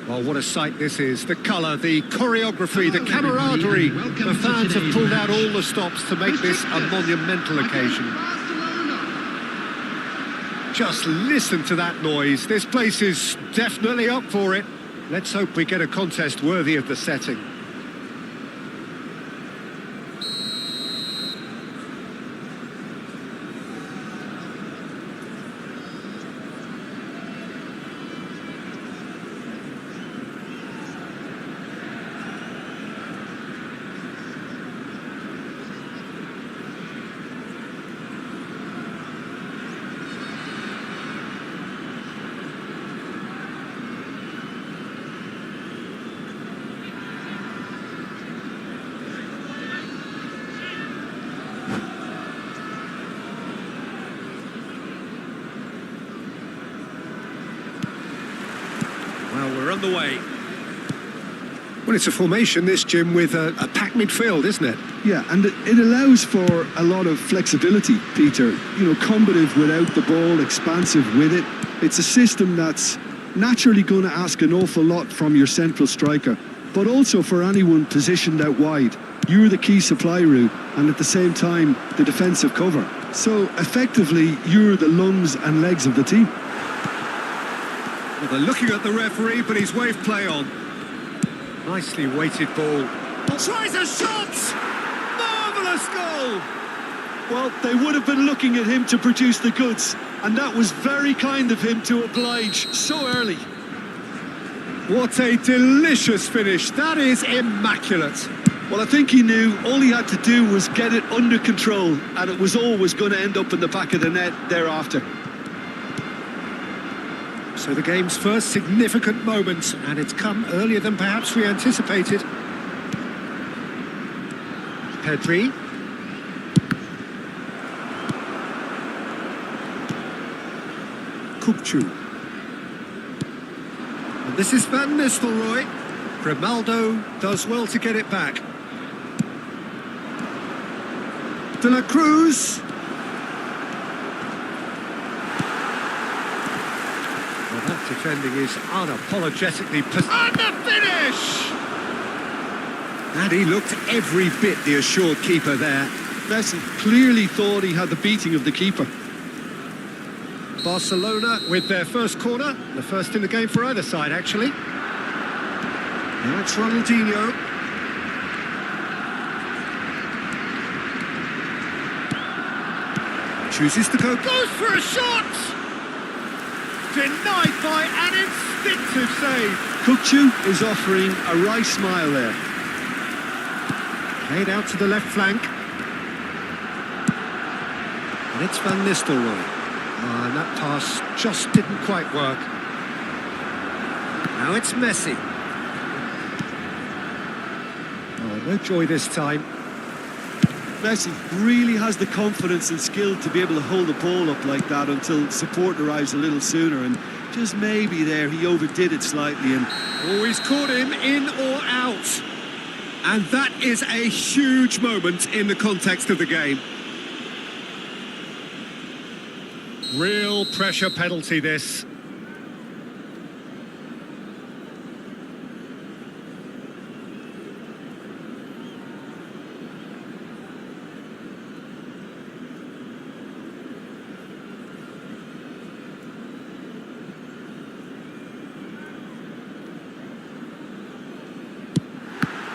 Oh, what a sight this is. The colour, the choreography, the camaraderie. The fans have pulled out all the stops to make this a monumental occasion. Just listen to that noise. This place is definitely up for it. Let's hope we get a contest worthy of the setting. Well, we're on the way. Well, it's a formation, this, Jim, with a packed midfield, isn't it? Yeah, and it allows for a lot of flexibility, Peter. You know, combative without the ball, expansive with it. It's a system that's naturally going to ask an awful lot from your central striker, but also for anyone positioned out wide. You're the key supply route, and at the same time, the defensive cover. So, effectively, you're the lungs and legs of the team. Well, they're looking at the referee, but he's waved play on. Nicely weighted ball. Tries a shot! Marvellous goal! Well, they would have been looking at him to produce the goods, and that was very kind of him to oblige so early. What a delicious finish. That is immaculate. Well, I think he knew all he had to do was get it under control, and it was always going to end up in the back of the net thereafter. So the game's first significant moment, and it's come earlier than perhaps we anticipated. Pedri. Kupchu. And this is Van Nistelrooy. Grimaldo does well to get it back. De la Cruz. Well, that defending is unapologetically... And the finish! And he looked every bit the assured keeper there. Messi clearly thought he had the beating of the keeper. Barcelona with their first corner, the first in the game for either side, actually. Now it's Ronaldinho. Chooses to go, goes for a shot! Denied by an instinctive save. Kukçu is offering a wry smile there. Played out to the left flank. And it's Van Nistelrooy. And that pass just didn't quite work. Now it's Messi. Oh, no joy this time. Messi really has the confidence and skill to be able to hold the ball up like that until support arrives a little sooner, and just maybe there he overdid it slightly. And oh, he's caught him in or out. And that is a huge moment in the context of the game. Real pressure penalty, this.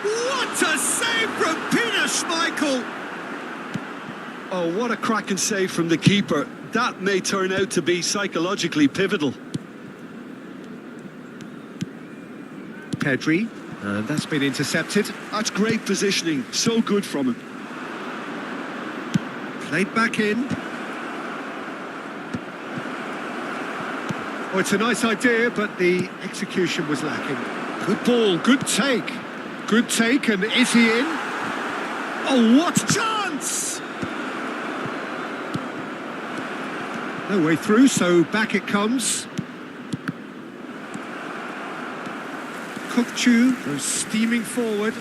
What a save from Peter Schmeichel! oh, what a cracking save from the keeper. That may turn out to be psychologically pivotal. Pedri, and that's been intercepted. That's great positioning, so good from him. Played back in. Oh, it's a nice idea, but the execution was lacking. Good ball, good take. Good take, and is he in? Oh, what a chance! No way through, so back it comes. Kukçu goes steaming forward.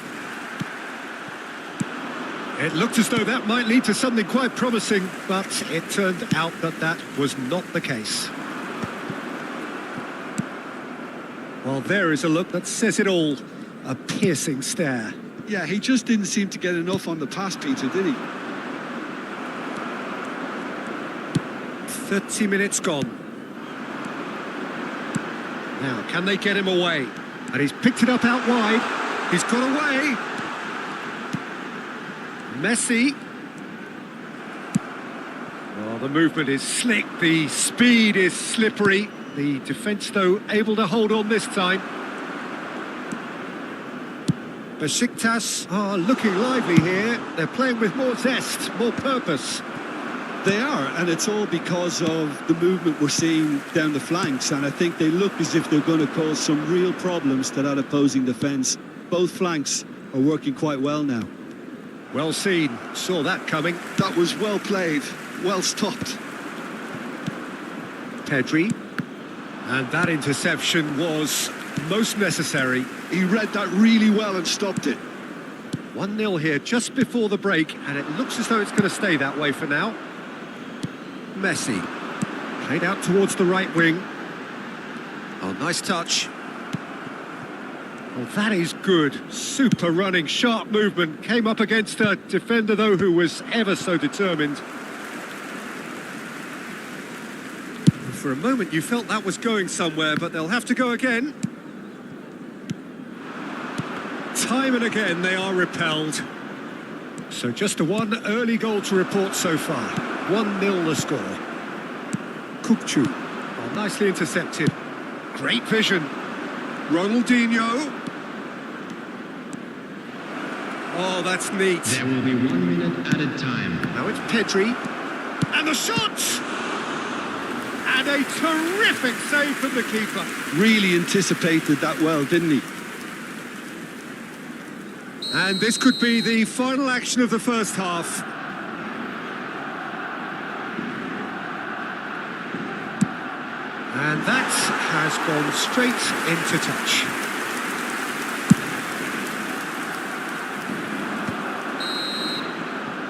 It looked as though that might lead to something quite promising, but it turned out that that was not the case. Well, there is a look that says it all. A piercing stare. Yeah, he just didn't seem to get enough on the pass, Peter, did he? 30 minutes gone. Now, can they get him away? And he's picked it up out wide. He's got away. Messi. Oh, the movement is slick. The speed is slippery. The defence, though, able to hold on this time. Besiktas are looking lively here. They're playing with more zest, more purpose. They are, and it's all because of the movement we're seeing down the flanks, and I think they look as if they're going to cause some real problems to that opposing defence. Both flanks are working quite well now. Well seen, saw that coming. That was well played, well stopped. Pedri, and that interception was most necessary. He read that really well and stopped it. 1-0 here just before the break, and it looks as though it's going to stay that way for now. Messi, played out towards the right wing. Oh, nice touch. Oh, that is good. Super running, sharp movement. Came up against a defender, though, who was ever so determined. For a moment, you felt that was going somewhere, but they'll have to go again. Time and again, they are repelled. So just a one early goal to report so far. 1-0 the score. Kukçu. Oh, nicely intercepted. Great vision. Ronaldinho. Oh, that's neat. There will be 1 minute added time. Now it's Pedri. And the shot! And a terrific save from the keeper. Really anticipated that well, didn't he? And this could be the final action of the first half. And that has gone straight into touch.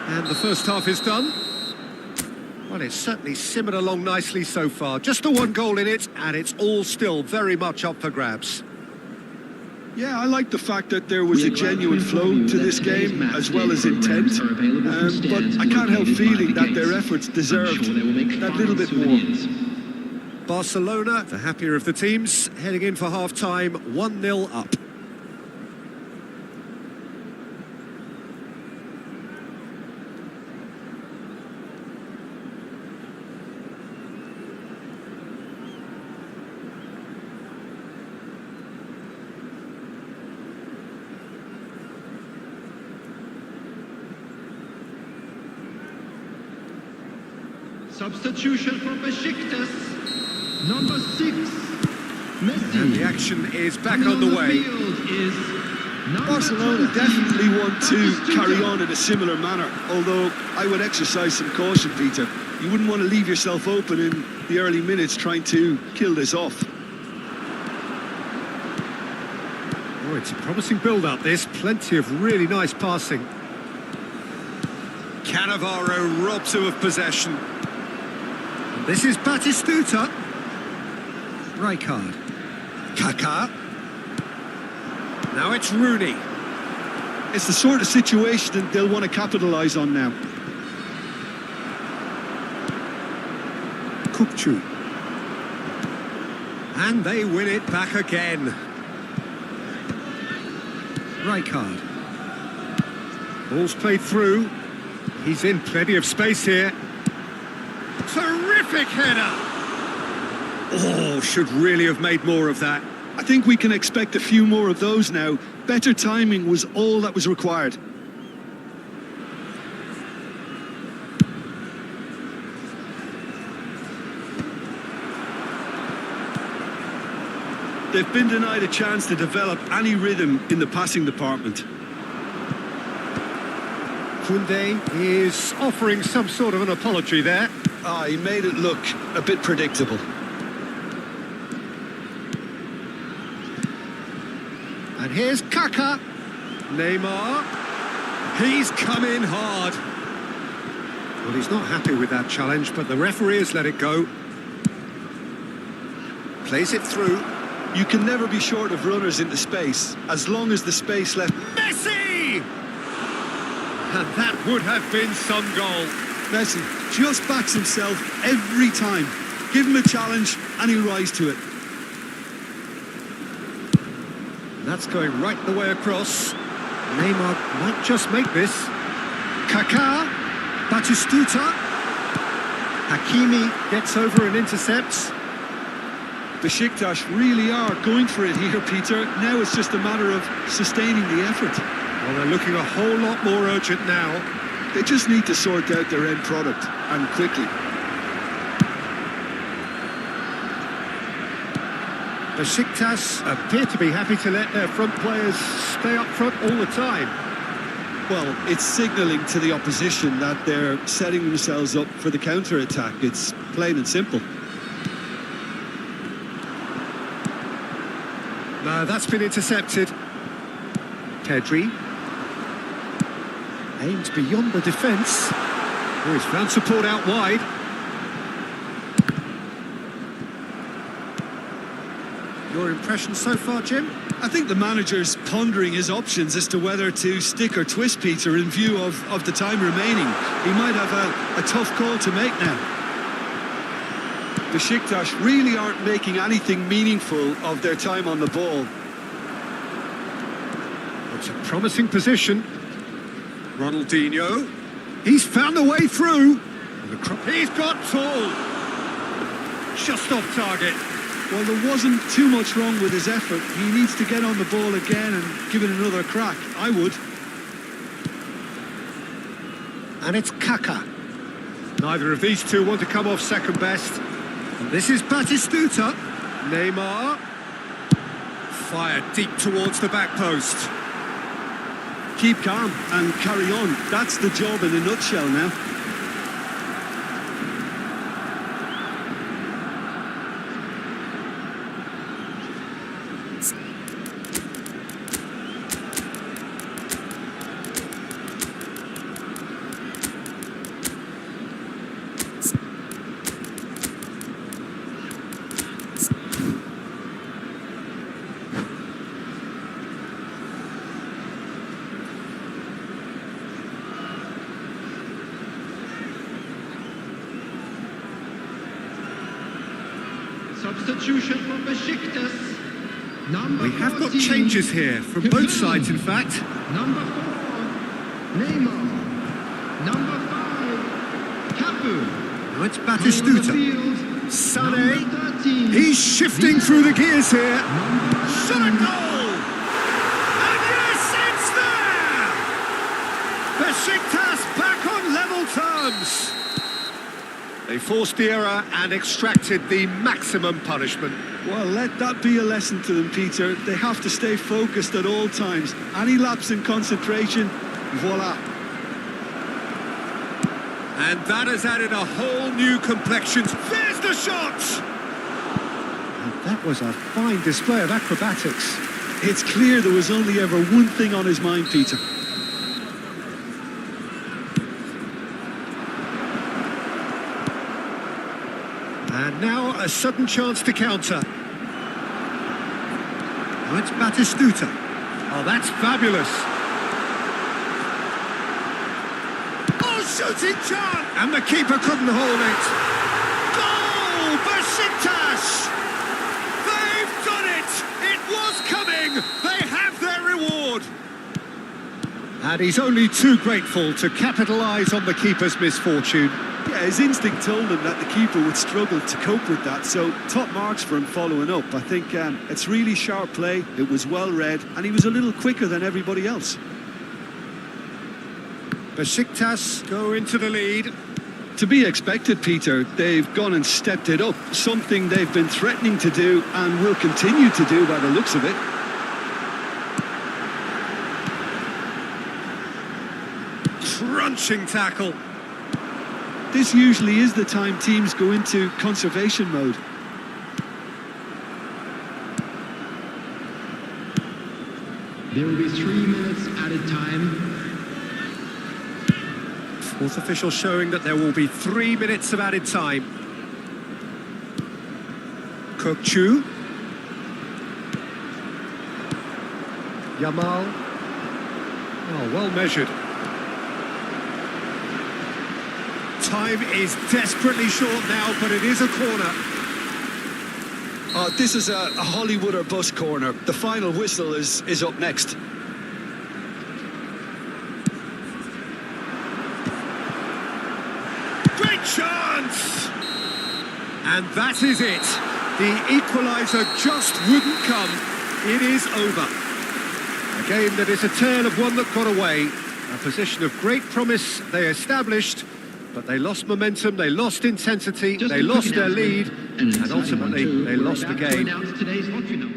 And the first half is done. Well, it's certainly simmered along nicely so far. Just the one goal in it, and it's all still very much up for grabs. Yeah, I like the fact that there was a genuine flow to this game as well as intent, but I can't help feeling that their efforts deserved that little bit more. Barcelona, the happier of the teams, heading in for half-time, 1-0 up. Substitution from Besiktas. Number 6, Messi. And the action is back Coming on the underway. field is number Barcelona 20, definitely want to Batistuta. carry on in a similar manner, although I would exercise some caution, Peter. You wouldn't want to leave yourself open in the early minutes trying to kill this off. Oh, it's a promising build-up, this. Plenty of really nice passing. Cannavaro robs him of possession. And this is Batistuta. Rijkaard. Kaká. Now it's Rooney. It's the sort of situation that they'll want to capitalise on now. Kukçu. And they win it back again. Rijkaard. Ball's played through. He's in plenty of space here. Terrific header! Oh, should really have made more of that. I think we can expect a few more of those now. Better timing was all that was required. They've been denied a chance to develop any rhythm in the passing department. Koundé is offering some sort of an apology there. He made it look a bit predictable. And here's Kaká. Neymar. He's come in hard. Well, he's not happy with that challenge, but the referee has let it go. Plays it through. You can never be short of runners into space, as long as the space left. Messi! And that would have been some goal. Messi just backs himself every time. Give him a challenge and he'll rise to it. That's going right the way across. Neymar might just make this. Kaká, Batistuta. Hakimi gets over and intercepts. Besiktas really are going for it here, Peter. Now it's just a matter of sustaining the effort. Well, they're looking a whole lot more urgent now. They just need to sort out their end product, and quickly. Besiktas appear to be happy to let their front players stay up front all the time. Well, it's signalling to the opposition that they're setting themselves up for the counter-attack. It's plain and simple. No, that's been intercepted. Pedri. Aimed beyond the defence. Oh, he's found support out wide. Your impression so far, Jim? I think the manager's pondering his options as to whether to stick or twist, Peter, in view of the time remaining. He might have a tough call to make now. Besiktas really aren't making anything meaningful of their time on the ball. It's a promising position. Ronaldinho. He's found a way through. He's got tall. Just off target. Well, there wasn't too much wrong with his effort. He needs to get on the ball again and give it another crack. I would. And it's Kaká. Neither of these two want to come off second best. And this is Batistuta. Neymar. Fired deep towards the back post. Keep calm and carry on. That's the job in a nutshell now. Substitution for Besiktas. Number We have got 14, changes here from both sides, in fact. Number 4, Neymar. Number 5, Cafu. Now it's Coming on the Batistuta. field, Sané. number 13, He's shifting through the gears here. number Shot a 9. goal! And yes, it's there! Besiktas back on level terms. They forced the error and extracted the maximum punishment. Well, let that be a lesson to them, Peter. They have to stay focused at all times. Any lapse in concentration, voila. And that has added a whole new complexion. There's the shot! And that was a fine display of acrobatics. It's clear there was only ever one thing on his mind, Peter. And now a sudden chance to counter. Now it's Batistuta. Oh, that's fabulous. Oh, shooting chance! And the keeper couldn't hold it. Goal! Besiktas! They've done it! It was coming! They have their reward! And he's only too grateful to capitalise on the keeper's misfortune. Yeah, his instinct told him that the keeper would struggle to cope with that, so top marks for him following up. I think it's really sharp play, it was well read, and he was a little quicker than everybody else. Besiktas go into the lead. To be expected, Peter, they've gone and stepped it up, something they've been threatening to do and will continue to do by the looks of it. Crunching tackle. This usually is the time teams go into conservation mode. There will be 3 minutes added time. Fourth official showing that there will be 3 minutes of added time. Kokchu. Yamal. Oh, well measured. Time is desperately short now, but it is a corner. This is a Hollywood or bust corner. The final whistle is up next. Great chance! And that is it. The equaliser just wouldn't come. It is over. A game that is a tale of one that got away. A position of great promise they established, but they lost momentum, they lost intensity, Just they a quick lost their lead, announcement. and exciting ultimately one too. they We're lost the about to game. announce today's hot final.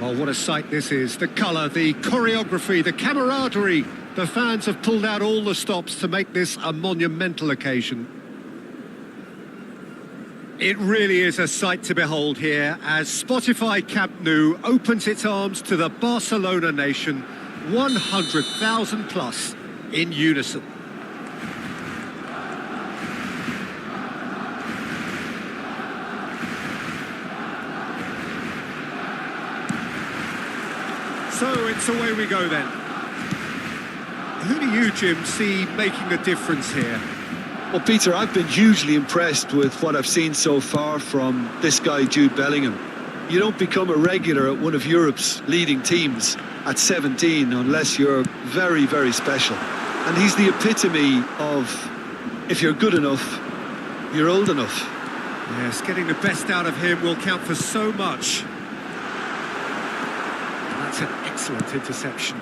Oh, what a sight this is. The colour, the choreography, the camaraderie, The fans have pulled out all the stops to make this a monumental occasion. It really is a sight to behold here as Spotify Camp Nou opens its arms to the Barcelona nation, 100,000 plus in unison. So it's away we go then. Who do you, Jim, see making a difference here? Well, Peter, I've been hugely impressed with what I've seen so far from this guy, Jude Bellingham. You don't become a regular at one of Europe's leading teams at 17 unless you're very, very special. And he's the epitome of, if you're good enough, you're old enough. Yes, getting the best out of him will count for so much. That's an excellent interception.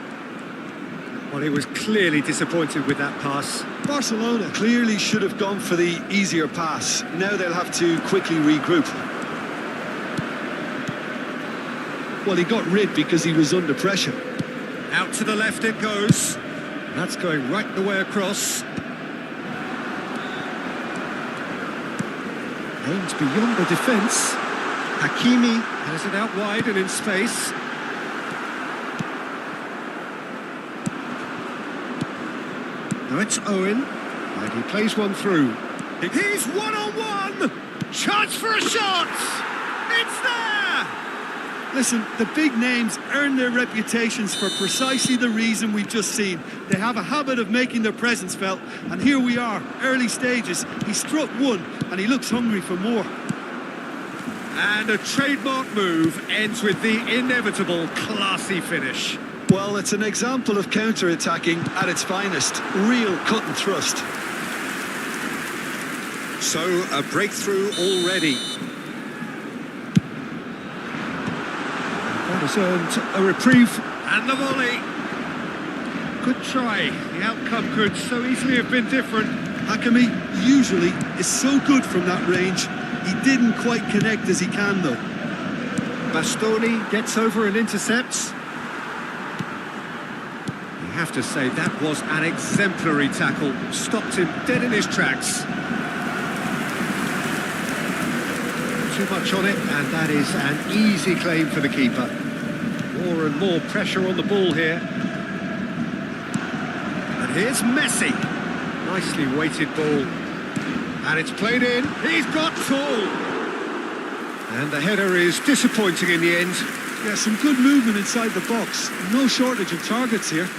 Well, he was clearly disappointed with that pass. Barcelona clearly should have gone for the easier pass. Now they'll have to quickly regroup. Well, he got rid because he was under pressure. Out to the left it goes. That's going right the way across. Aims beyond the defence. Hakimi has it out wide and in space. Now it's Owen, and he plays one through. He's one-on-one! Chance for a shot! It's there! Listen, the big names earn their reputations for precisely the reason we've just seen. They have a habit of making their presence felt, and here we are, early stages. He struck one, and he looks hungry for more. And a trademark move ends with the inevitable classy finish. Well, it's an example of counter-attacking at its finest. Real cut and thrust. So, a breakthrough already. That has earned a reprieve. And the volley. Good try. The outcome could so easily have been different. Hakimi usually is so good from that range. He didn't quite connect as he can, though. Bastoni gets over and intercepts. I have to say that was an exemplary tackle. Stopped him dead in his tracks. Too much on it, and that is an easy claim for the keeper. More and more pressure on the ball here. And here's Messi. Nicely weighted ball. And it's played in. He's got tall. And the header is disappointing in the end. Yeah, some good movement inside the box. No shortage of targets here.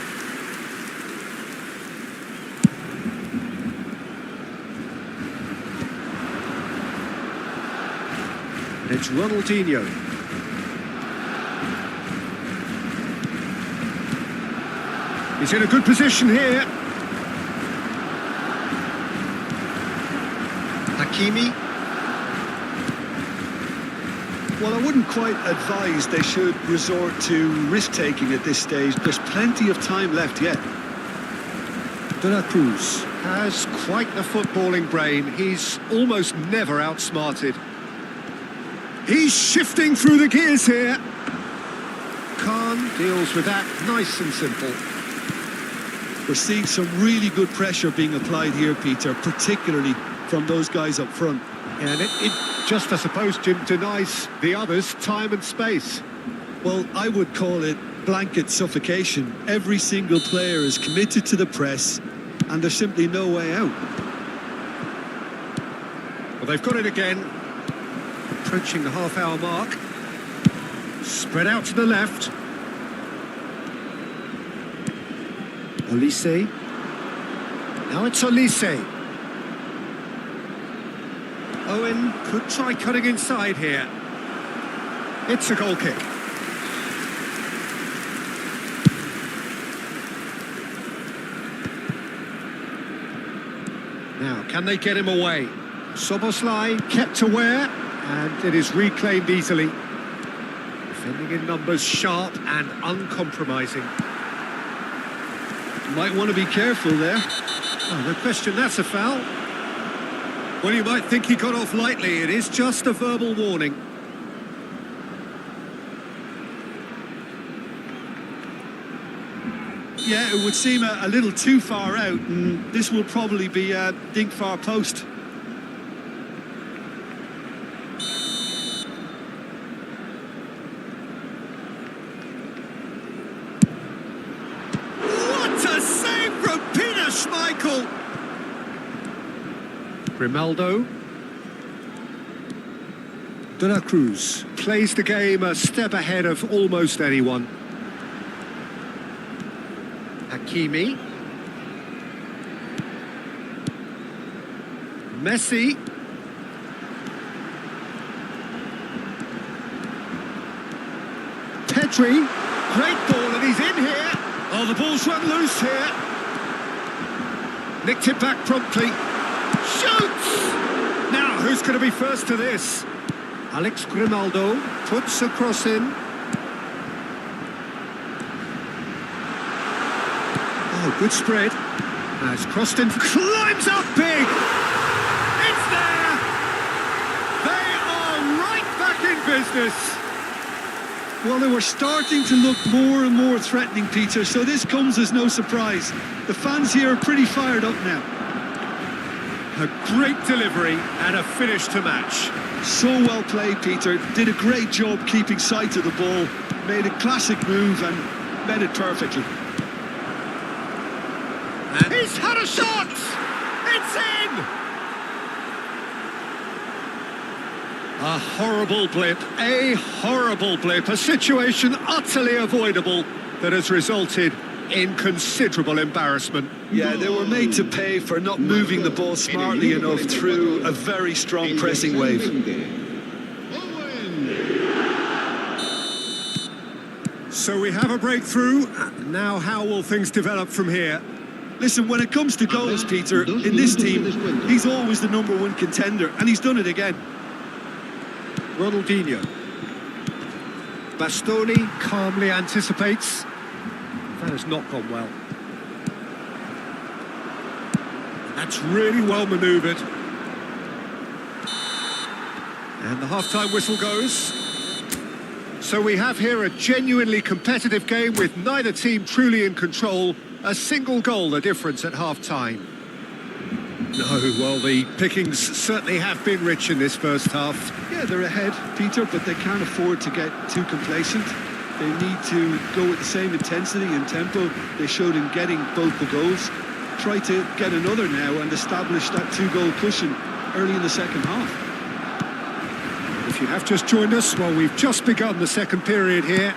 It's Ronaldinho. He's in a good position here. Hakimi. Well, I wouldn't quite advise they should resort to risk-taking at this stage. There's plenty of time left yet. De La Cruz has quite the footballing brain. He's almost never outsmarted. He's shifting through the gears here. Khan deals with that nice and simple. We're seeing some really good pressure being applied here, Peter, particularly from those guys up front. And it just, I suppose, Jim, denies the others time and space. Well, I would call it blanket suffocation. Every single player is committed to the press, and there's simply no way out. Well, they've got it again. Approaching the half-hour mark. Spread out to the left. Olise. Now it's Olise. Owen could try cutting inside here. It's a goal kick. Now, can they get him away? Soboslai kept aware, and it is reclaimed easily. Defending in numbers, sharp and uncompromising. Might want to be careful there. Oh, no question, that's a foul. Well, you might think he got off lightly. It is just a verbal warning. Yeah, it would seem a little too far out, and this will probably be a dink far post. What a save from Peter Schmeichel! Grimaldo. De La Cruz plays the game a step ahead of almost anyone. Hakimi. Messi. Pedri. Great ball and he's in here. Oh, the ball's run loose here. Nicked it back promptly. Shoots! Now, who's going to be first to this? Alex Grimaldo puts a cross in. Oh, good spread. Now it's crossed in, climbs up big! It's there! They are right back in business! Well, they were starting to look more and more threatening, Peter, so this comes as no surprise. The fans here are pretty fired up now. A great delivery and a finish to match. So well played, Peter. Did a great job keeping sight of the ball. Made a classic move and met it perfectly. And he's had a shot! It's in! A horrible blip, a situation utterly avoidable that has resulted in considerable embarrassment. Yeah, they were made to pay for not moving the ball smartly enough through a very strong pressing wave. So we have a breakthrough. Now how will things develop from here? Listen, when it comes to goals, Peter, in this team, he's always the #1 contender, and he's done it again. Ronaldinho. Bastoni calmly anticipates. That has not gone well. That's really well manoeuvred. And the half-time whistle goes. So we have here a genuinely competitive game with neither team truly in control. A single goal the difference at half-time. No, well, the pickings certainly have been rich in this first half. Yeah, they're ahead, Peter, but they can't afford to get too complacent. They need to go with the same intensity and tempo they showed in getting both the goals. Try to get another now and establish that 2-goal cushion early in the second half. If you have just joined us, well, we've just begun the second period here.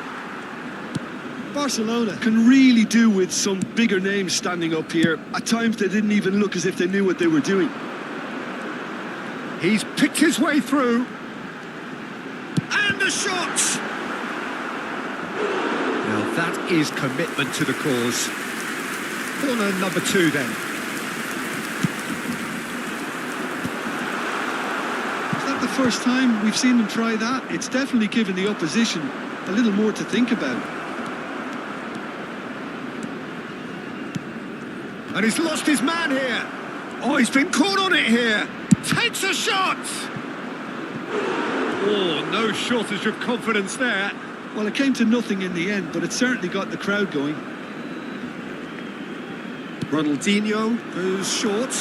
Barcelona can really do with some bigger names standing up here. At times they didn't even look as if they knew what they were doing. He's picked his way through. And the shot! Now that is commitment to the cause. Corner number 2 then. Is that the first time we've seen them try that? It's definitely given the opposition a little more to think about. And he's lost his man here. Oh, he's been caught on it here. Takes a shot. Oh, no shortage of confidence there. Well, it came to nothing in the end, but it certainly got the crowd going. Ronaldinho goes short.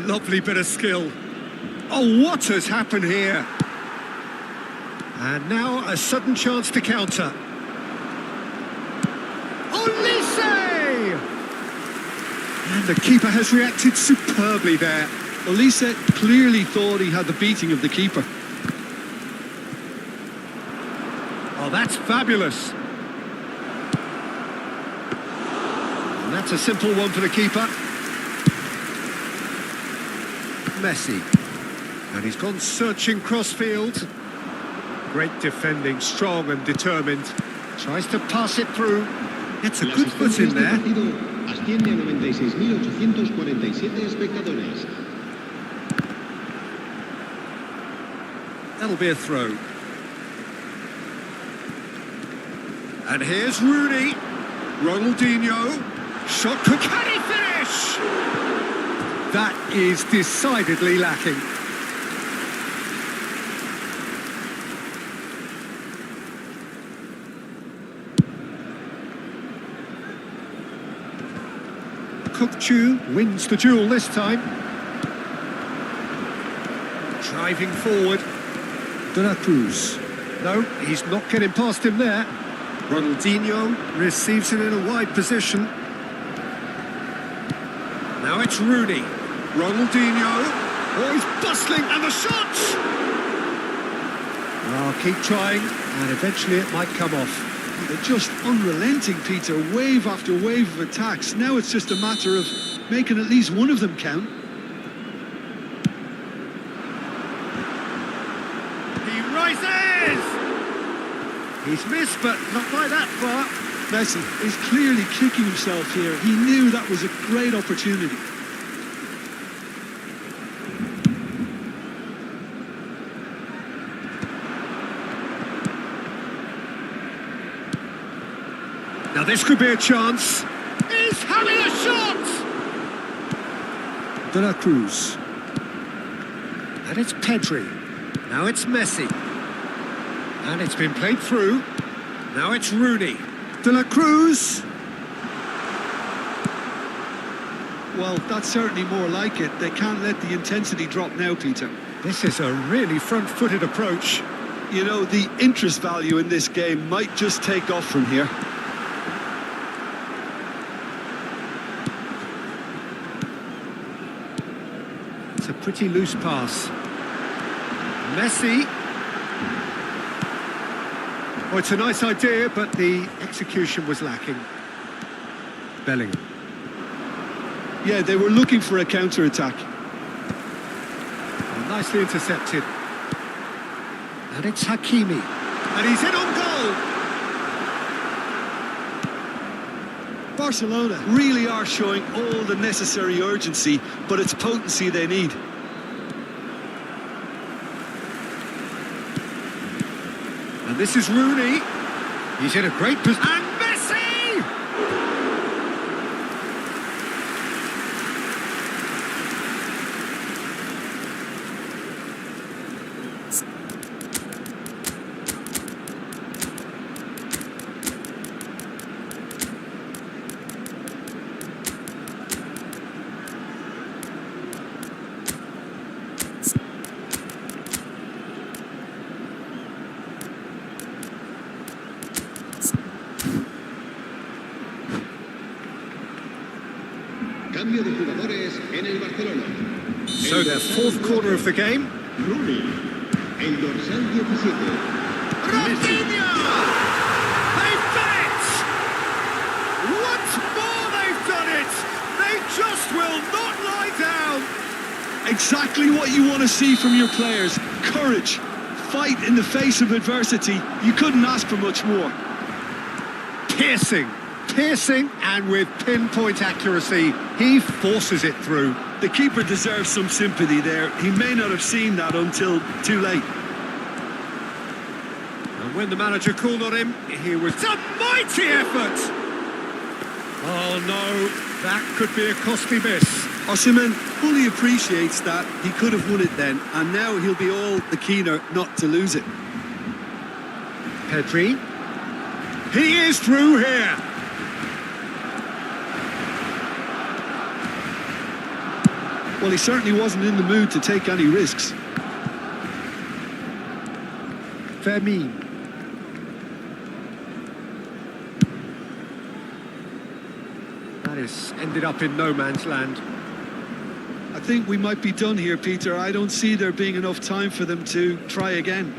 Lovely bit of skill. Oh, what has happened here? And now a sudden chance to counter. And the keeper has reacted superbly there. Olise clearly thought he had the beating of the keeper. Oh, that's fabulous. And that's a simple one for the keeper. Messi. And he's gone searching crossfield. Great defending, strong and determined. Tries to pass it through. It's a good foot in there. Asciende a 96.847 espectadores. That'll be a throw. And here's Rooney. Ronaldinho. Shot. Can he finish? That is decidedly lacking. Chu wins the duel this time. Driving forward. De La Cruz. No, he's not getting past him there. Ronaldinho receives it in a wide position. Now it's Rooney. Ronaldinho. Oh, he's bustling, and the shots! Oh, keep trying, and eventually it might come off. They're just unrelenting, Peter. Wave after wave of attacks. Now it's just a matter of making at least one of them count. He rises! He's missed, but not by that far. Messi is clearly kicking himself here. He knew that was a great opportunity. Now this could be a chance. He's having a shot! De La Cruz. And it's Pedri. Now it's Messi. And it's been played through. Now it's Rooney. De La Cruz. Well, that's certainly more like it. They can't let the intensity drop now, Peter. This is a really front-footed approach. You know, the interest value in this game might just take off from here. It's a pretty loose pass. Messi. Oh, it's a nice idea, but the execution was lacking. Bellingham. Yeah, they were looking for a counter-attack. Oh, nicely intercepted. And it's Hakimi. And he's in on goal! Barcelona really are showing all the necessary urgency, but it's potency they need. And this is Rooney. He's in a great position. And Messi! Cambio de jugadores en el Barcelona. So their fourth quarter of the game. Rooney, el dorsal 17. Ronaldinho! They've done it! Once more they've done it! They just will not lie down! Exactly what you want to see from your players. Courage, fight in the face of adversity. You couldn't ask for much more. Piercing, and with pinpoint accuracy, he forces it through. The keeper deserves some sympathy there. He may not have seen that until too late. And when the manager called on him, he was a mighty effort! Oh no, that could be a costly miss. Osimhen fully appreciates that. He could have won it then, and now he'll be all the keener not to lose it. Pedri. He is through here! Well, he certainly wasn't in the mood to take any risks. Fermin. That has ended up in no man's land. I think we might be done here, Peter. I don't see there being enough time for them to try again.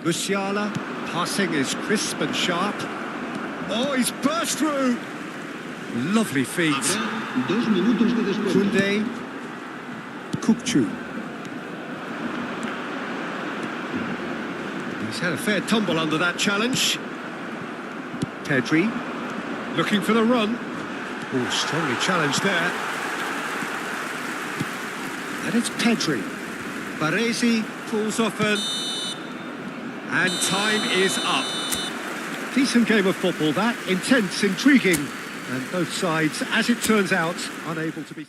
Musiala, passing is crisp and sharp. Oh, he's burst through! Lovely feet. Habrá 2 minutos de descuento. Kunde. Kukchu. He's had a fair tumble under that challenge. Pedri. Looking for the run. Oh, strongly challenged there. And it's Pedri. Baresi pulls off and time is up. Decent game of football, that. Intense, intriguing. And both sides, as it turns out, unable to be...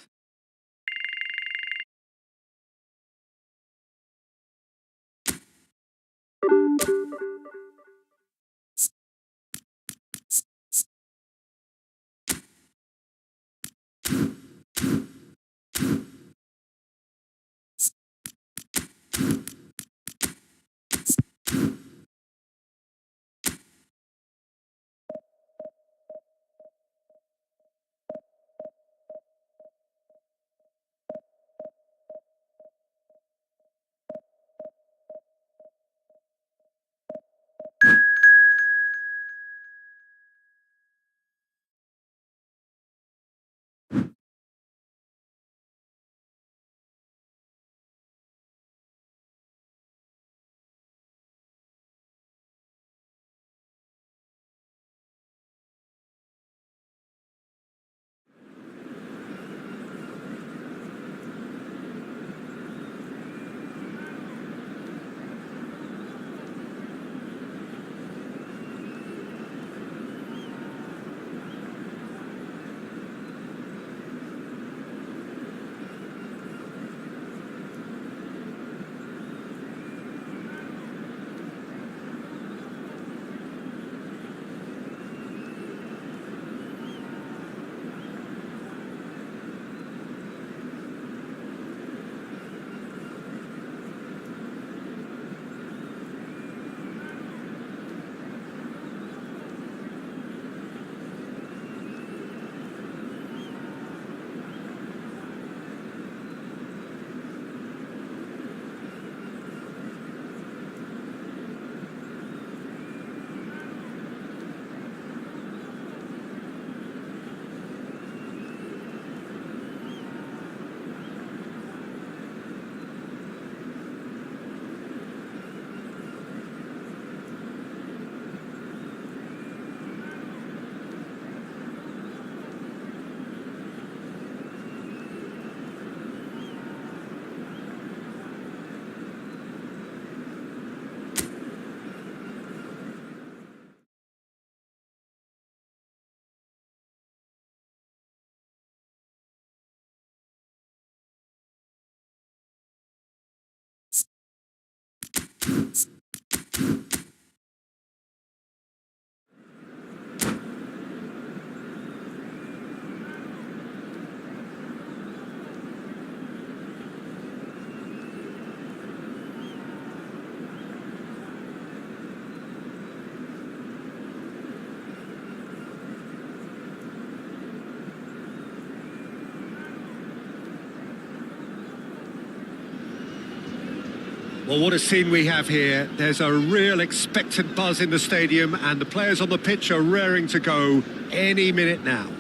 Well, what a scene we have here. There's a real expectant buzz in the stadium, and the players on the pitch are raring to go any minute now.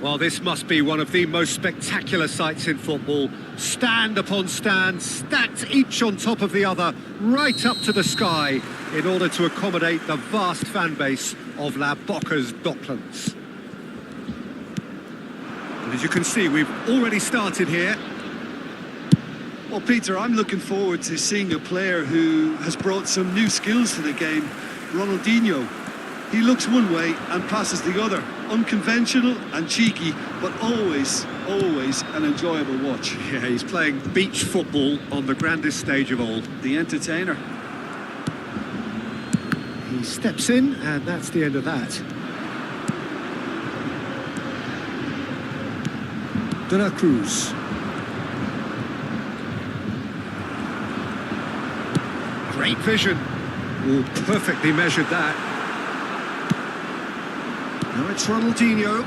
Well, this must be one of the most spectacular sights in football. Stand upon stand, stacked each on top of the other, right up to the sky, in order to accommodate the vast fan base of La Boca's Docklands. And as you can see, we've already started here. Well, Peter, I'm looking forward to seeing a player who has brought some new skills to the game, Ronaldinho. He looks one way and passes the other. Unconventional and cheeky, but always an enjoyable watch. Yeah, he's playing beach football on the grandest stage of all. The entertainer. He steps in, and that's the end of that. De la Cruz. Great vision. Oh, perfectly measured that. Now it's Ronaldinho.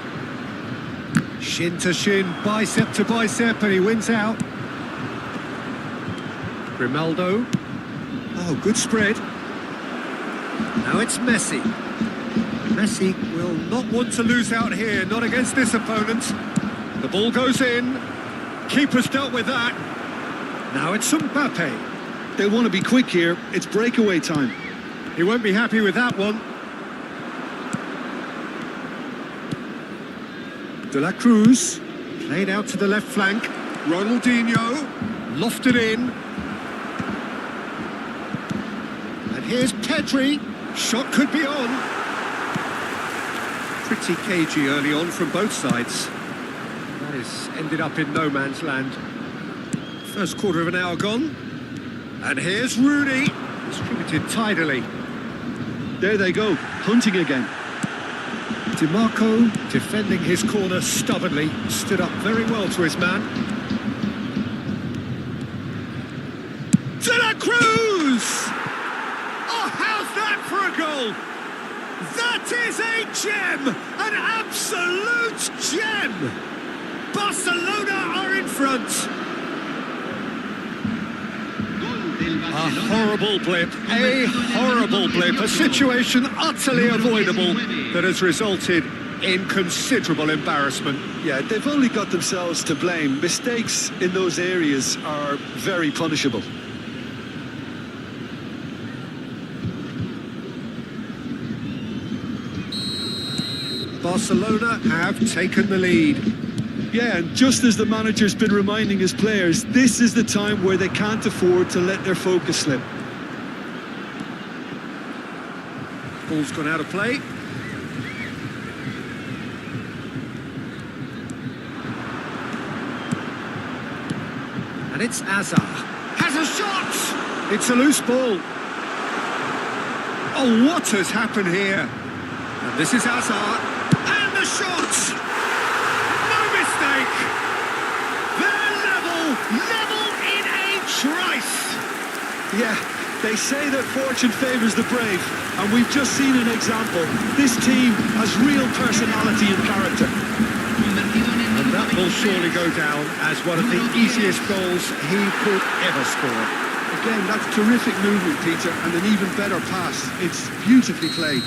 Shin to shin, bicep to bicep, and he wins out. Grimaldo. Oh, good spread. Now it's Messi. Messi will not want to lose out here, not against this opponent. The ball goes in. Keeper's dealt with that. Now it's Mbappe. They want to be quick here. It's breakaway time. He won't be happy with that one. De la Cruz, played out to the left flank. Ronaldinho, lofted in. And here's Pedri. Shot could be on. Pretty cagey early on from both sides. That has ended up in no man's land. First quarter of an hour gone. And here's Rooney, distributed tidily. There they go, hunting again. DiMarco, defending his corner stubbornly, stood up very well to his man. De la Cruz! Oh, how's that for a goal? That is a gem! An absolute gem! Barcelona are in front. A horrible blip, a situation utterly avoidable that has resulted in considerable embarrassment. Yeah, they've only got themselves to blame. Mistakes in those areas are very punishable. Barcelona have taken the lead. Yeah, and just as the manager's been reminding his players, this is the time where they can't afford to let their focus slip. Ball's gone out of play. And it's Hazard. Has a shot! It's a loose ball. Oh, what has happened here? And this is Hazard. And the shot! Level in a trice. Yeah, they say that fortune favours the brave, and we've just seen an example. This team has real personality and character. And that will surely go down as one of the easiest goals he could ever score. Again, that's terrific movement, Peter, and an even better pass. It's beautifully played.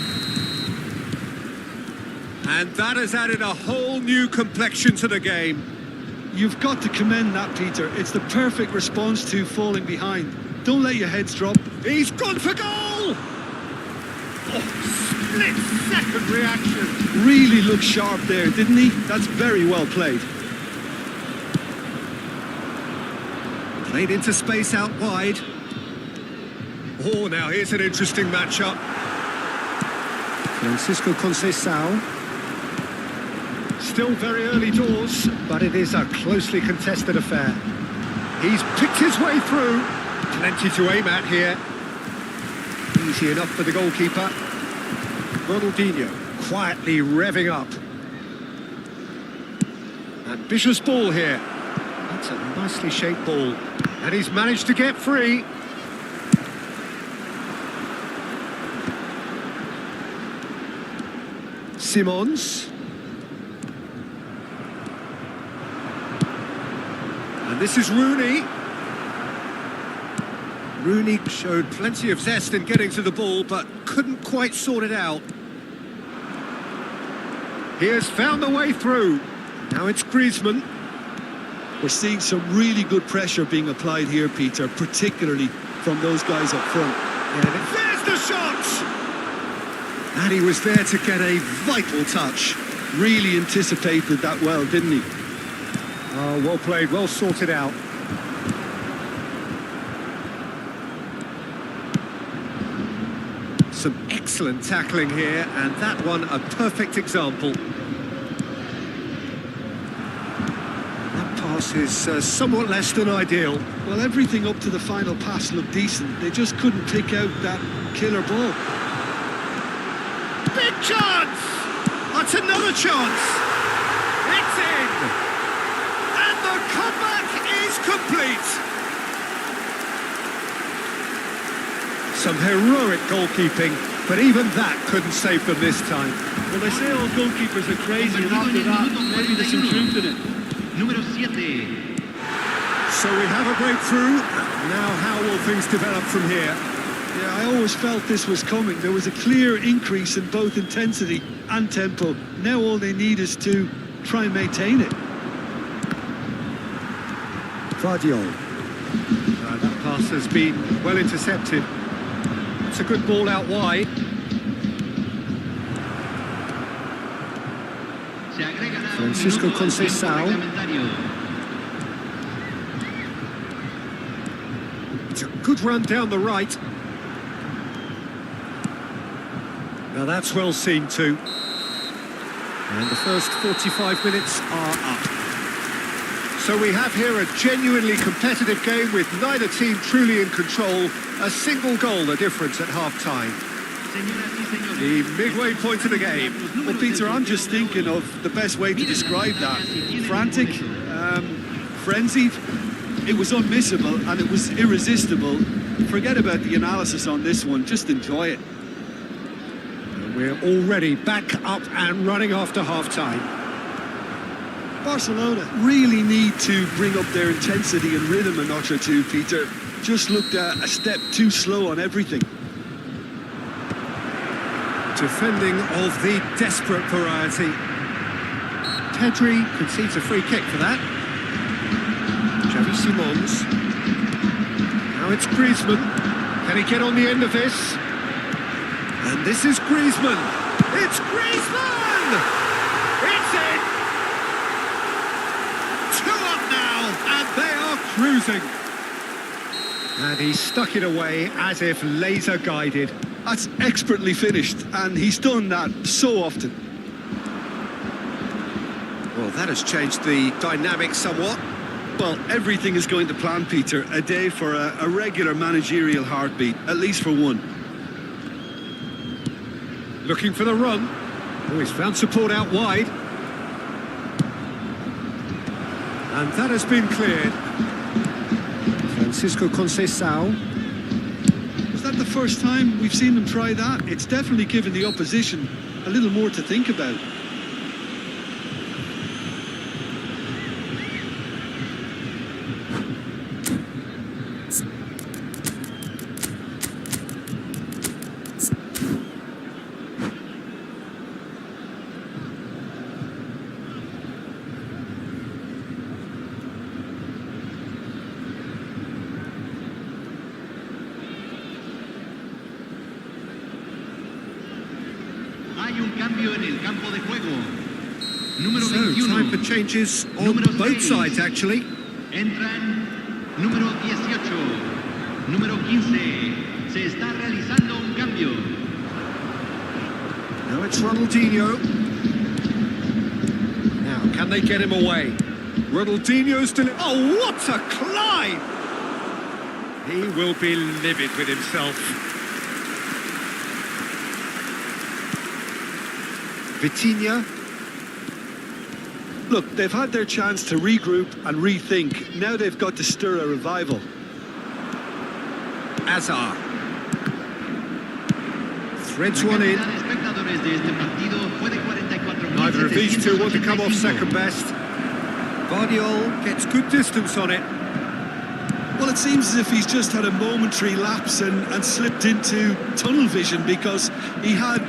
And that has added a whole new complexion to the game. You've got to commend that, Peter. It's the perfect response to falling behind. Don't let your heads drop. He's gone for goal! Oh, split-second reaction. Really looked sharp there, didn't he? That's very well played. Played into space out wide. Oh, now here's an interesting matchup. Francisco Conceição. Still very early doors, but it is a closely contested affair. He's picked his way through. Plenty to aim at here. Easy enough for the goalkeeper. Ronaldinho quietly revving up. Ambitious ball here. That's a nicely shaped ball. And he's managed to get free. Simons. And this is Rooney. Rooney showed plenty of zest in getting to the ball, but couldn't quite sort it out. He has found the way through. Now it's Griezmann. We're seeing some really good pressure being applied here, Peter, particularly from those guys up front. Yeah, there's the shot! And he was there to get a vital touch. Really anticipated that well, didn't he? Oh, well played, well sorted out. Some excellent tackling here, and that one a perfect example. That pass is somewhat less than ideal. Well, everything up to the final pass looked decent. They just couldn't pick out that killer ball. Big chance! That's another chance! It's in! And the comeback is complete! Some heroic goalkeeping, but even that couldn't save them this time. Well, they say all goalkeepers are crazy, and after that, maybe there's some truth in it. Número 7. So we have a breakthrough. Now how will things develop from here? Yeah, I always felt this was coming. There was a clear increase in both intensity and tempo. Now all they need is to try and maintain it. That pass has been well intercepted. It's a good ball out wide. Francisco Conceição. It's a good run down the right. Now that's well seen too. And the first 45 minutes are up. So we have here a genuinely competitive game with neither team truly in control. A single goal the difference at half-time. The midway point of the game. Well, Peter, I'm just thinking of the best way to describe that. Frantic, frenzied. It was unmissable and it was irresistible. Forget about the analysis on this one. Just enjoy it. And we're already back up and running after half-time. Barcelona really need to bring up their intensity and rhythm a notch or two, Peter. Just looked a step too slow on everything. Defending of the desperate variety. Pedri concedes a free kick for that. Xavi Simons. Now it's Griezmann. Can he get on the end of this? And this is Griezmann. It's Griezmann! It's in! 2 up now, and they are cruising. And he stuck it away as if laser guided. That's expertly finished, and he's done that so often. Well, that has changed the dynamic somewhat. Well, everything is going to plan, Peter. A day for a regular managerial heartbeat, at least for one. Looking for the run. Oh, he's found support out wide. And that has been cleared. Francisco Conceição. Was that the first time we've seen them try that? It's definitely given the opposition a little more to think about. Hay un cambio en el campo de juego. Número So, 21. time for changes on Número both 6. sides, actually. Entran número 18, número 15. Se está realizando un cambio. Now it's Ronaldinho. Now, can they get him away? Ronaldinho's still... Oh, what a climb! He will be livid with himself. Vitinha. Look, they've had their chance to regroup and rethink. Now they've got to stir a revival. Azar. Threads one in. Neither of these two want to come off second best. Guardiola gets good distance on it. Well, it seems as if he's just had a momentary lapse and slipped into tunnel vision, because he had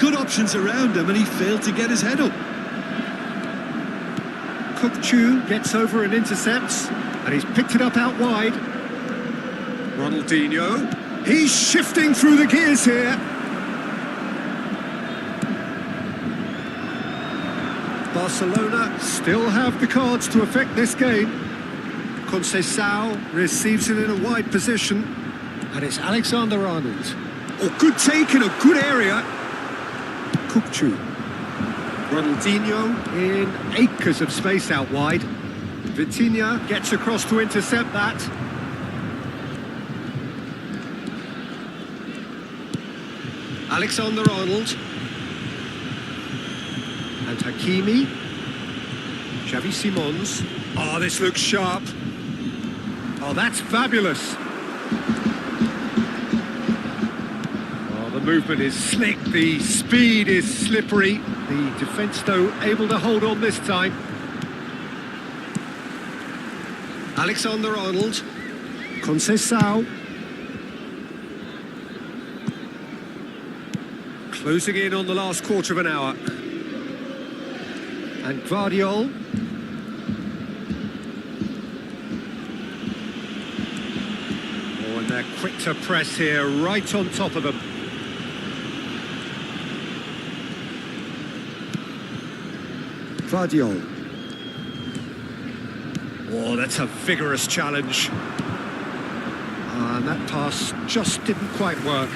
good options around him and he failed to get his head up. Chu gets over and intercepts, and he's picked it up out wide. Ronaldinho, he's shifting through the gears here. Barcelona still have the cards to affect this game. Conceição receives it in a wide position, and it's Alexander-Arnold. Oh, good take in a good area. Chu. Ronaldinho in acres of space out wide. Vitinha gets across to intercept that. Alexander-Arnold. And Hakimi. Xavi Simons. Oh, this looks sharp. Oh, that's fabulous. Oh, the movement is slick, the speed is slippery. The defence, though, able to hold on this time. Alexander-Arnold. Conceição. Closing in on the last quarter of an hour. And Guardiola. Oh, and they're quick to press here, right on top of them. Guardiola. Oh, that's a vigorous challenge. And that pass just didn't quite work.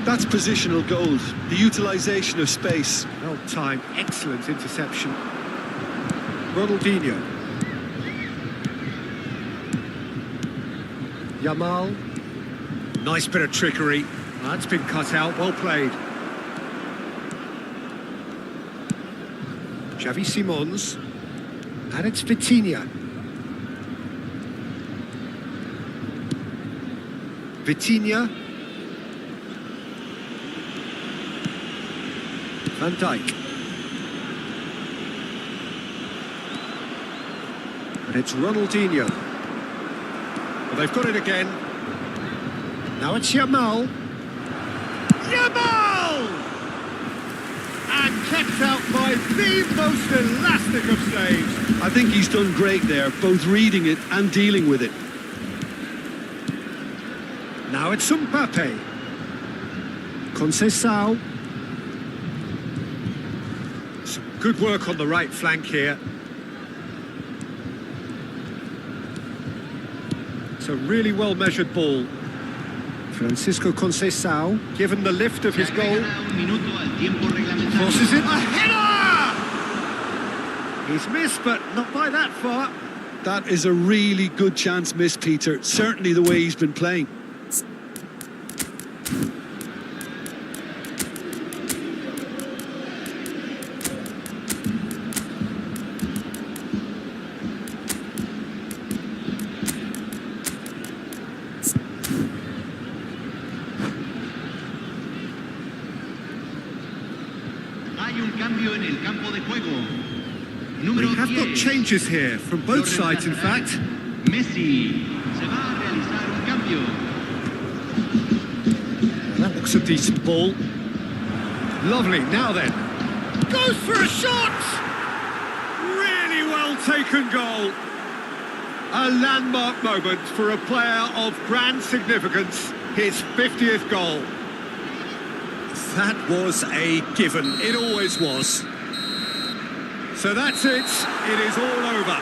That's positional gold, the utilisation of space. Well timed, excellent interception. Ronaldinho. Yamal. Nice bit of trickery. That's been cut out, well played. Xavi Simons. And it's Vitinha. Vitinha. Van Dijk. And it's Ronaldinho. Well, they've got it again. Now it's Yamal. Yamal! And kept out by the most elastic of saves. I think he's done great there, both reading it and dealing with it. Now it's Mbappe. Conceição. Some good work on the right flank here. It's a really well-measured ball. Francisco Conceição, given the lift of his goal, crosses it, a header! He's missed, but not by that far. That is a really good chance missed, Peter. Certainly the way he's been playing. We have got changes here from both sides, in fact. Messi se va a realizar un cambio. Well, that looks a decent ball. Lovely, now then. Goes for a shot! Really well taken goal. A landmark moment for a player of grand significance. His 50th goal. That was a given. It always was. So that's it. It is all over.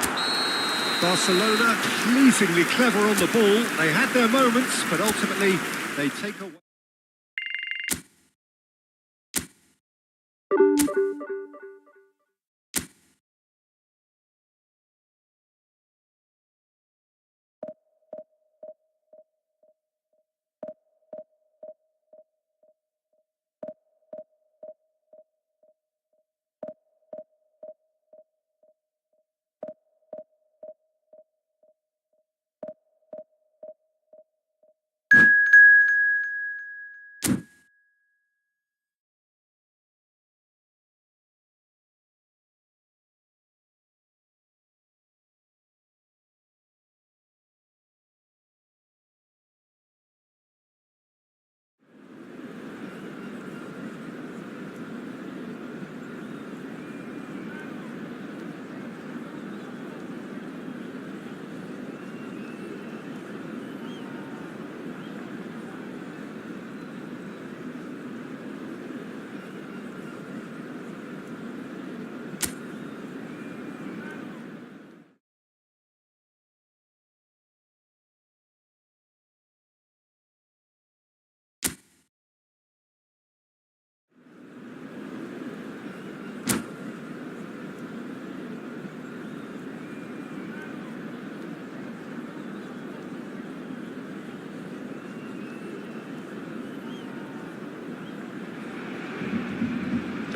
Barcelona pleasingly clever on the ball. They had their moments, but ultimately they take away.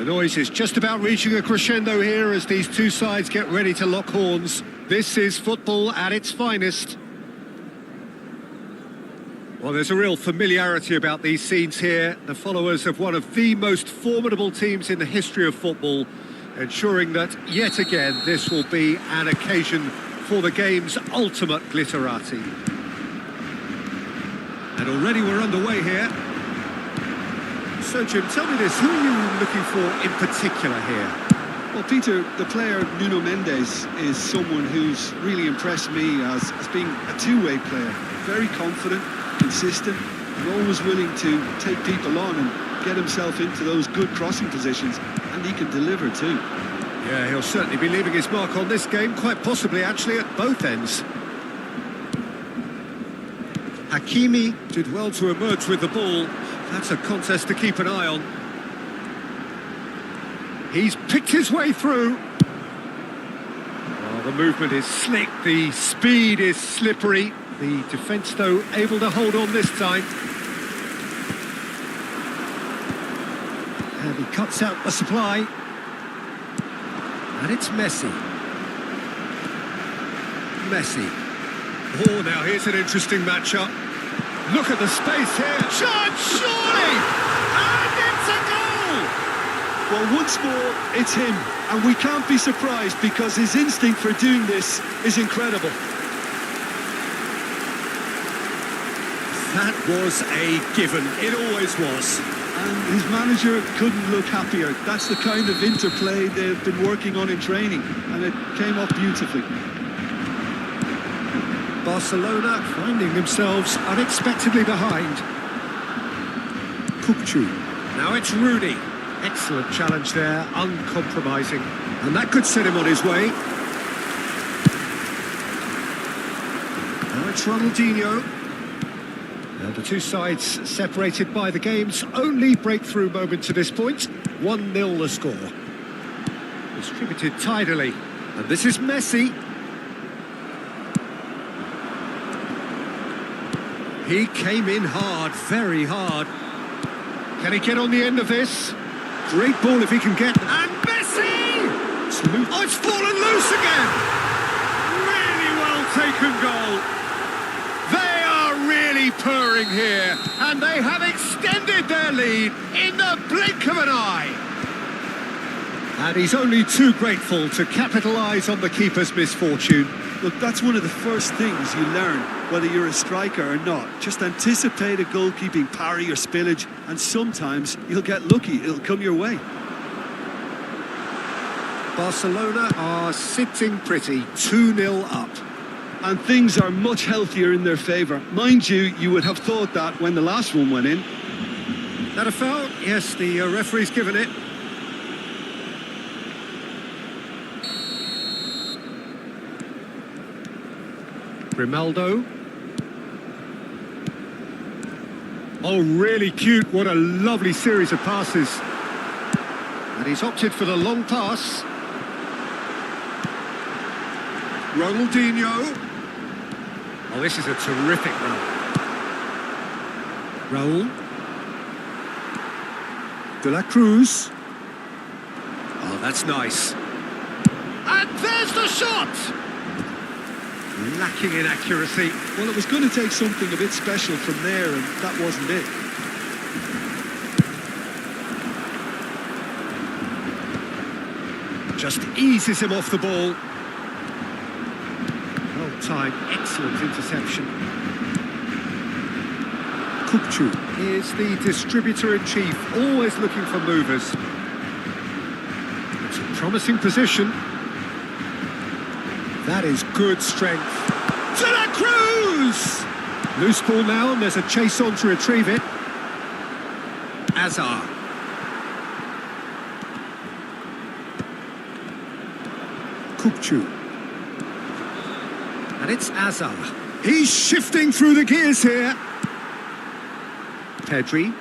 The noise is just about reaching a crescendo here as these two sides get ready to lock horns. This is football at its finest. Well, there's a real familiarity about these scenes here. The followers of one of the most formidable teams in the history of football, ensuring that, yet again, this will be an occasion for the game's ultimate glitterati. And already we're underway here. So, Jim, tell me this, who are you looking for in particular here? Well, Peter, the player Nuno Mendes is someone who's really impressed me as being a two-way player. Very confident, consistent, and always willing to take people on and get himself into those good crossing positions, and he can deliver too. Yeah, he'll certainly be leaving his mark on this game, quite possibly actually at both ends. Hakimi did well to emerge with the ball. That's a contest to keep an eye on. He's picked his way through. Well, the movement is slick, the speed is slippery. The defence, though, able to hold on this time. And he cuts out the supply. And it's Messi. Messi. Oh, now here's an interesting matchup. Look at the space here. Chance, surely! And it's a goal! Well, once more, it's him. And we can't be surprised because his instinct for doing this is incredible. That was a given. It always was. And his manager couldn't look happier. That's the kind of interplay they've been working on in training. And it came off beautifully. Barcelona finding themselves unexpectedly behind. Kukçu. Now it's Rooney. Excellent challenge there, uncompromising. And that could set him on his way. Now it's Ronaldinho. And the two sides separated by the game's only breakthrough moment to this point. 1-0 the score. Distributed tidily. And this is Messi. He came in hard, very hard. Can he get on the end of this? Great ball if he can get... And Messi! Oh, it's fallen loose again! Really well taken goal. They are really purring here, and they have extended their lead in the blink of an eye. And he's only too grateful to capitalise on the keeper's misfortune. Look, that's one of the first things you learn, whether you're a striker or not. Just anticipate a goalkeeping parry or spillage, and sometimes you'll get lucky. It'll come your way. Barcelona are sitting pretty, 2-0 up. And things are much healthier in their favour. Mind you, you would have thought that when the last one went in. That a foul? Yes, the referee's given it. Grimaldo. Oh, really cute. What a lovely series of passes. And he's opted for the long pass. Ronaldinho. Oh, this is a terrific run. Raul. De la Cruz. Oh, that's nice. And there's the shot! Lacking in accuracy. Well, it was going to take something a bit special from there, and that wasn't it. Just eases him off the ball. Well timed, excellent interception. Kukçu is the distributor-in-chief, always looking for movers. It's a promising position. That is good strength. De la Cruz! Loose ball now, and there's a chase on to retrieve it. Azar. Kukçu. And it's Azar. He's shifting through the gears here. Pedri.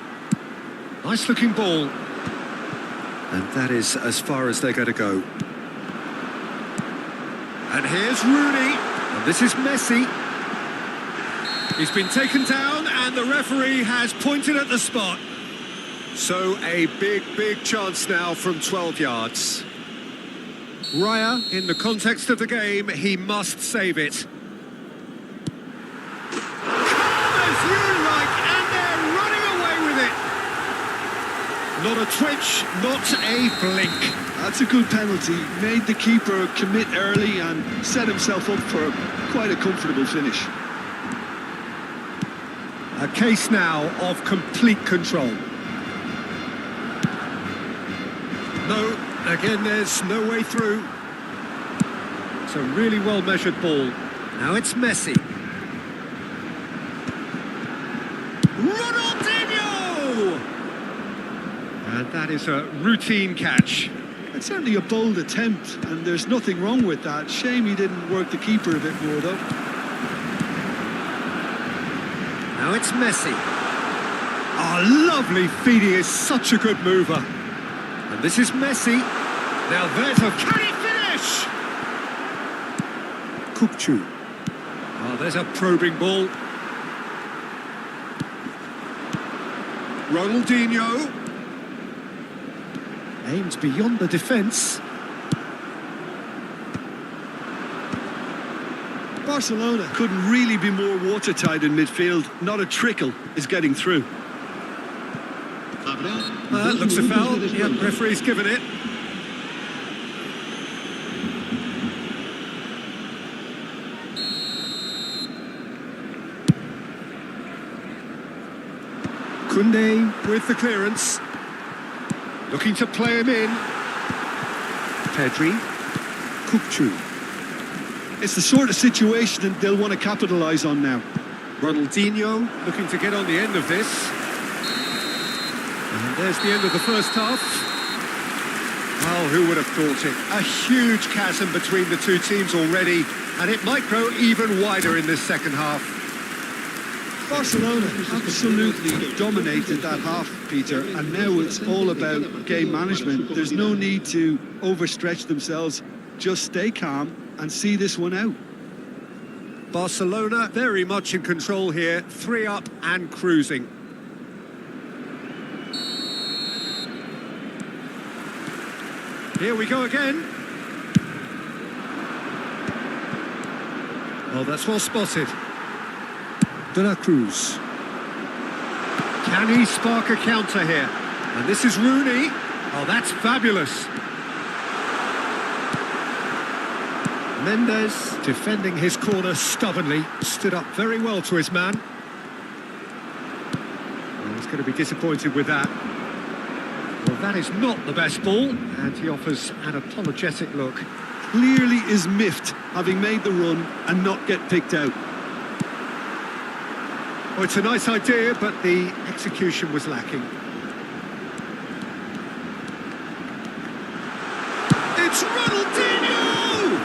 Nice looking ball. And that is as far as they're going to go. And here's Rooney, and this is Messi. He's been taken down, and the referee has pointed at the spot. So a big chance now from 12 yards. Raya, in the context of the game, he must save it. Calm as you like, and they're running away with it. Not a twitch, not a blink. That's a good penalty. Made the keeper commit early and set himself up for quite a comfortable finish. A case now of complete control. No, again, there's no way through. It's a really well-measured ball. Now it's Messi. Ronaldinho! And that is a routine catch. It's certainly a bold attempt, and there's nothing wrong with that. Shame he didn't work the keeper a bit more, though. Now it's Messi. Oh, lovely feed. He is such a good mover. And this is Messi. Now there's a... Can he finish? Kukcu. Oh, there's a probing ball. Ronaldinho. Aims beyond the defence. Barcelona couldn't really be more watertight in midfield. Not a trickle is getting through. That looks a foul. Yeah, referee's given it. Koundé with the clearance. Looking to play him in. Pedri. Kukcu. It's the sort of situation that they'll want to capitalise on now. Ronaldinho looking to get on the end of this. And there's the end of the first half. Oh, who would have thought it? A huge chasm between the two teams already, and it might grow even wider in this second half. Barcelona absolutely dominated that half, Peter, and now it's all about game management. There's no need to overstretch themselves. Just stay calm and see this one out. Barcelona very much in control here, 3 up and cruising. Here we go again. Oh, that's well spotted. De la Cruz. Can he spark a counter here? And this is Rooney. Oh, that's fabulous. Mendes defending his corner stubbornly. Stood up very well to his man. Well, he's going to be disappointed with that. Well, that is not the best ball, and he offers an apologetic look. Clearly is miffed, having made the run and not get picked out. Well, it's a nice idea, but the execution was lacking. It's Ronaldinho!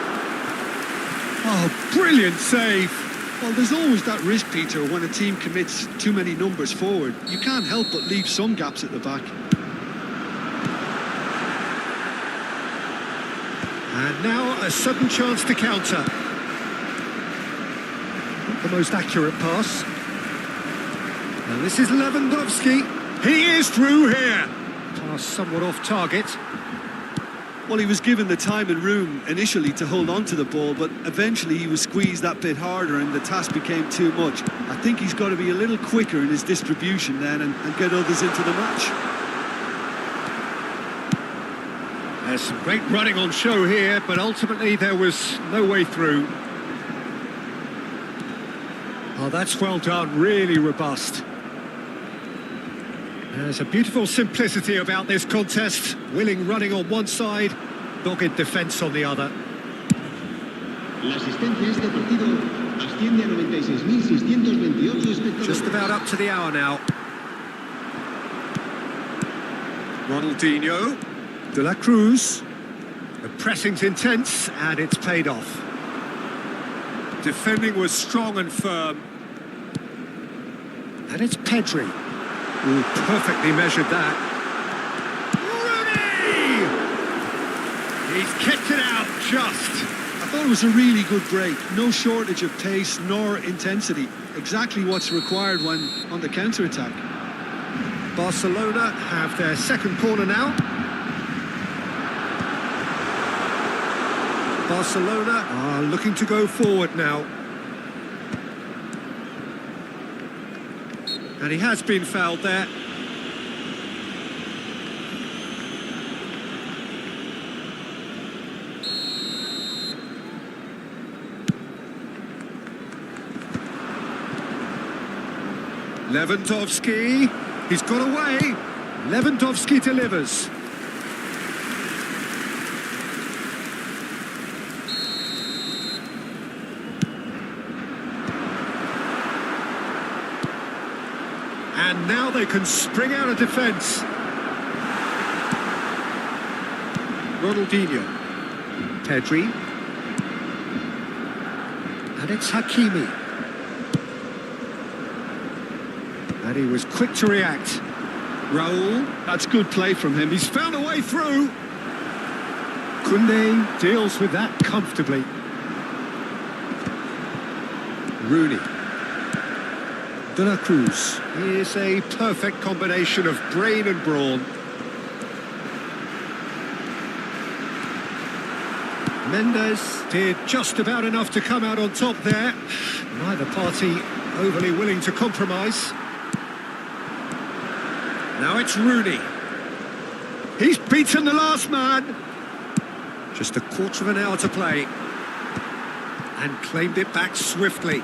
Oh, brilliant save! Well, there's always that risk, Peter, when a team commits too many numbers forward. You can't help but leave some gaps at the back. And now a sudden chance to counter. Not the most accurate pass. And this is Lewandowski. He is through here. Pass somewhat off target. Well, he was given the time and room initially to hold on to the ball, but eventually he was squeezed that bit harder and the task became too much. I think he's got to be a little quicker in his distribution then and get others into the match. There's some great running on show here, but ultimately there was no way through. Oh, that's well done, really robust. There's a beautiful simplicity about this contest. Willing running on one side, dogged defence on the other. La asistencia a este partido asciende a 96.628 espectadores. Just about up to the hour now. Ronaldinho. De la Cruz. The pressing's intense and it's paid off. Defending was strong and firm. And it's Pedri. Ooh, perfectly measured that. Rooney! He's kicked it out just. I thought it was a really good break. No shortage of pace nor intensity. Exactly what's required when on the counter-attack. Barcelona have their second corner now. Barcelona are looking to go forward now. And he has been fouled there. Lewandowski, he's got away. Lewandowski delivers. And now they can spring out of defence. Ronaldinho. Pedri. And it's Hakimi. And he was quick to react. Raul. That's good play from him. He's found a way through. Koundé deals with that comfortably. Rooney. De La Cruz. He is a perfect combination of brain and brawn. Mendes did just about enough to come out on top there. Neither party overly willing to compromise. Now it's Rooney. He's beaten the last man. Just a quarter of an hour to play. And claimed it back swiftly.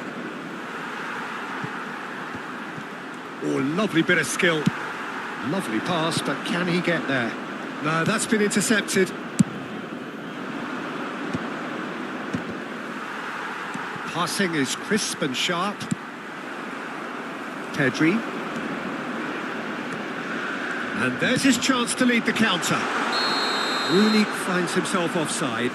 Oh, lovely bit of skill. Lovely pass, but can he get there? No, that's been intercepted. Passing is crisp and sharp. Pedri. And there's his chance to lead the counter. Rooney finds himself offside.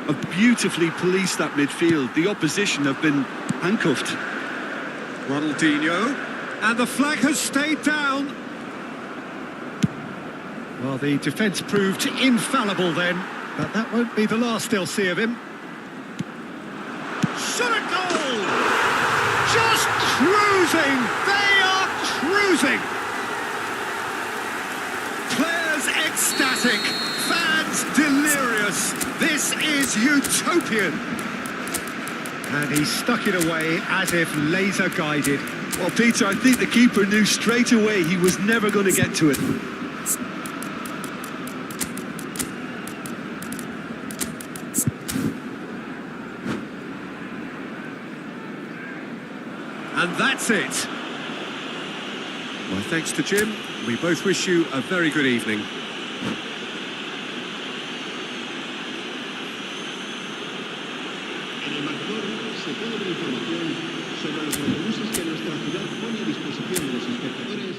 Have beautifully policed that midfield. The opposition have been handcuffed. Ronaldinho. And the flag has stayed down. Well, the defence proved infallible then, but that won't be the last they'll see of him. Shot a goal! Just cruising! They are cruising! Players ecstatic, fans delirious. This is utopian. And he stuck it away as if laser guided. Well, Peter, I think the keeper knew straight away he was never going to get to it. And that's it. My thanks to Jim. We both wish you a very good evening. En el marcador se puede ver información sobre los autobuses que nuestra ciudad pone a disposición de los espectadores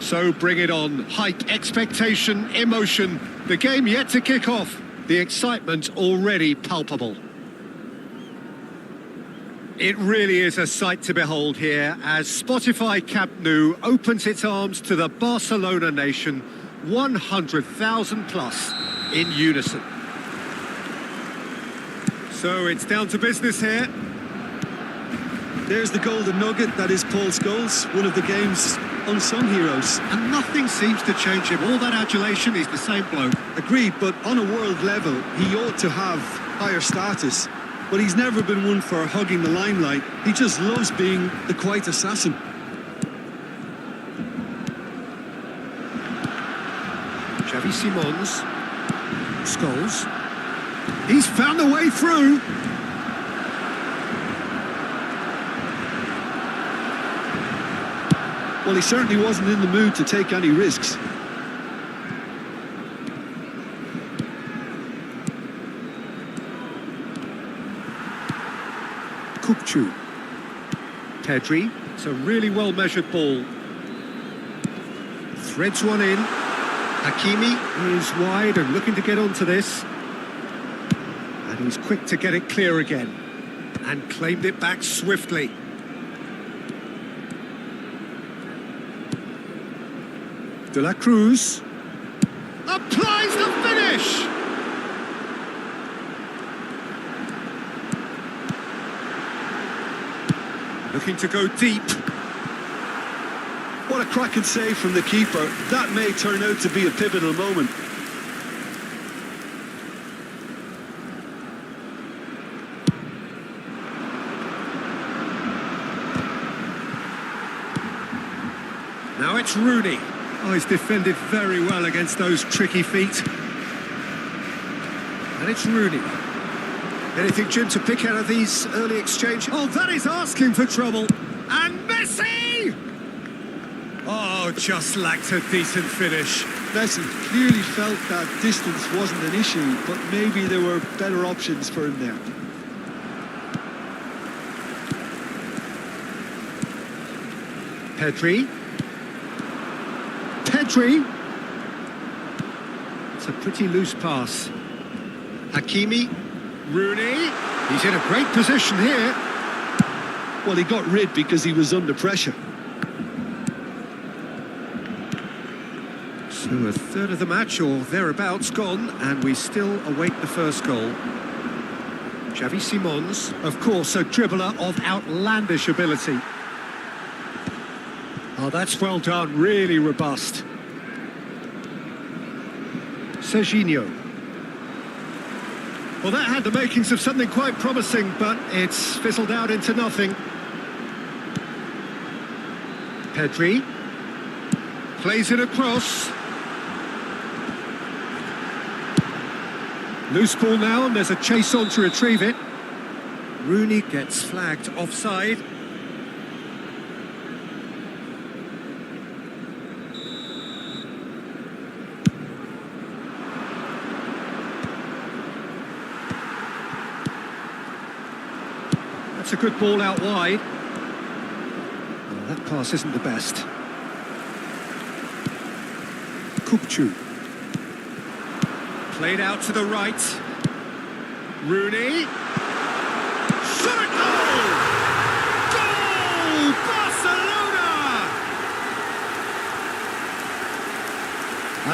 So bring it on. Hype, expectation, emotion. The game yet to kick off. The excitement already palpable. It really is a sight to behold here as Spotify Camp Nou opens its arms to the Barcelona nation, 100,000 plus in unison. So it's down to business here. There's the golden nugget that is Paul Scholes, one of the game's unsung heroes. And nothing seems to change him. All that adulation, he's the same bloke. Agreed, but on a world level, he ought to have higher status. But he's never been one for hugging the limelight. He just loves being the quiet assassin. Xavi Simons. Scholes. He's found a way through. Well, he certainly wasn't in the mood to take any risks. Kukçu. Pedri. It's a really well-measured ball. Threads one in. Hakimi is wide and looking to get onto this. And he's quick to get it clear again. And claimed it back swiftly. De la Cruz. Applies the finish! Looking to go deep. What a cracking save from the keeper. That may turn out to be a pivotal moment. Now it's Rooney. Oh, he's defended very well against those tricky feet. And it's Rooney. Anything, Jim, to pick out of these early exchanges? Oh, that is asking for trouble. And Messi! Oh, just lacked a decent finish. Messi clearly felt that distance wasn't an issue, but maybe there were better options for him there. Pedri. Pedri. It's a pretty loose pass. Hakimi. Rooney. He's in a great position here. Well, he got rid because he was under pressure. So a third of the match or thereabouts gone, and we still await the first goal. Xavi Simons, of course, a dribbler of outlandish ability. Oh, that's well done, really robust. Serginho. Well, that had the makings of something quite promising, but it's fizzled out into nothing. Pedri. Plays it across. Loose ball now, and there's a chase on to retrieve it. Rooney gets flagged offside. That's a good ball out wide. Oh, that pass isn't the best. Kukçu. Played out to the right. Rooney. Shot at goal! Goal! Barcelona!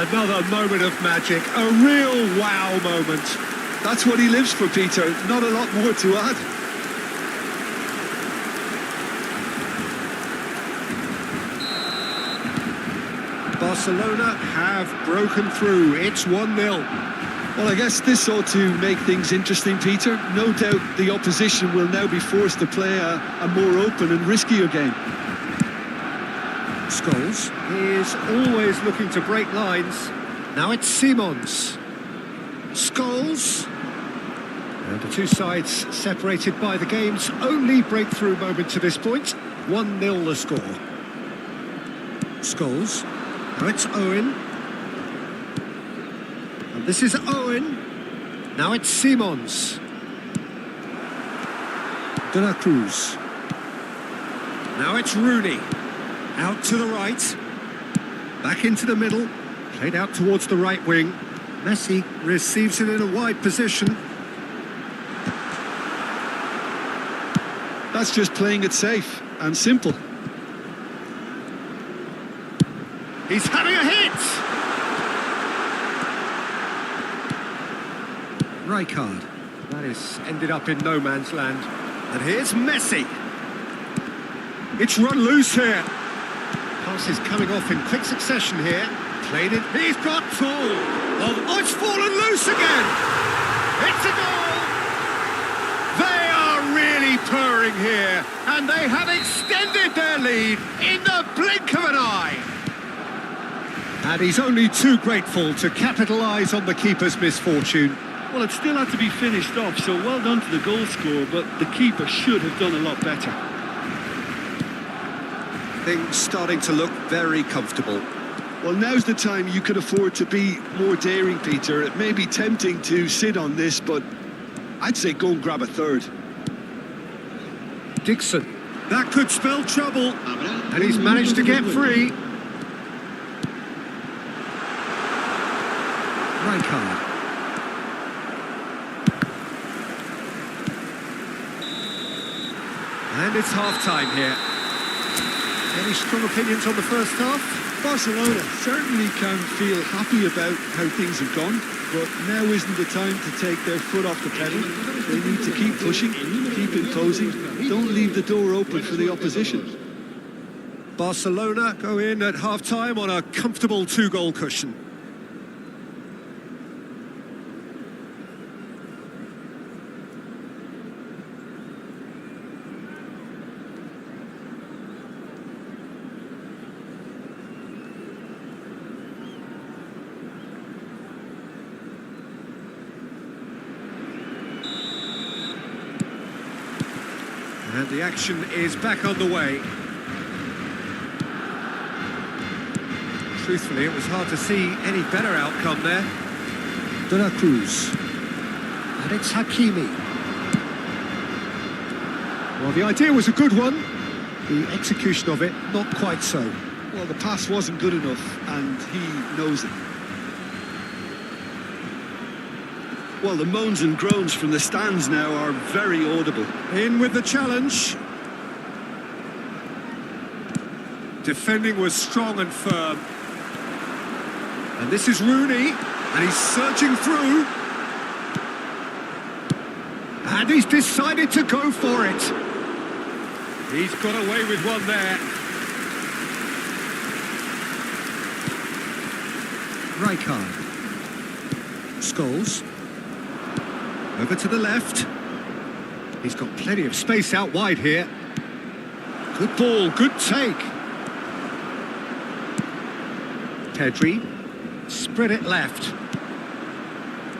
Another moment of magic. A real wow moment. That's what he lives for, Peter. Not a lot more to add. Barcelona have broken through. It's 1-0. Well, I guess this ought to make things interesting, Peter. No doubt the opposition will now be forced to play a more open and riskier game. Scholes is always looking to break lines. Now it's Simons. Scholes. And the two sides separated by the game's only breakthrough moment to this point. 1-0 the score. Scholes. Now it's Owen. And this is Owen. Now it's Simons. De la Cruz. Now it's Rooney. Out to the right. Back into the middle. Played out towards the right wing. Messi receives it in a wide position. That's just playing it safe and simple. He's having a hit! Rijkaard. That is ended up in no man's land. And here's Messi. It's run loose here. Pass is coming off in quick succession here. Played it. He's got full. Oh, it's fallen loose again. It's a goal. They are really purring here. And they have extended their lead in the blink of an eye. And he's only too grateful to capitalise on the keeper's misfortune. Well, it still had to be finished off, so well done to the goal scorer, but the keeper should have done a lot better. Things starting to look very comfortable. Well, now's the time you could afford to be more daring, Peter. It may be tempting to sit on this, but I'd say go and grab a third. Dixon. That could spell trouble. And he's managed to get free. Rijkaard. And it's half-time here. Any strong opinions on the first half? Barcelona certainly can feel happy about how things have gone, but now isn't the time to take their foot off the pedal. They need to keep pushing, keep imposing, don't leave the door open for the opposition. Barcelona go in at half-time on a comfortable two-goal cushion. And the action is back on the way. Truthfully, it was hard to see any better outcome there. De La Cruz. And it's Hakimi. Well, the idea was a good one. The execution of it, not quite so. Well, the pass wasn't good enough, and he knows it. Well, the moans and groans from the stands now are very audible. In with the challenge. Defending was strong and firm. And this is Rooney, and he's surging through. And he's decided to go for it. He's got away with one there. Rijkaard. Scholes. Over to the left. He's got plenty of space out wide here. Good ball, good take. Pedri. Spread it left.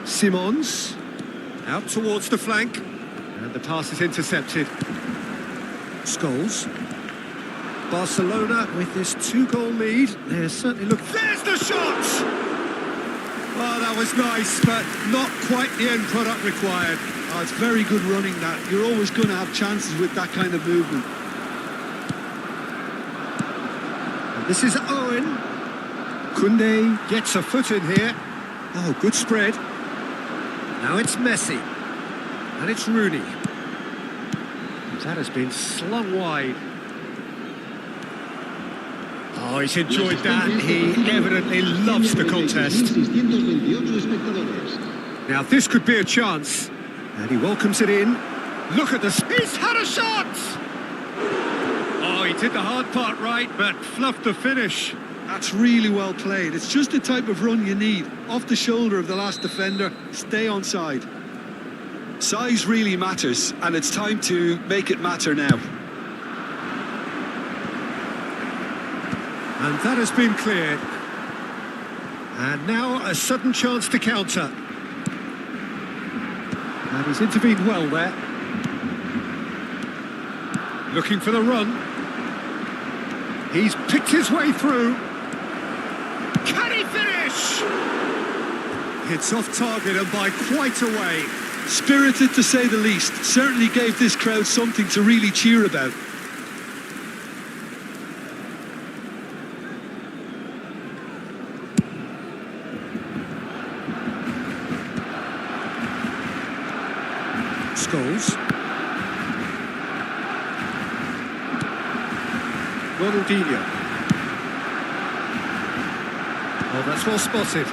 Simons. Out towards the flank. And the pass is intercepted. Scholes. Barcelona with this two-goal lead. They're certainly looking... There's the shot! Oh, that was nice, but not quite the end product required. Oh, it's very good running, that. You're always going to have chances with that kind of movement. And this is Owen. Koundé gets a foot in here. Oh, good spread. Now it's Messi. And it's Rooney. That has been slung wide. Oh, he's enjoyed that. He evidently loves the contest. Now, this could be a chance. And he welcomes it in. Look at this. He's had a shot! Oh, he did the hard part right, but fluffed the finish. That's really well played. It's just the type of run you need. Off the shoulder of the last defender, stay on side. Size really matters, and it's time to make it matter now. And that has been cleared. And now a sudden chance to counter. And he's intervened well there. Looking for the run. He's picked his way through. Can he finish? It's off target and by quite a way. Spirited to say the least. Certainly gave this crowd something to really cheer about. Ronaldinho. Oh, that's well spotted.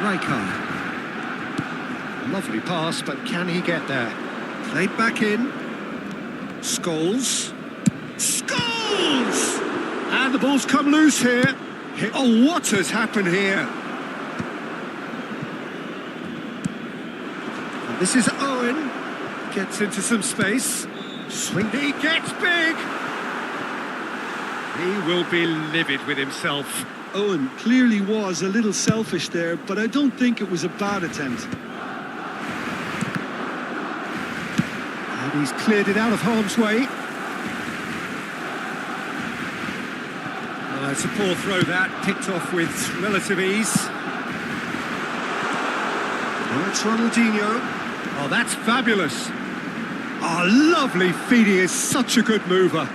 Rijkaard. Lovely pass, but can he get there? Played back in. Scholes. Scholes! And the ball's come loose here. Oh, what has happened here? And this is Owen. Gets into some space. Swing. He gets big. He will be livid with himself. Owen clearly was a little selfish there, but I don't think it was a bad attempt. And he's cleared it out of harm's way. It's a poor throw that, picked off with relative ease. Oh, it's Ronaldinho. Oh, that's fabulous. Oh, lovely feed. He is such a good mover.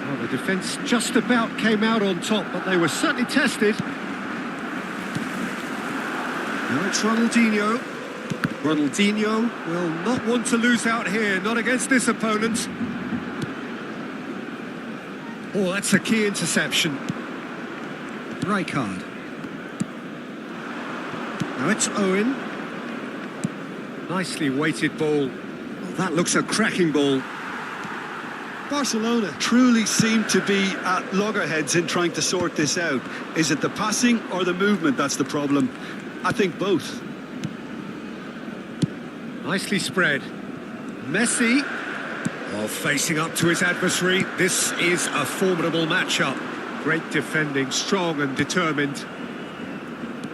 Oh, the defence just about came out on top, but they were certainly tested. Now it's Ronaldinho. Ronaldinho will not want to lose out here, not against this opponent. Oh, that's a key interception. Rijkaard. Now it's Owen. Nicely weighted ball. Oh, that looks a cracking ball. Barcelona truly seem to be at loggerheads in trying to sort this out. Is it the passing or the movement that's the problem? I think both. Nicely spread. Messi. Oh, facing up to his adversary. This is a formidable matchup. Great defending, strong and determined.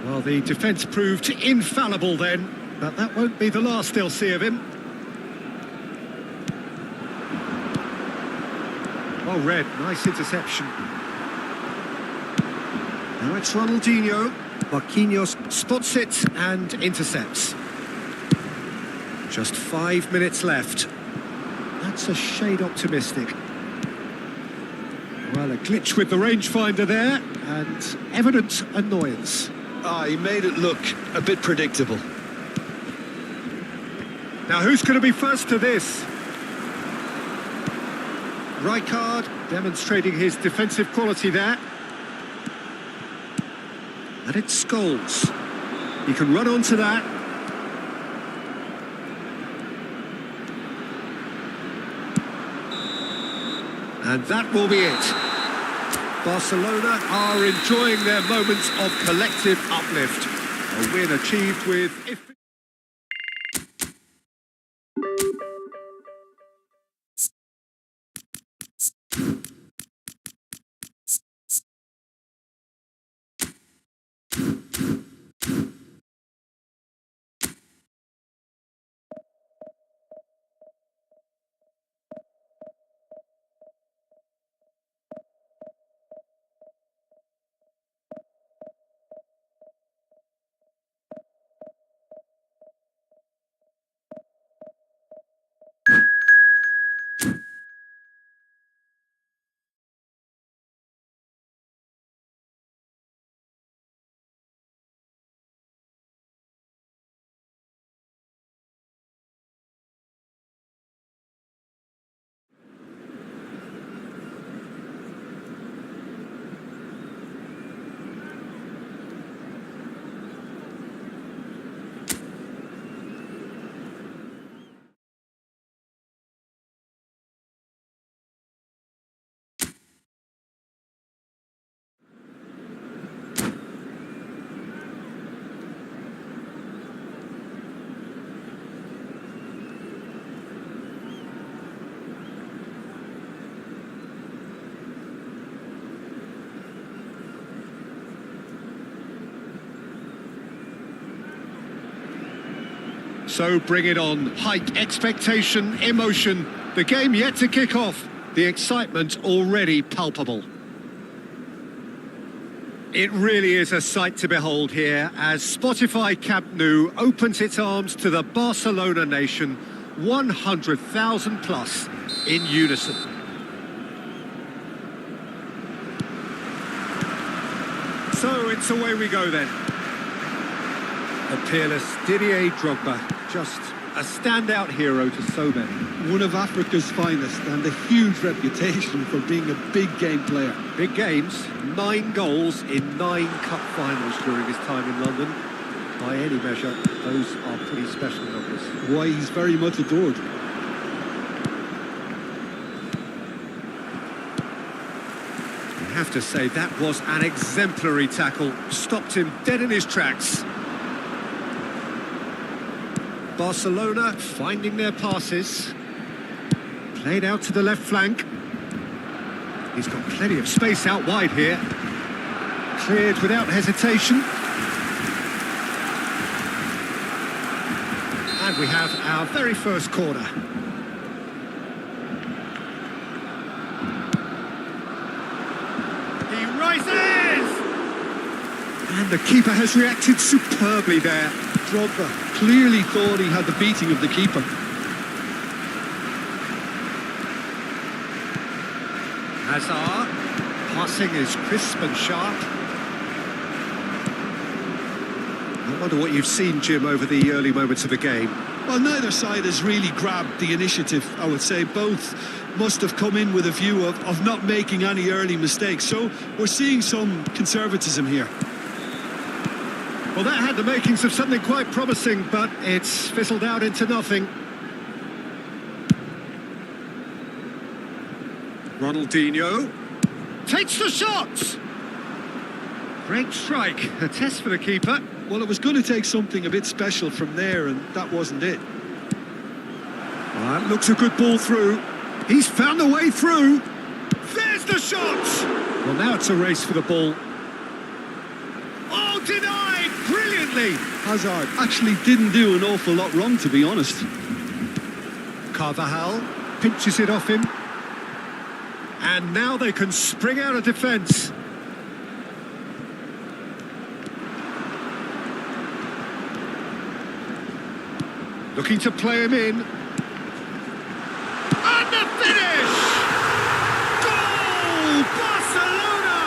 Well, the defence proved infallible then, but that won't be the last they'll see of him. Well read, nice interception. Now it's Ronaldinho. Marquinhos spots it and intercepts. Just 5 minutes left. That's a shade optimistic. Well, a glitch with the rangefinder there, and evident annoyance. He made it look a bit predictable. Now, who's going to be first to this? Rijkaard demonstrating his defensive quality there. And it's Scholes. He can run onto that. And that will be it. Barcelona are enjoying their moments of collective uplift. A win achieved with... So bring it on. Hike, expectation, emotion. The game yet to kick off. The excitement already palpable. It really is a sight to behold here as Spotify Camp Nou opens its arms to the Barcelona nation, 100,000 plus in unison. So it's away we go then. The peerless Didier Drogba, just a standout hero to so many. One of Africa's finest and a huge reputation for being a big game player. Big games, 9 goals in 9 cup finals during his time in London. By any measure, those are pretty special numbers. Why, he's very much adored. I have to say, that was an exemplary tackle. Stopped him dead in his tracks. Barcelona finding their passes. Played out to the left flank. He's got plenty of space out wide here. Cleared without hesitation. And we have our very first corner. He rises! And the keeper has reacted superbly there. Drogba clearly thought he had the beating of the keeper. Hazard, passing is crisp and sharp. I wonder what you've seen, Jim, over the early moments of the game. Well, neither side has really grabbed the initiative, I would say. Both must have come in with a view of not making any early mistakes. So we're seeing some conservatism here. Well, that had the makings of something quite promising, but it's fizzled out into nothing. Ronaldinho takes the shot. Great strike, a test for the keeper. Well, it was going to take something a bit special from there, and that wasn't it. Well, that looks a good ball through. He's found a way through. There's the shot. Well, now it's a race for the ball. Oh, denied brilliantly. Hazard actually didn't do an awful lot wrong, to be honest. Carvajal pinches it off him. And now they can spring out of defence. Looking to play him in. And the finish! Goal! Barcelona!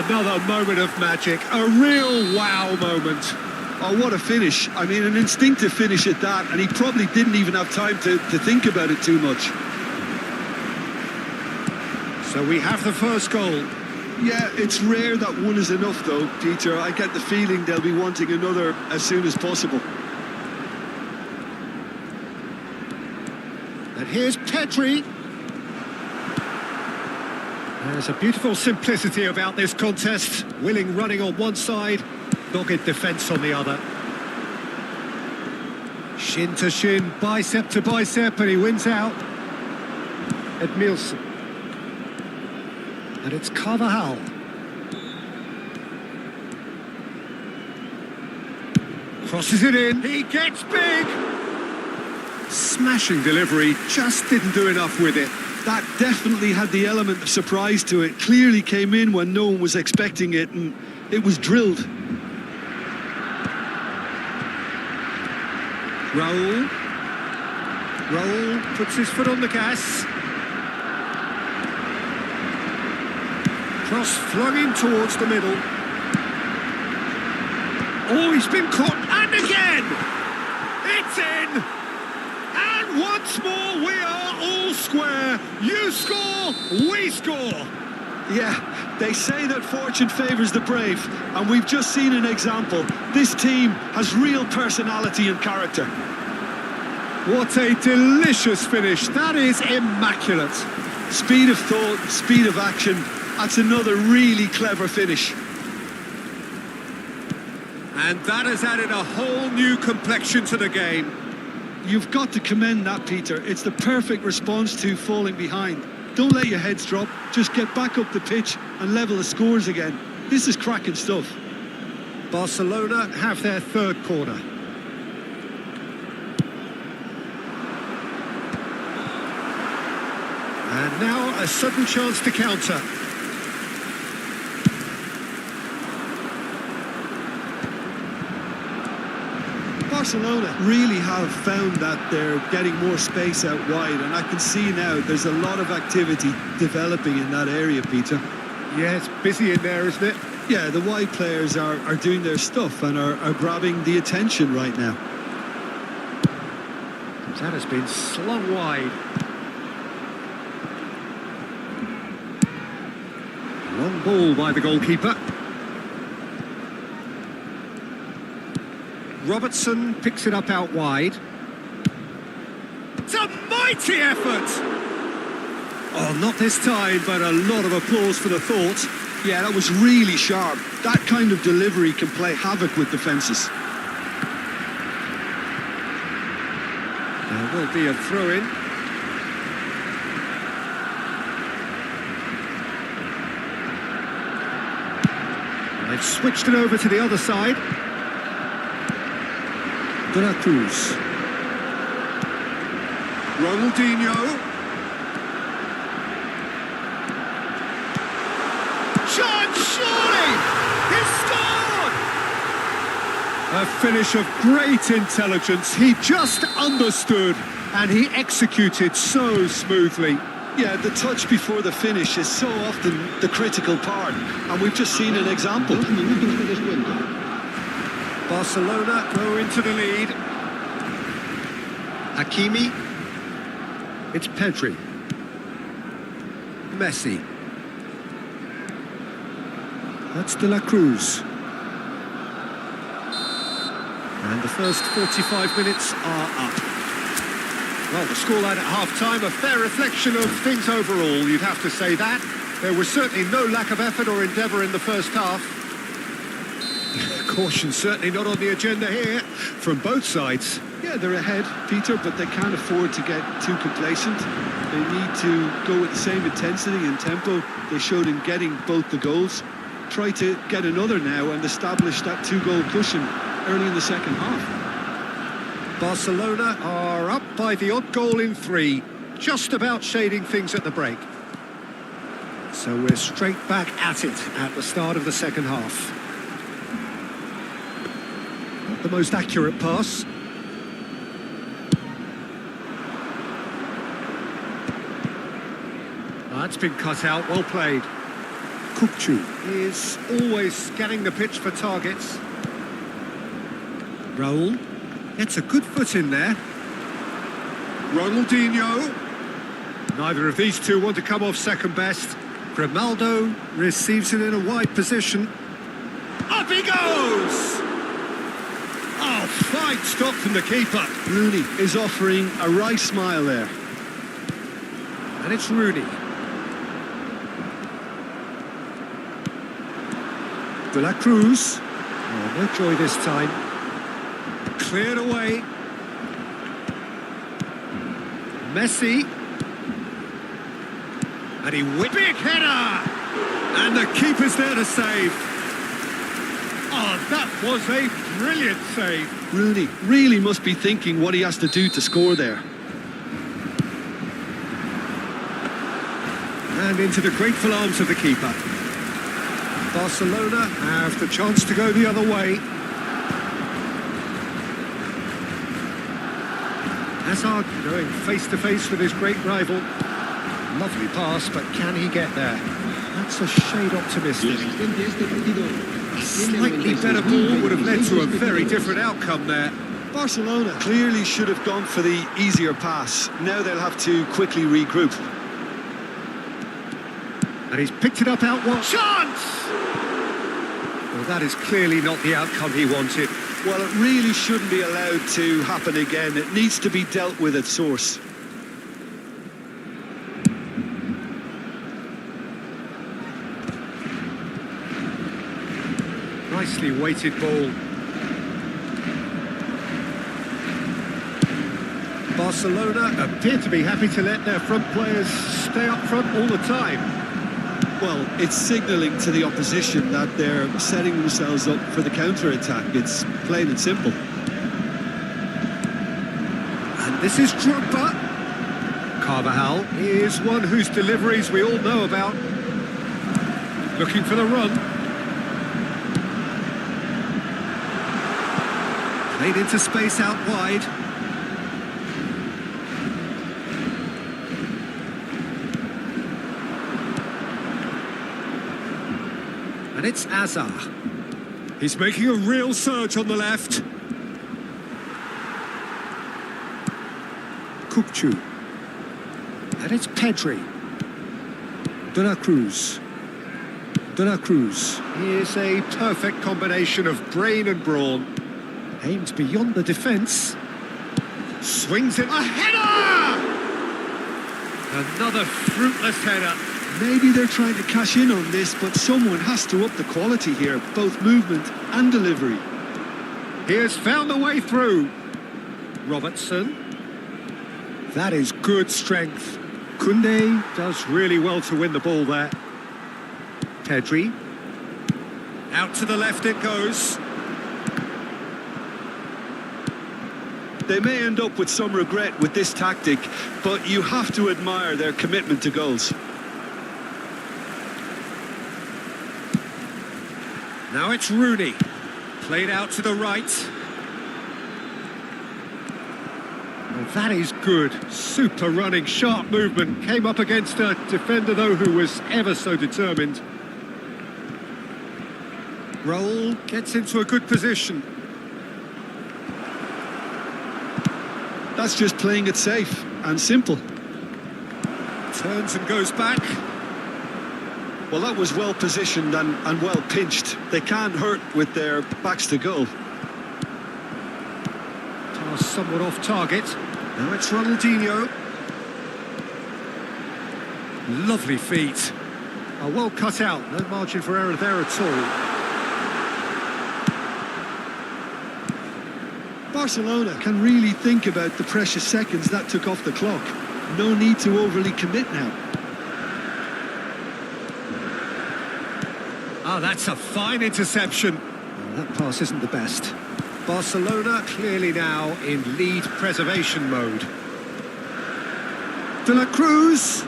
Another moment of magic, a real wow moment. Oh, what a finish. I mean, an instinctive finish at that, and he probably didn't even have time to think about it too much. So we have the first goal. Yeah, it's rare that one is enough, though, Peter. I get the feeling they'll be wanting another as soon as possible. And here's Pedri. There's a beautiful simplicity about this contest. Willing running on one side, dogged defence on the other. Shin to shin, bicep to bicep, and he wins out. Edmilson. And it's Carvajal. Crosses it in. He gets big. Smashing delivery, just didn't do enough with it. That definitely had the element of surprise to it. Clearly came in when no one was expecting it, and it was drilled. Raul puts his foot on the gas. Cross flung in towards the middle. Oh, he's been caught, and again! It's in! And once more, we are all square. You score, we score. Yeah, they say that fortune favours the brave, and we've just seen an example. This team has real personality and character. What a delicious finish. That is immaculate. Speed of thought, speed of action. That's another really clever finish. And that has added a whole new complexion to the game. You've got to commend that, Peter. It's the perfect response to falling behind. Don't let your heads drop. Just get back up the pitch and level the scores again. This is cracking stuff. Barcelona have their third corner. And now a sudden chance to counter. Barcelona really have found that they're getting more space out wide, and I can see now there's a lot of activity developing in that area, Peter. Yeah, it's busy in there, isn't it? Yeah, the wide players are doing their stuff and are grabbing the attention right now. That has been slung wide. Long ball by the goalkeeper. Robertson picks it up out wide. It's a mighty effort! Oh, not this time, but a lot of applause for the thought. Yeah, that was really sharp. That kind of delivery can play havoc with defences. There will be a throw-in. They've switched it over to the other side. De la Cruz. Ronaldinho. Shot, surely! He's scored! A finish of great intelligence. He just understood and he executed so smoothly. Yeah, the touch before the finish is so often the critical part, and we've just seen an example. 2 minutos de descuento. Barcelona go into the lead. Hakimi. It's Pedri. Messi. That's De La Cruz. And the first 45 minutes are up. Well, the scoreline at half-time, a fair reflection of things overall, you'd have to say that. There was certainly no lack of effort or endeavour in the first half. Caution certainly not on the agenda here, from both sides. Yeah, they're ahead, Peter, but they can't afford to get too complacent. They need to go with the same intensity and tempo they showed in getting both the goals. Try to get another now and establish that 2-goal cushion early in the second half. Barcelona are up by the odd goal in 3, just about shading things at the break. So we're straight back at it at the start of the second half. Not the most accurate pass. That's been cut out, well played. Kukcu is always scanning the pitch for targets. Raul gets a good foot in there. Ronaldinho. Neither of these two want to come off second best. Grimaldo receives it in a wide position. Up he goes! Oh, fine stop from the keeper. Rooney is offering a right smile there. And it's Rooney. De La Cruz. Oh, no joy this time. Cleared away. Messi. And he whipped. Big header! And the keeper's there to save. Oh, that was a brilliant save. Rooney really must be thinking what he has to do to score there. And into the grateful arms of the keeper. Barcelona have the chance to go the other way. Hazard going face-to-face with his great rival. Lovely pass, but can he get there? That's a shade optimistic. A slightly better ball would have led to a very different outcome there. Barcelona clearly should have gone for the easier pass. Now they'll have to quickly regroup. And he's picked it up out wide. Chance! Well, that is clearly not the outcome he wanted. Well, it really shouldn't be allowed to happen again. It needs to be dealt with at source. Nicely weighted ball. Barcelona appear to be happy to let their front players stay up front all the time. Well, it's signalling to the opposition that they're setting themselves up for the counter-attack. It's plain and simple. And this is Drogba. Carvajal is one whose deliveries we all know about. Looking for the run. Played into space out wide. And it's Azar. He's making a real surge on the left. Kukcu. And it's Pedri. De la Cruz. De la Cruz. Here's a perfect combination of brain and brawn. Aims beyond the defence. Swings it. A header! Another fruitless header. Maybe they're trying to cash in on this, but someone has to up the quality here, both movement and delivery. He has found the way through. Robertson. That is good strength. Koundé does really well to win the ball there. Pedri. Out to the left it goes. They may end up with some regret with this tactic, but you have to admire their commitment to goals. Now it's Rooney. Played out to the right. Well, that is good. Super running, sharp movement. Came up against a defender, though, who was ever so determined. Roll gets into a good position. That's just playing it safe and simple. Turns and goes back. Well, that was well positioned and well pinched. They can't hurt with their backs to goal. Pass somewhat off target. Now it's Ronaldinho. Lovely feet. Well cut out. No margin for error there at all. Barcelona can really think about the precious seconds that took off the clock. No need to overly commit now. That's a fine interception. That pass isn't the best. Barcelona clearly now in lead preservation mode. De la Cruz.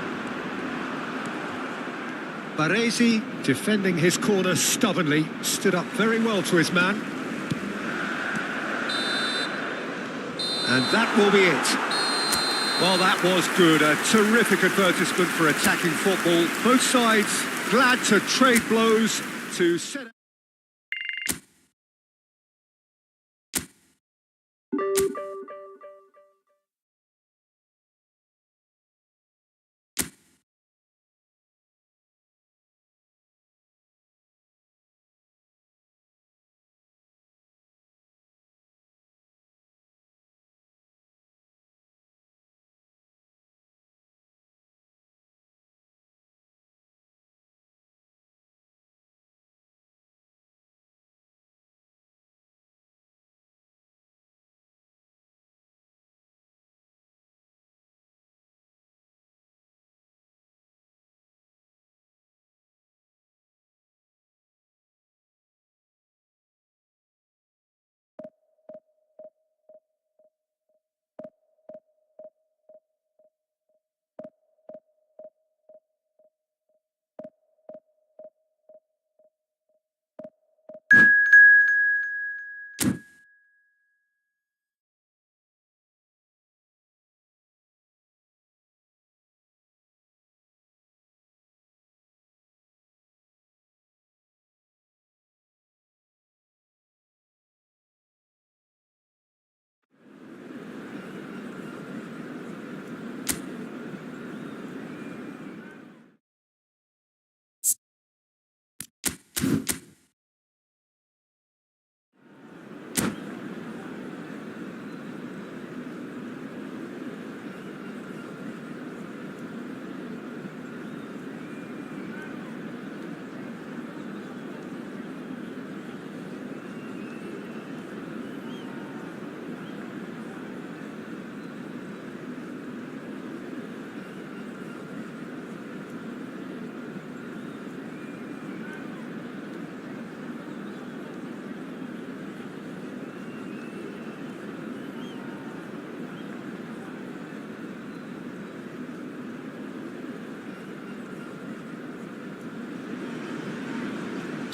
Baresi defending his corner stubbornly. Stood up very well to his man. And that will be it. Well, that was good. A terrific advertisement for attacking football. Both sides glad to trade blows to set up.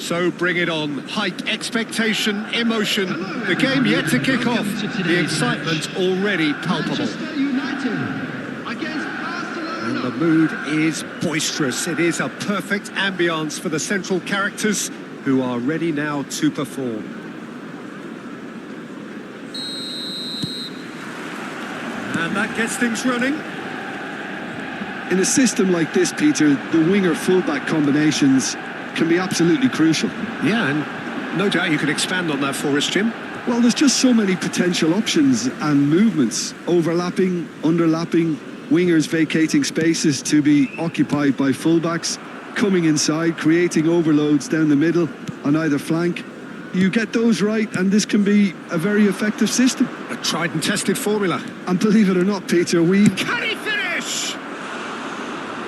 So bring it on. Hike expectation, emotion. The game yet to kick off. The excitement already palpable. And the mood is boisterous. It is a perfect ambience for the central characters who are ready now to perform. And that gets things running. In a system like this, Peter, the winger-fullback combinations can be absolutely crucial. Yeah, and no doubt you can expand on that for us, Jim. Well, there's just so many potential options and movements. Overlapping, underlapping, wingers vacating spaces to be occupied by fullbacks, coming inside, creating overloads down the middle on either flank. You get those right, and this can be a very effective system. A tried and tested formula. And believe it or not, Peter, Can he finish?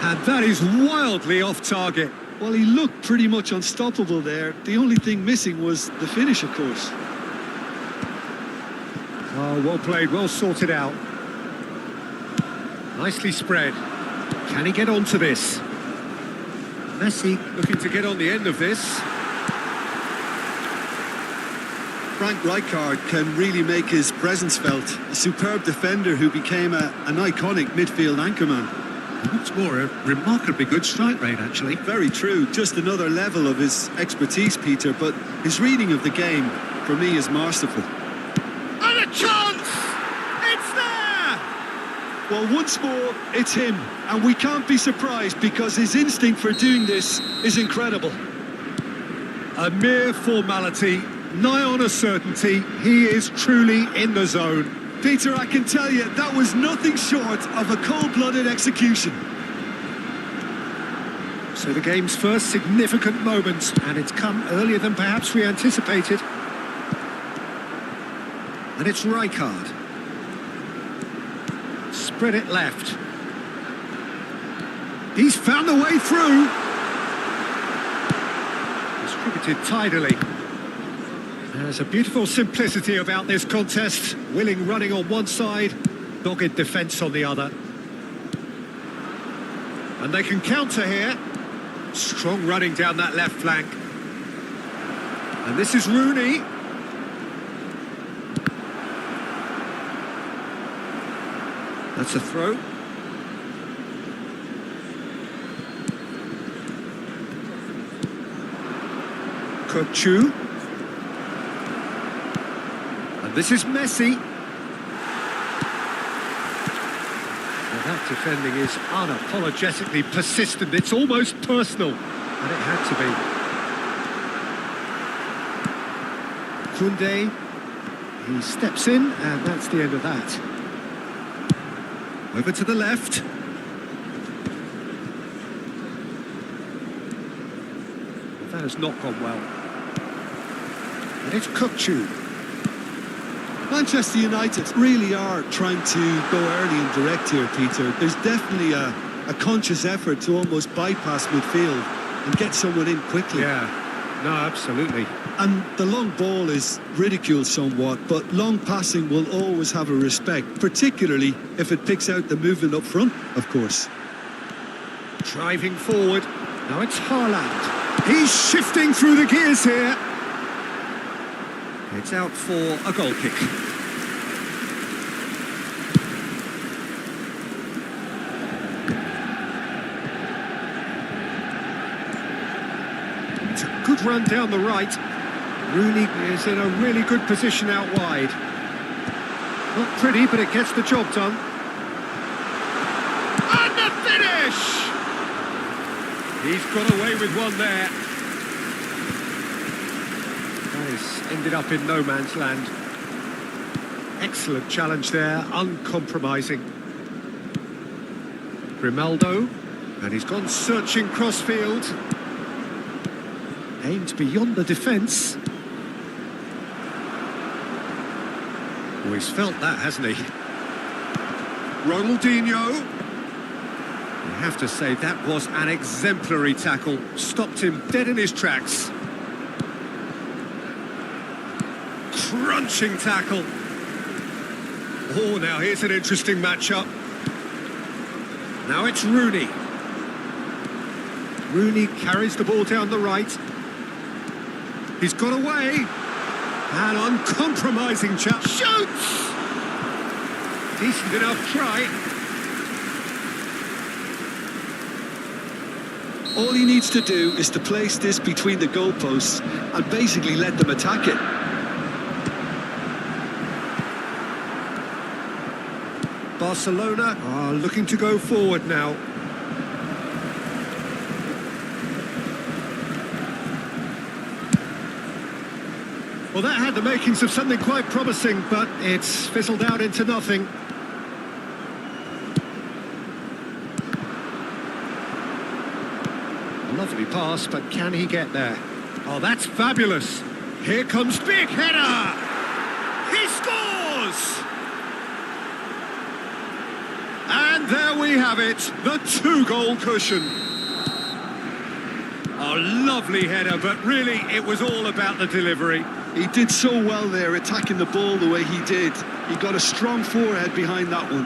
And that is wildly off target. Well, he looked pretty much unstoppable there. The only thing missing was the finish, of course. Oh, well played, well sorted out. Nicely spread. Can he get onto this? Messi looking to get on the end of this. Frank Rijkaard can really make his presence felt. A superb defender who became an iconic midfield anchorman. What's more, a remarkably good strike rate, actually. Very true. Just another level of his expertise, Peter, but his reading of the game, for me, is masterful. And a chance! It's there! Well, once more, it's him. And we can't be surprised because his instinct for doing this is incredible. A mere formality, nigh on a certainty. He is truly in the zone. Peter, I can tell you, that was nothing short of a cold-blooded execution. So the game's first significant moment, and it's come earlier than perhaps we anticipated. And it's Rijkaard. Spread it left. He's found the way through. Distributed tidily. There's a beautiful simplicity about this contest. Willing running on one side, dogged defence on the other. And they can counter here. Strong running down that left flank. And this is Rooney. That's a throw. Thanksua. And this is Messi. Well, that defending is unapologetically persistent. It's almost personal. And it had to be. Koundé. He steps in, and that's the end of that. Over to the left. That has not gone well. And it's Thanksua. Manchester United really are trying to go early and direct here, Peter. There's definitely a conscious effort to almost bypass midfield and get someone in quickly. Yeah, no, absolutely. And the long ball is ridiculed somewhat, but long passing will always have a respect, particularly if it picks out the movement up front, of course. Driving forward. Now it's Haaland. He's shifting through the gears here. It's out for a goal kick. It's a good run down the right. Rooney is in a really good position out wide. Not pretty, but it gets the job done. And the finish! He's got away with one there. That has ended up in no man's land. Excellent challenge there, uncompromising. Grimaldo, and he's gone searching crossfield. Aimed beyond the defence. Oh, he's felt that, hasn't he? Ronaldinho. You have to say that was an exemplary tackle. Stopped him dead in his tracks. Crunching tackle. Oh, now here's an interesting matchup. Now it's Rooney. Rooney carries the ball down the right. He's got away. An uncompromising chance. Shoots! Decent enough try. All he needs to do is to place this between the goalposts and basically let them attack it. Barcelona are looking to go forward now. Well, that had the makings of something quite promising, but it's fizzled out into nothing. A lovely pass, but can he get there? Oh, that's fabulous. Here comes big header. He scores! And there we have it, the 2-goal cushion. Oh, lovely header, but really it was all about the delivery. He did so well there, attacking the ball the way he did. He got a strong forehead behind that one.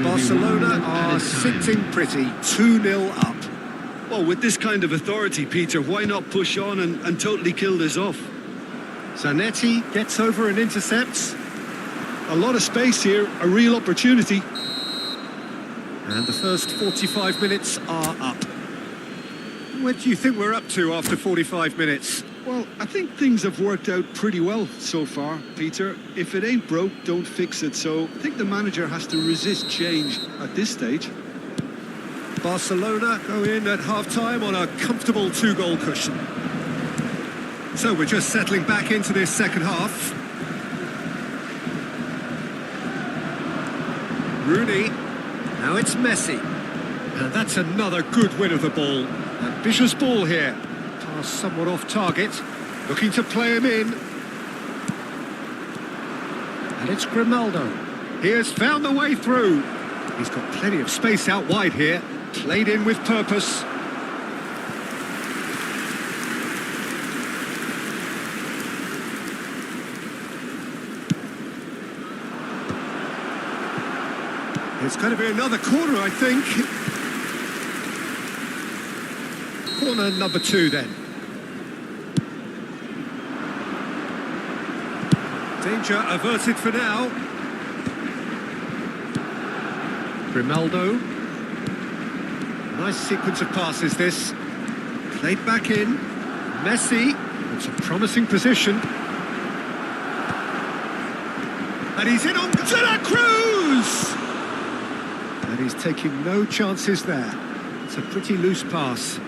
Barcelona are sitting pretty, 2-0 up. Well, with this kind of authority, Peter, why not push on and totally kill this off? Zanetti gets over and intercepts. A lot of space here, a real opportunity. And the first 45 minutes are up. What do you think we're up to after 45 minutes? Well, I think things have worked out pretty well so far, Peter. If it ain't broke, don't fix it. So I think the manager has to resist change at this stage. Barcelona go in at half-time on a comfortable 2-goal cushion. So we're just settling back into this second half. Rooney, now it's Messi. And that's another good win of the ball. Ambitious ball here. Pass somewhat off target. Looking to play him in. And it's Grimaldo. He has found the way through. He's got plenty of space out wide here. Played in with purpose. It's going to be another corner, I think. Corner number 2 then. Danger averted for now. Grimaldo. Nice sequence of passes this. Played back in. Messi. It's a promising position. And he's in on De La Cruz! And he's taking no chances there. It's a pretty loose pass.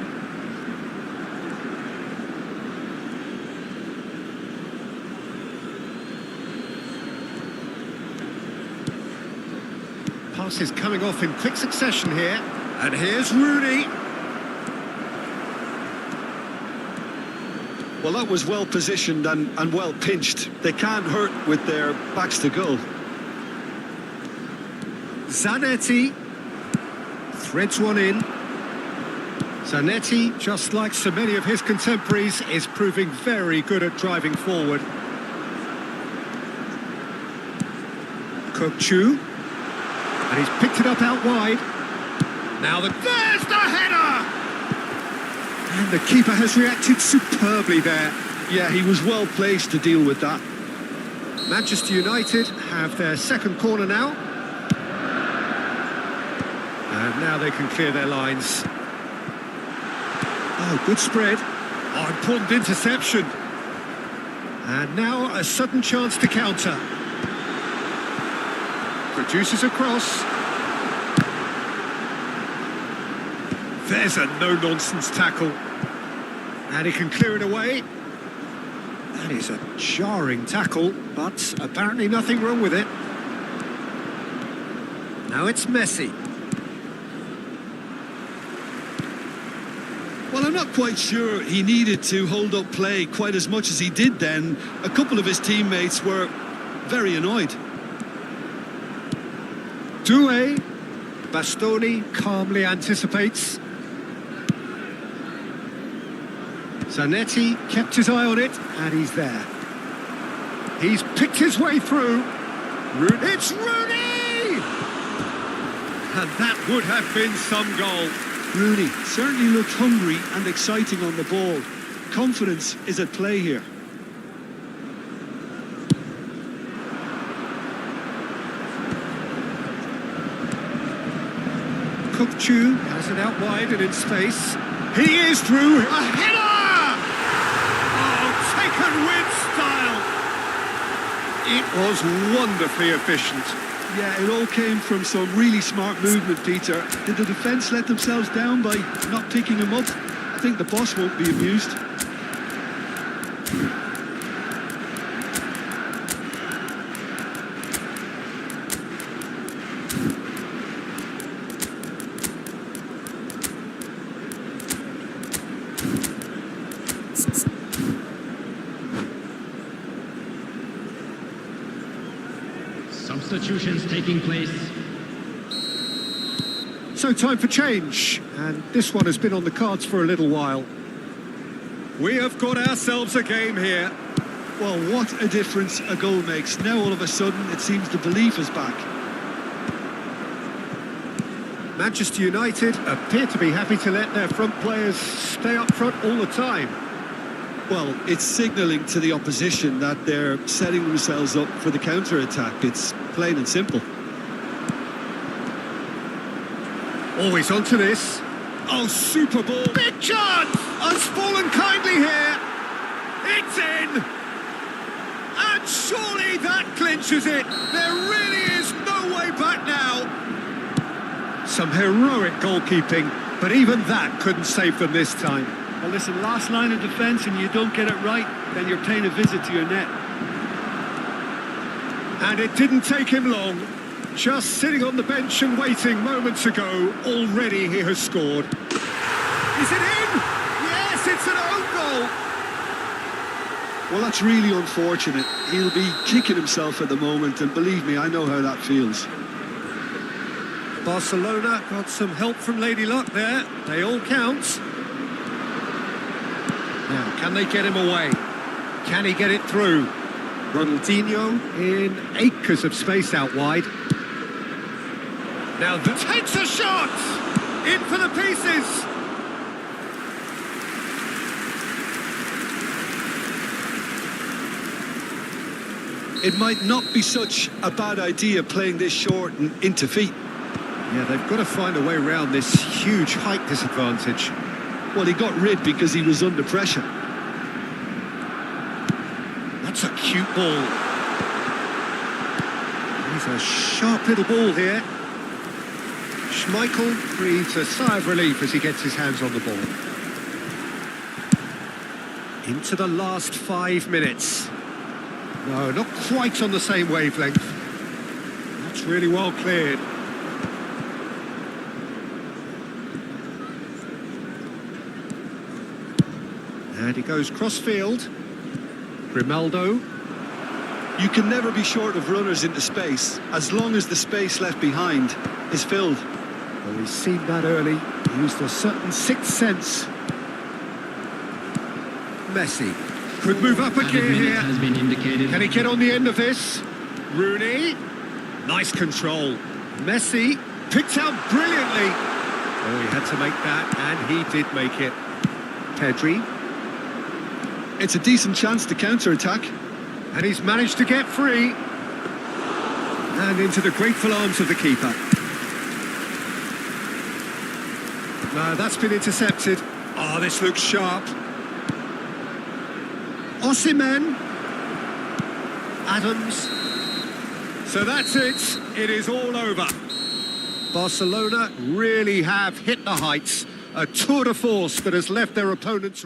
Passes coming off in quick succession here. And here's Rooney. Well, that was well positioned and well pinched. They can't hurt with their backs to goal. Zanetti threads one in. Zanetti, just like so many of his contemporaries, is proving very good at driving forward. Kokchu. And he's picked it up out wide. Now there's the header! And the keeper has reacted superbly there. Yeah, he was well placed to deal with that. Manchester United have their second corner now. And now they can clear their lines. Oh, good spread. Oh, important interception. And now a sudden chance to counter. Produces a cross. There's a no-nonsense tackle. And he can clear it away. That is a jarring tackle, but apparently nothing wrong with it. Now it's Messi. Well, I'm not quite sure he needed to hold up play quite as much as he did then. A couple of his teammates were very annoyed. Doué. Bastoni calmly anticipates. Zanetti kept his eye on it, and he's there. He's picked his way through. It's Rooney! And that would have been some goal. Rooney certainly looked hungry and exciting on the ball. Confidence is at play here. Kokchu has it out wide and in space. He is through. A header! Oh, taken with style. It was wonderfully efficient. Yeah, it all came from some really smart movement, Peter. Did the defence let themselves down by not picking him up? I think the boss won't be amused. Substitutions taking place. So time for change, and this one has been on the cards for a little while. We have got ourselves a game here. Well, what a difference a goal makes. Now all of a sudden it seems the belief is back. Manchester United appear to be happy to let their front players stay up front all the time. Well, it's signalling to the opposition that they're setting themselves up for the counter-attack. It's plain and simple. Always onto this. Oh, super ball. Big chance! Unspoilen kindly here. It's in! And surely that clinches it. There really is no way back now. Some heroic goalkeeping, but even that couldn't save them this time. Well, listen, last line of defence and you don't get it right, then you're paying a visit to your net. And it didn't take him long. Just sitting on the bench and waiting moments ago, already he has scored. Is it in? Yes, it's an own goal. Well, that's really unfortunate. He'll be kicking himself at the moment, and believe me, I know how that feels. Barcelona got some help from Lady Luck there. They all count. Now, can they get him away? Can he get it through? Ronaldinho in acres of space out wide. Now takes a shot! In for the pieces! It might not be such a bad idea playing this short and into feet. Yeah, they've got to find a way around this huge height disadvantage. Well, he got rid because he was under pressure. That's a cute ball. He's a sharp little ball here. Schmeichel breathes a sigh of relief as he gets his hands on the ball. Into the last 5 minutes. No, not quite on the same wavelength. That's really well cleared. And he goes cross-field. Grimaldo. You can never be short of runners into space, as long as the space left behind is filled. Well, he's seen that early. He used a certain sixth sense. Messi could move up a gear here. Has been indicated. Can he get on the end of this? Rooney. Nice control. Messi picked out brilliantly. Oh, he had to make that, and he did make it. Pedri. It's a decent chance to counter-attack. And he's managed to get free. And into the grateful arms of the keeper. No, that's been intercepted. Oh, this looks sharp. Osimhen. Adams. So that's it. It is all over. Barcelona really have hit the heights. A tour de force that has left their opponents...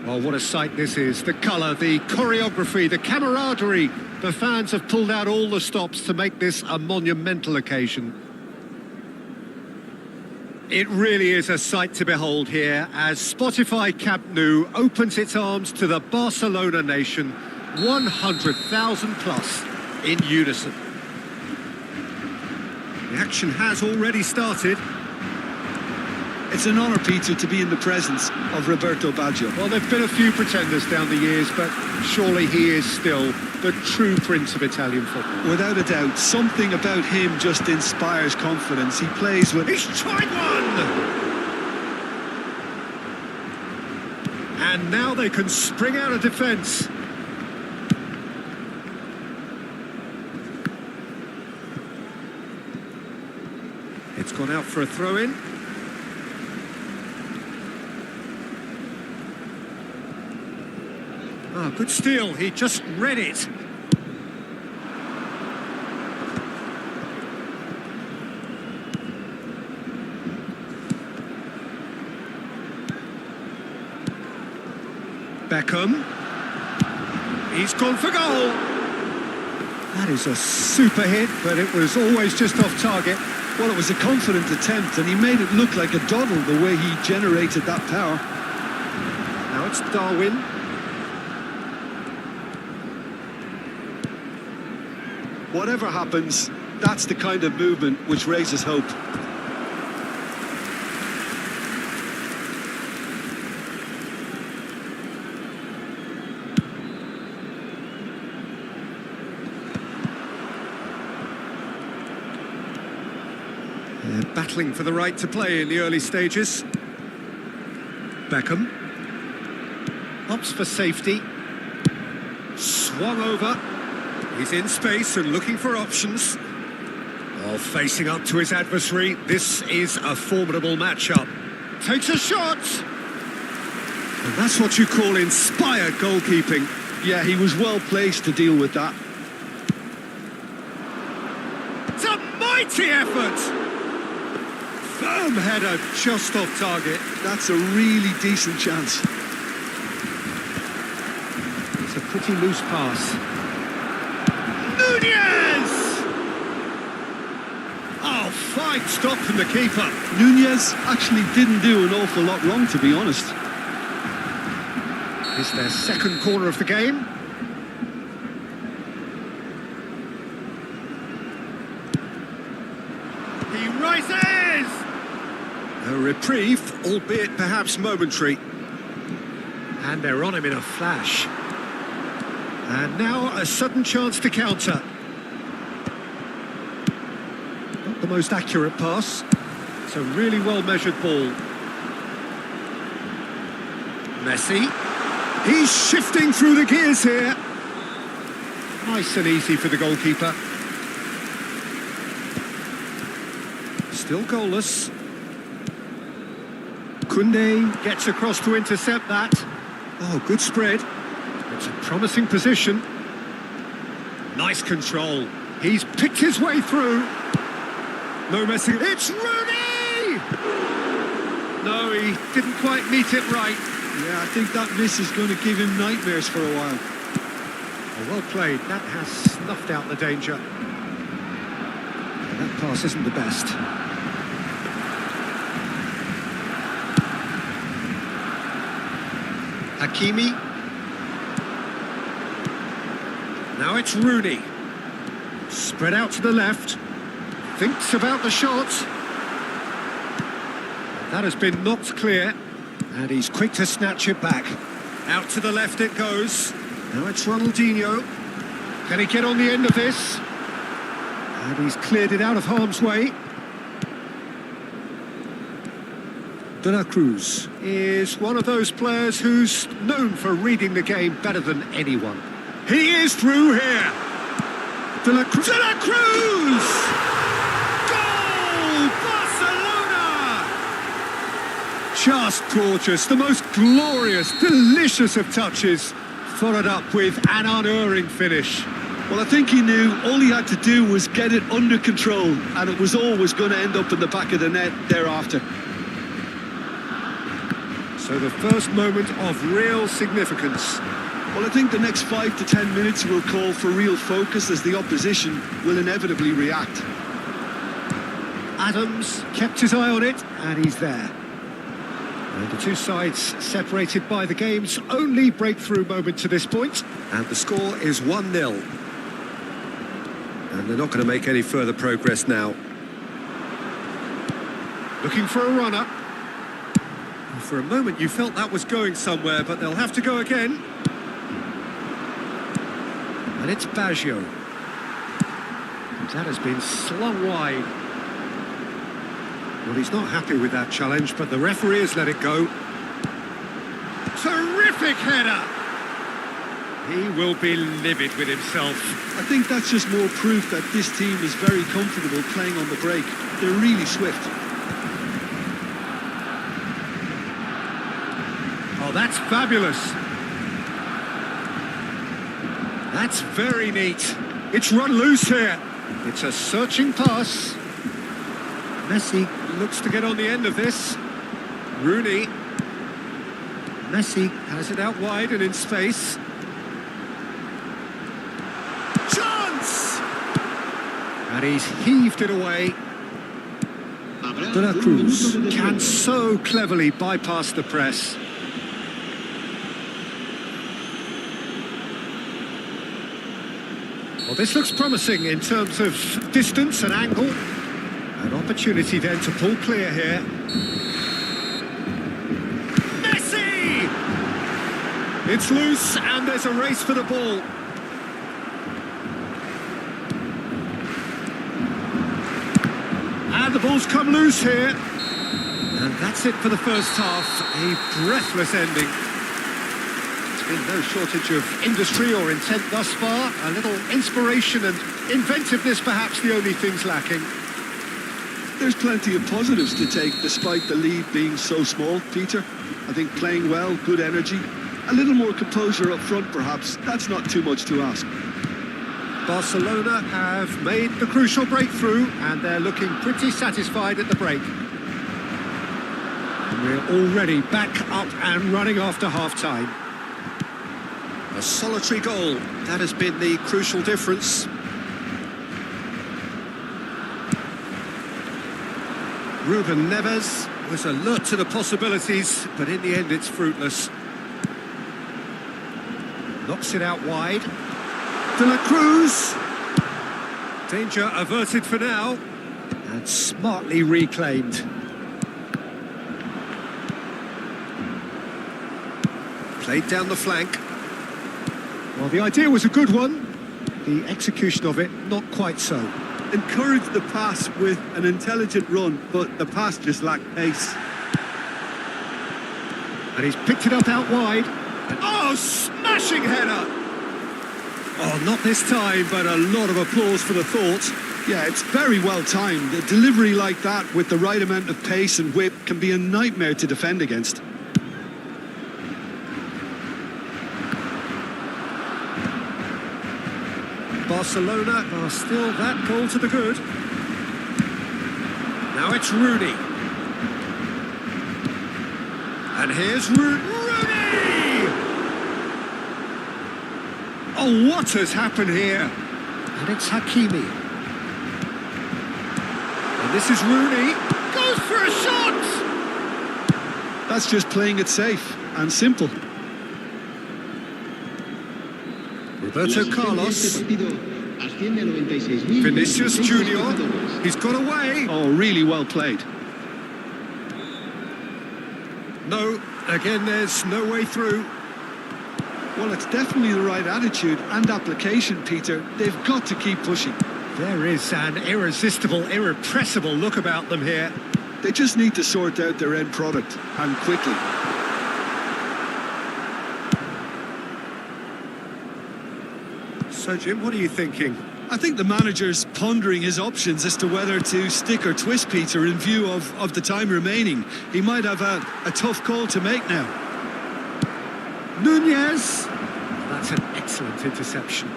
Well, what a sight this is. The colour, the choreography, the camaraderie. The fans have pulled out all the stops to make this a monumental occasion. It really is a sight to behold here as Spotify Camp Nou opens its arms to the Barcelona nation, 100,000 plus in unison. The action has already started. It's an honour, Peter, to be in the presence of Roberto Baggio. Well, there've been a few pretenders down the years, but surely he is still the true prince of Italian football. Without a doubt, something about him just inspires confidence. He plays with... He's tried one! And now they can spring out of defence. It's gone out for a throw-in. Oh, good steal. He just read it. Beckham. He's gone for goal. That is a super hit, but it was always just off target. Well, it was a confident attempt, and he made it look like a doddle the way he generated that power. Now it's Darwin. Whatever happens, that's the kind of movement which raises hope. They're battling for the right to play in the early stages. Beckham. Opts for safety. Swung over. He's in space and looking for options. While facing up to his adversary, this is a formidable matchup. Takes a shot! And that's what you call inspired goalkeeping. Yeah, he was well placed to deal with that. It's a mighty effort! Firm header just off target. That's a really decent chance. It's a pretty loose pass. Nunez! Oh, fine stop from the keeper. Nunez actually didn't do an awful lot wrong, to be honest. It's their second corner of the game. He rises! A reprieve, albeit perhaps momentary. And they're on him in a flash. And now a sudden chance to counter. Not the most accurate pass. It's a really well-measured ball. Messi. He's shifting through the gears here. Nice and easy for the goalkeeper. Still goalless. Koundé gets across to intercept that. Oh, good spread. It's a promising position. Nice control. He's picked his way through. No messing. It's Rooney! No, he didn't quite meet it right. Yeah, I think that miss is going to give him nightmares for a while. Well played. That has snuffed out the danger. That pass isn't the best. Hakimi. Now it's Rooney. Spread out to the left. Thinks about the shot. That has been knocked clear. And he's quick to snatch it back. Out to the left it goes. Now it's Ronaldinho. Can he get on the end of this? And he's cleared it out of harm's way. De La Cruz is one of those players who's known for reading the game better than anyone. He is through here. De La Cruz! De La Cruz! Goal! Barcelona! Just gorgeous. The most glorious, delicious of touches. Followed up with an unerring finish. Well, I think he knew all he had to do was get it under control, and it was always going to end up in the back of the net thereafter. So the first moment of real significance. Well, I think the next 5 to 10 minutes will call for real focus as the opposition will inevitably react. Adams kept his eye on it, and he's there. And the two sides separated by the game's only breakthrough moment to this point. And the score is 1-0. And they're not going to make any further progress now. Looking for a runner. For a moment you felt that was going somewhere, but they'll have to go again. And it's Baggio. That has been slung wide. Well, he's not happy with that challenge, but the referee has let it go. Terrific header! He will be livid with himself. I think that's just more proof that this team is very comfortable playing on the break. They're really swift. Oh, that's fabulous. That's very neat. It's run loose here. It's a searching pass. Messi looks to get on the end of this. Rooney. Messi has it out wide and in space. Chance! And he's heaved it away. De La Cruz can so cleverly bypass the press. Well, this looks promising in terms of distance and angle. An opportunity then to pull clear here. Messi! It's loose and there's a race for the ball. And the ball's come loose here. And that's it for the first half. A breathless ending. There's been no shortage of industry or intent thus far. A little inspiration and inventiveness perhaps the only things lacking. There's plenty of positives to take despite the lead being so small, Peter. I think playing well, good energy, a little more composure up front perhaps. That's not too much to ask. Barcelona have made the crucial breakthrough and they're looking pretty satisfied at the break. And we're already back up and running after half-time. A solitary goal, that has been the crucial difference. Ruben Neves was alert to the possibilities, but in the end it's fruitless. Knocks it out wide. De La Cruz. Danger averted for now. And smartly reclaimed. Played down the flank. Well, the idea was a good one. The execution of it, not quite so. Encouraged the pass with an intelligent run, but the pass just lacked pace. And he's picked it up out wide. And oh, smashing header! Oh, not this time, but a lot of applause for the thought. Yeah, it's very well timed. A delivery like that with the right amount of pace and whip can be a nightmare to defend against. Barcelona are still that goal to the good. Now it's Rooney. And here's Rooney! Oh, what has happened here? And it's Hakimi. And this is Rooney. Goes for a shot! That's just playing it safe and simple. Roberto Carlos. Vinicius Junior. He's got away. Oh, really well played. No, again, there's no way through. Well, it's definitely the right attitude and application, Peter. They've got to keep pushing. There is an irresistible, irrepressible look about them here. They just need to sort out their end product, and quickly. So, Jim, what are you thinking? I think the manager's pondering his options as to whether to stick or twist, Peter, in view of the time remaining. He might have a tough call to make now. Nunez. That's an excellent interception.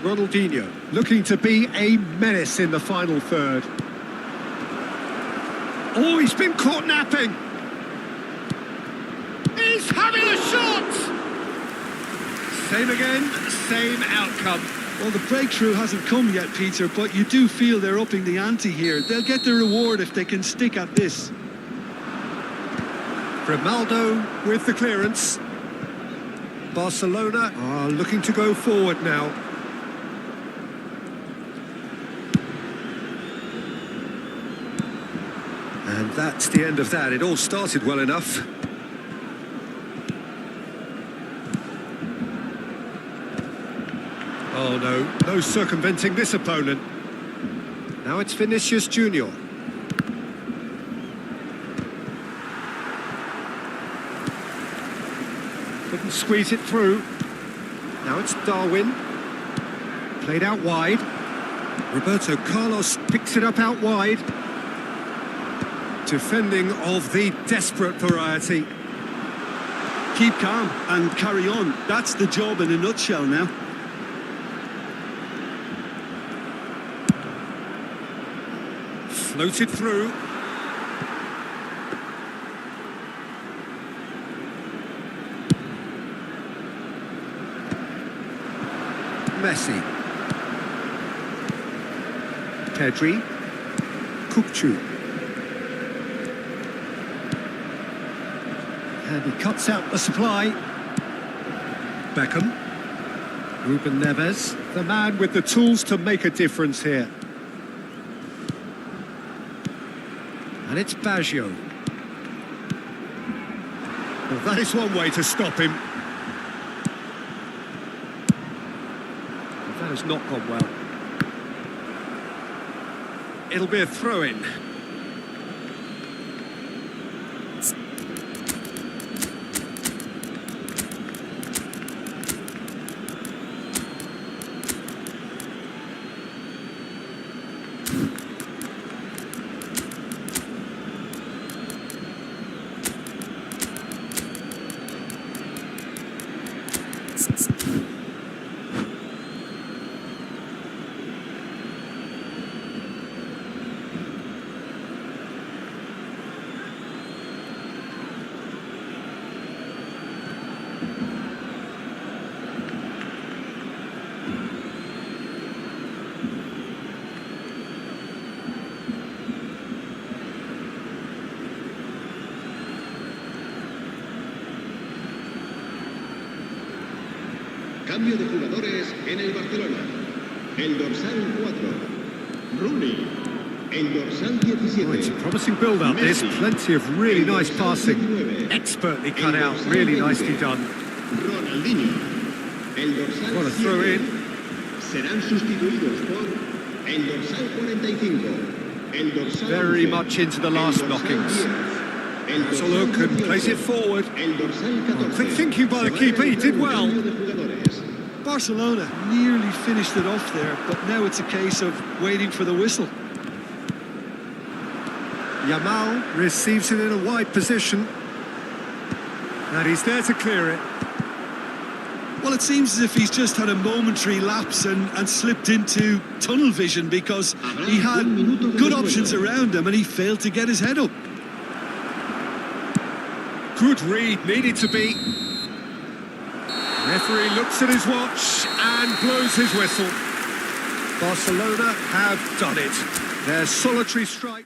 Ronaldinho looking to be a menace in the final third. Oh, he's been caught napping. Same again, same outcome. Well, the breakthrough hasn't come yet, Peter, but you do feel they're upping the ante here. They'll get the reward if they can stick at this. Grimaldo with the clearance. Barcelona are looking to go forward now. And that's the end of that. It all started well enough. Oh no, no circumventing this opponent. Now it's Vinicius Junior. Couldn't squeeze it through. Now it's Darwin. Played out wide. Roberto Carlos picks it up out wide. Defending of the desperate variety. Keep calm and carry on. That's the job in a nutshell now. Floated through. Messi. Pedri. Kukçu. And he cuts out the supply. Beckham. Ruben Neves, the man with the tools to make a difference here. And it's Baggio. Well, that is one way to stop him. That has not gone well. It'll be a throw-in. Cambio de jugadores en el Barcelona. El dorsal 4, Rooney. El dorsal 17. Oh, it's a promising build-up. There's plenty of really nice passing. Expertly cut out, really nicely done. Ronaldinho. El dorsal What a throw 7. in. Serán sustituidos por el dorsal 45. El dorsal Very 11, much into the last el dorsal knockings. 10, el Has a dorsal look and 18, plays it forward. el dorsal 14. Quick thinking by the Se va a keeper, he realizar did un well. cambio de jugadores. Barcelona nearly finished it off there, but now it's a case of waiting for the whistle. Yamal receives it in a wide position. And he's there to clear it. Well, it seems as if he's just had a momentary lapse and slipped into tunnel vision because he had good options around him and he failed to get his head up. Good read, needed to be. Referee looks at his watch and blows his whistle. Barcelona have done it. Their solitary strike.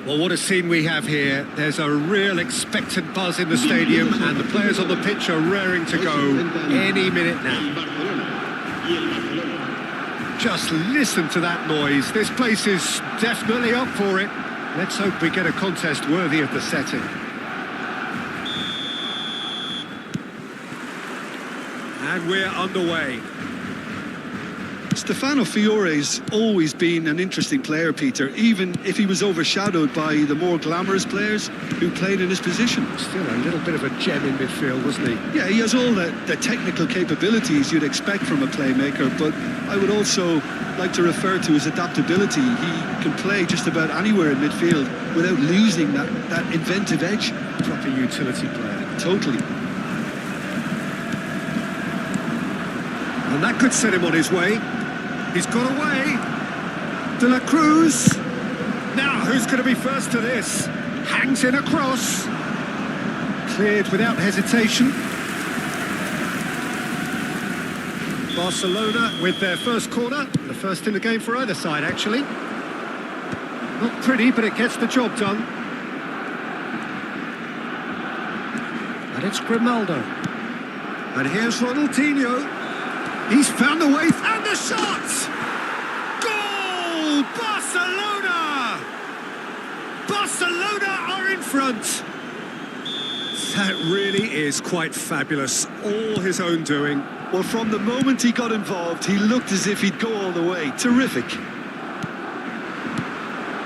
Well, what a scene we have here. There's a real expectant buzz in the stadium, and the players on the pitch are raring to go any minute now. Just listen to that noise. This place is definitely up for it. Let's hope we get a contest worthy of the setting. And we're underway. Stefano Fiore's always been an interesting player, Peter, even if he was overshadowed by the more glamorous players who played in his position. Still a little bit of a gem in midfield, wasn't he? Yeah, he has all the technical capabilities you'd expect from a playmaker, but I would also like to refer to his adaptability. He can play just about anywhere in midfield without losing that inventive edge. Proper utility player. Totally. And that could set him on his way. He's got away. De La Cruz. Now, who's going to be first to this? Hangs in across. Cleared without hesitation. Barcelona with their first corner. The first in the game for either side, actually. Not pretty, but it gets the job done. And it's Grimaldo. And here's Ronaldinho. He's found the way, and the shot! Goal! Barcelona! Barcelona are in front. That really is quite fabulous. All his own doing. Well, from the moment he got involved, he looked as if he'd go all the way. Terrific.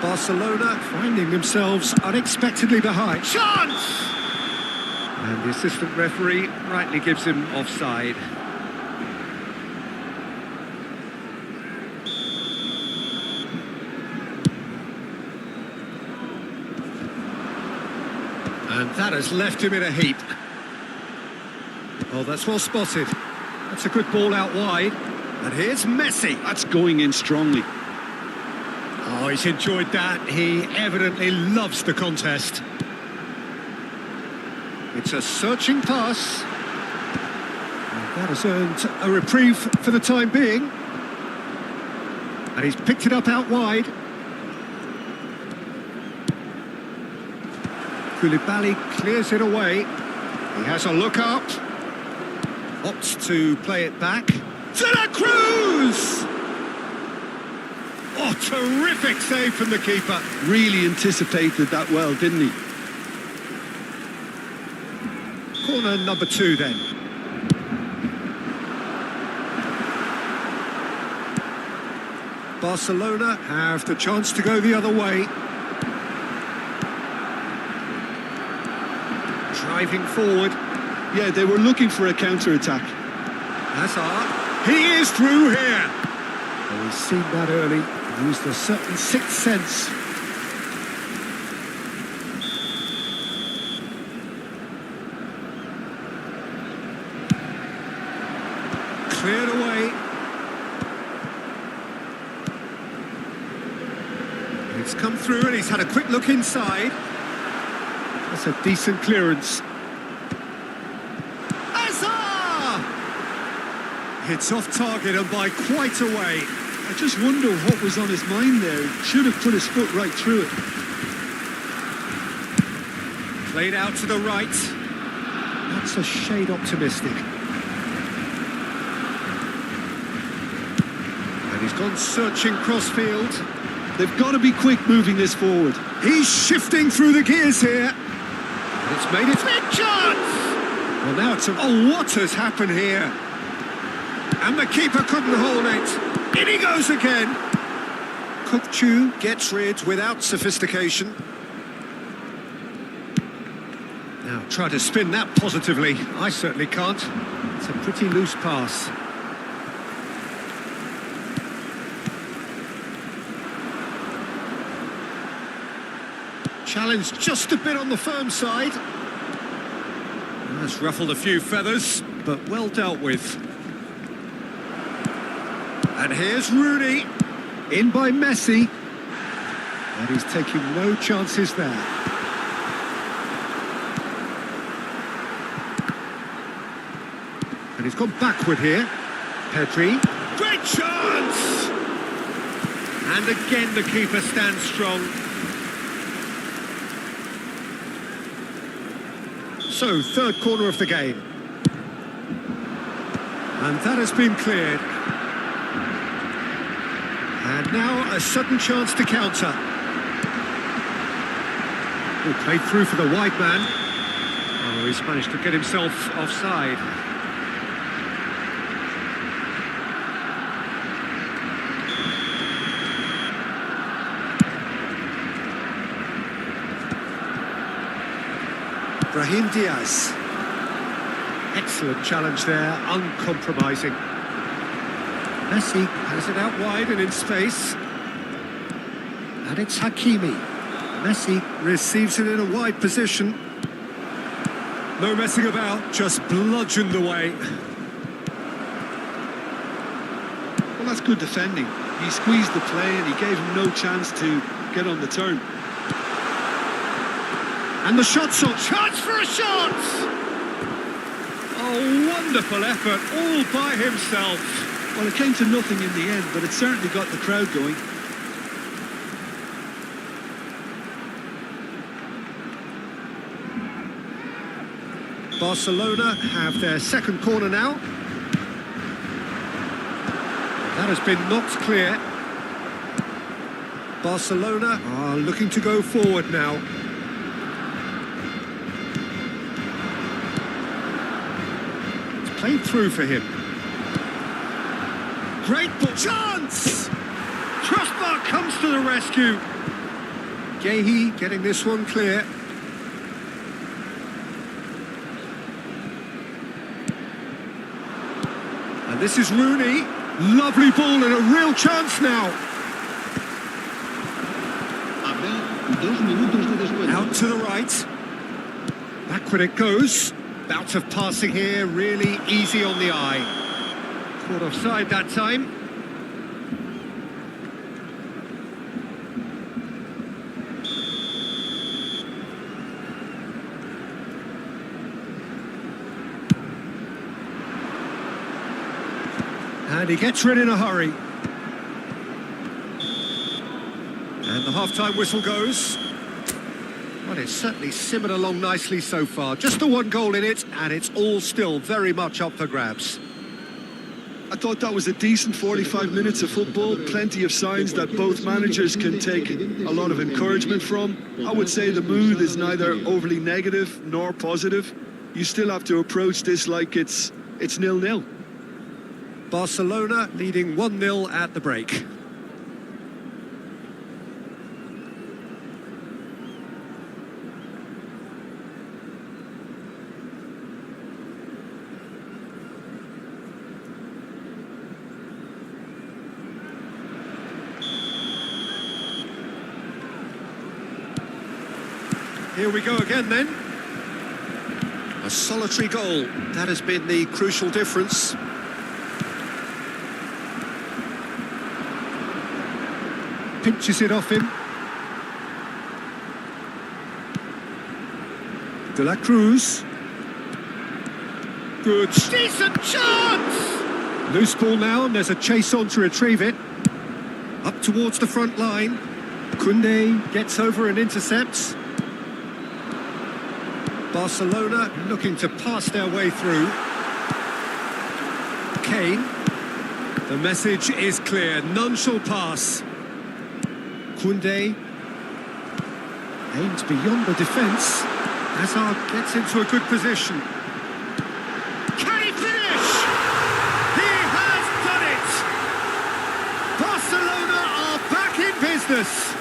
Barcelona finding themselves unexpectedly behind. Chance! And the assistant referee rightly gives him offside. And that has left him in a heap. Oh, that's well spotted. That's a good ball out wide. And here's Messi. That's going in strongly. Oh, he's enjoyed that. He evidently loves the contest. It's a searching pass. And that has earned a reprieve for the time being. And he's picked it up out wide. Koulibaly clears it away. He has a look up. Opts to play it back. De La Cruz! Oh, terrific save from the keeper. Really anticipated that well, didn't he? Corner number 2 then. Barcelona have the chance to go the other way. Driving forward. Yeah, they were looking for a counter-attack. Hazard. He is through here. Well, he's seen that early. Used a certain sixth sense. Cleared away. It's come through and he's had a quick look inside. That's a decent clearance. Hazard! It's off target and by quite a way. I just wonder what was on his mind there. Should have put his foot right through it. Played out to the right. That's a shade optimistic. And he's gone searching crossfield. They've got to be quick moving this forward. He's shifting through the gears here. And it's made its big chance. Well, now it's oh, what has happened here? And the keeper couldn't hold it. In he goes again. Kukchu gets rid without sophistication. Now try to spin that positively. I certainly can't. It's a pretty loose pass. Challenged just a bit on the firm side. That's ruffled a few feathers, but well dealt with. And here's Rooney, in by Messi. And he's taking no chances there. And he's gone backward here. Pedri. Great chance! And again the keeper stands strong. So, third corner of the game. And that has been cleared. And now a sudden chance to counter. Oh, played through for the wide man. Oh, he's managed to get himself offside. Brahim Diaz. Excellent challenge there, uncompromising. Messi has it out wide and in space. And it's Hakimi. Messi receives it in a wide position. No messing about, just bludgeoned away. Well, that's good defending. He squeezed the play and he gave him no chance to get on the turn. And the shot's on. Chance for a shot! Oh, wonderful effort, all by himself. Well, it came to nothing in the end, but it certainly got the crowd going. Barcelona have their second corner now. That has been knocked clear. Barcelona are looking to go forward now. It's played through for him. Great ball. Chance! Crossbar comes to the rescue. Gehi getting this one clear. And this is Rooney. Lovely ball and a real chance now. Out to the right. Backward it goes. Bout of passing here, really easy on the eye. Caught offside that time. And he gets rid in a hurry. And the half-time whistle goes. Well, it's certainly simmered along nicely so far. Just the one goal in it, and it's all still very much up for grabs. I thought that was a decent 45 minutes of football. Plenty of signs that both managers can take a lot of encouragement from. I would say the mood is neither overly negative nor positive. You still have to approach this like it's 0-0. Barcelona leading 1-0 at the break. Here we go again then. A solitary goal. That has been the crucial difference. Pinches it off him. De la Cruz. Good. Decent chance! Loose ball now, and there's a chase on to retrieve it. Up towards the front line. Koundé gets over and intercepts. Barcelona looking to pass their way through. Kane. The message is clear. None shall pass. Koundé aims beyond the defence. Hazard gets into a good position. Can he finish? He has done it! Barcelona are back in business.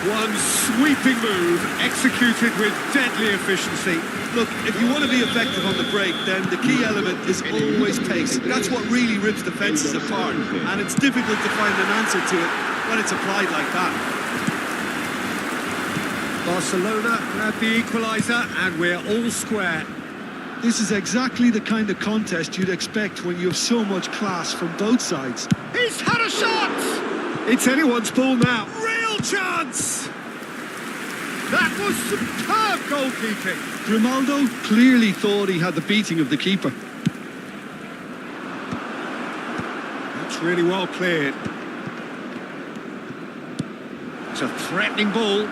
One sweeping move, executed with deadly efficiency. Look, if you want to be effective on the break, then the key element is always pace. That's what really rips defences apart, and it's difficult to find an answer to it when it's applied like that. Barcelona grab the equaliser, and we're all square. This is exactly the kind of contest you'd expect when you have so much class from both sides. He's had a shot! It's anyone's ball now. Real chance! That was superb goalkeeping. Grimaldo clearly thought he had the beating of the keeper. That's really well cleared. It's a threatening ball.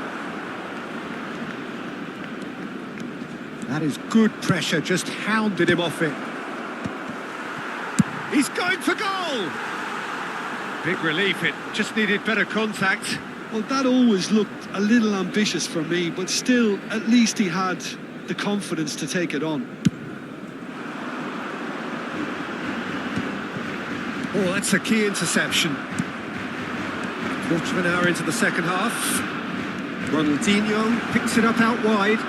That is good pressure, just hounded him off it. He's going for goal! Big relief, it just needed better contact. Well, that always looked a little ambitious for me, but still, at least he had the confidence to take it on. Oh, that's a key interception. Quarter of an hour into the second half. Ronaldinho picks it up out wide.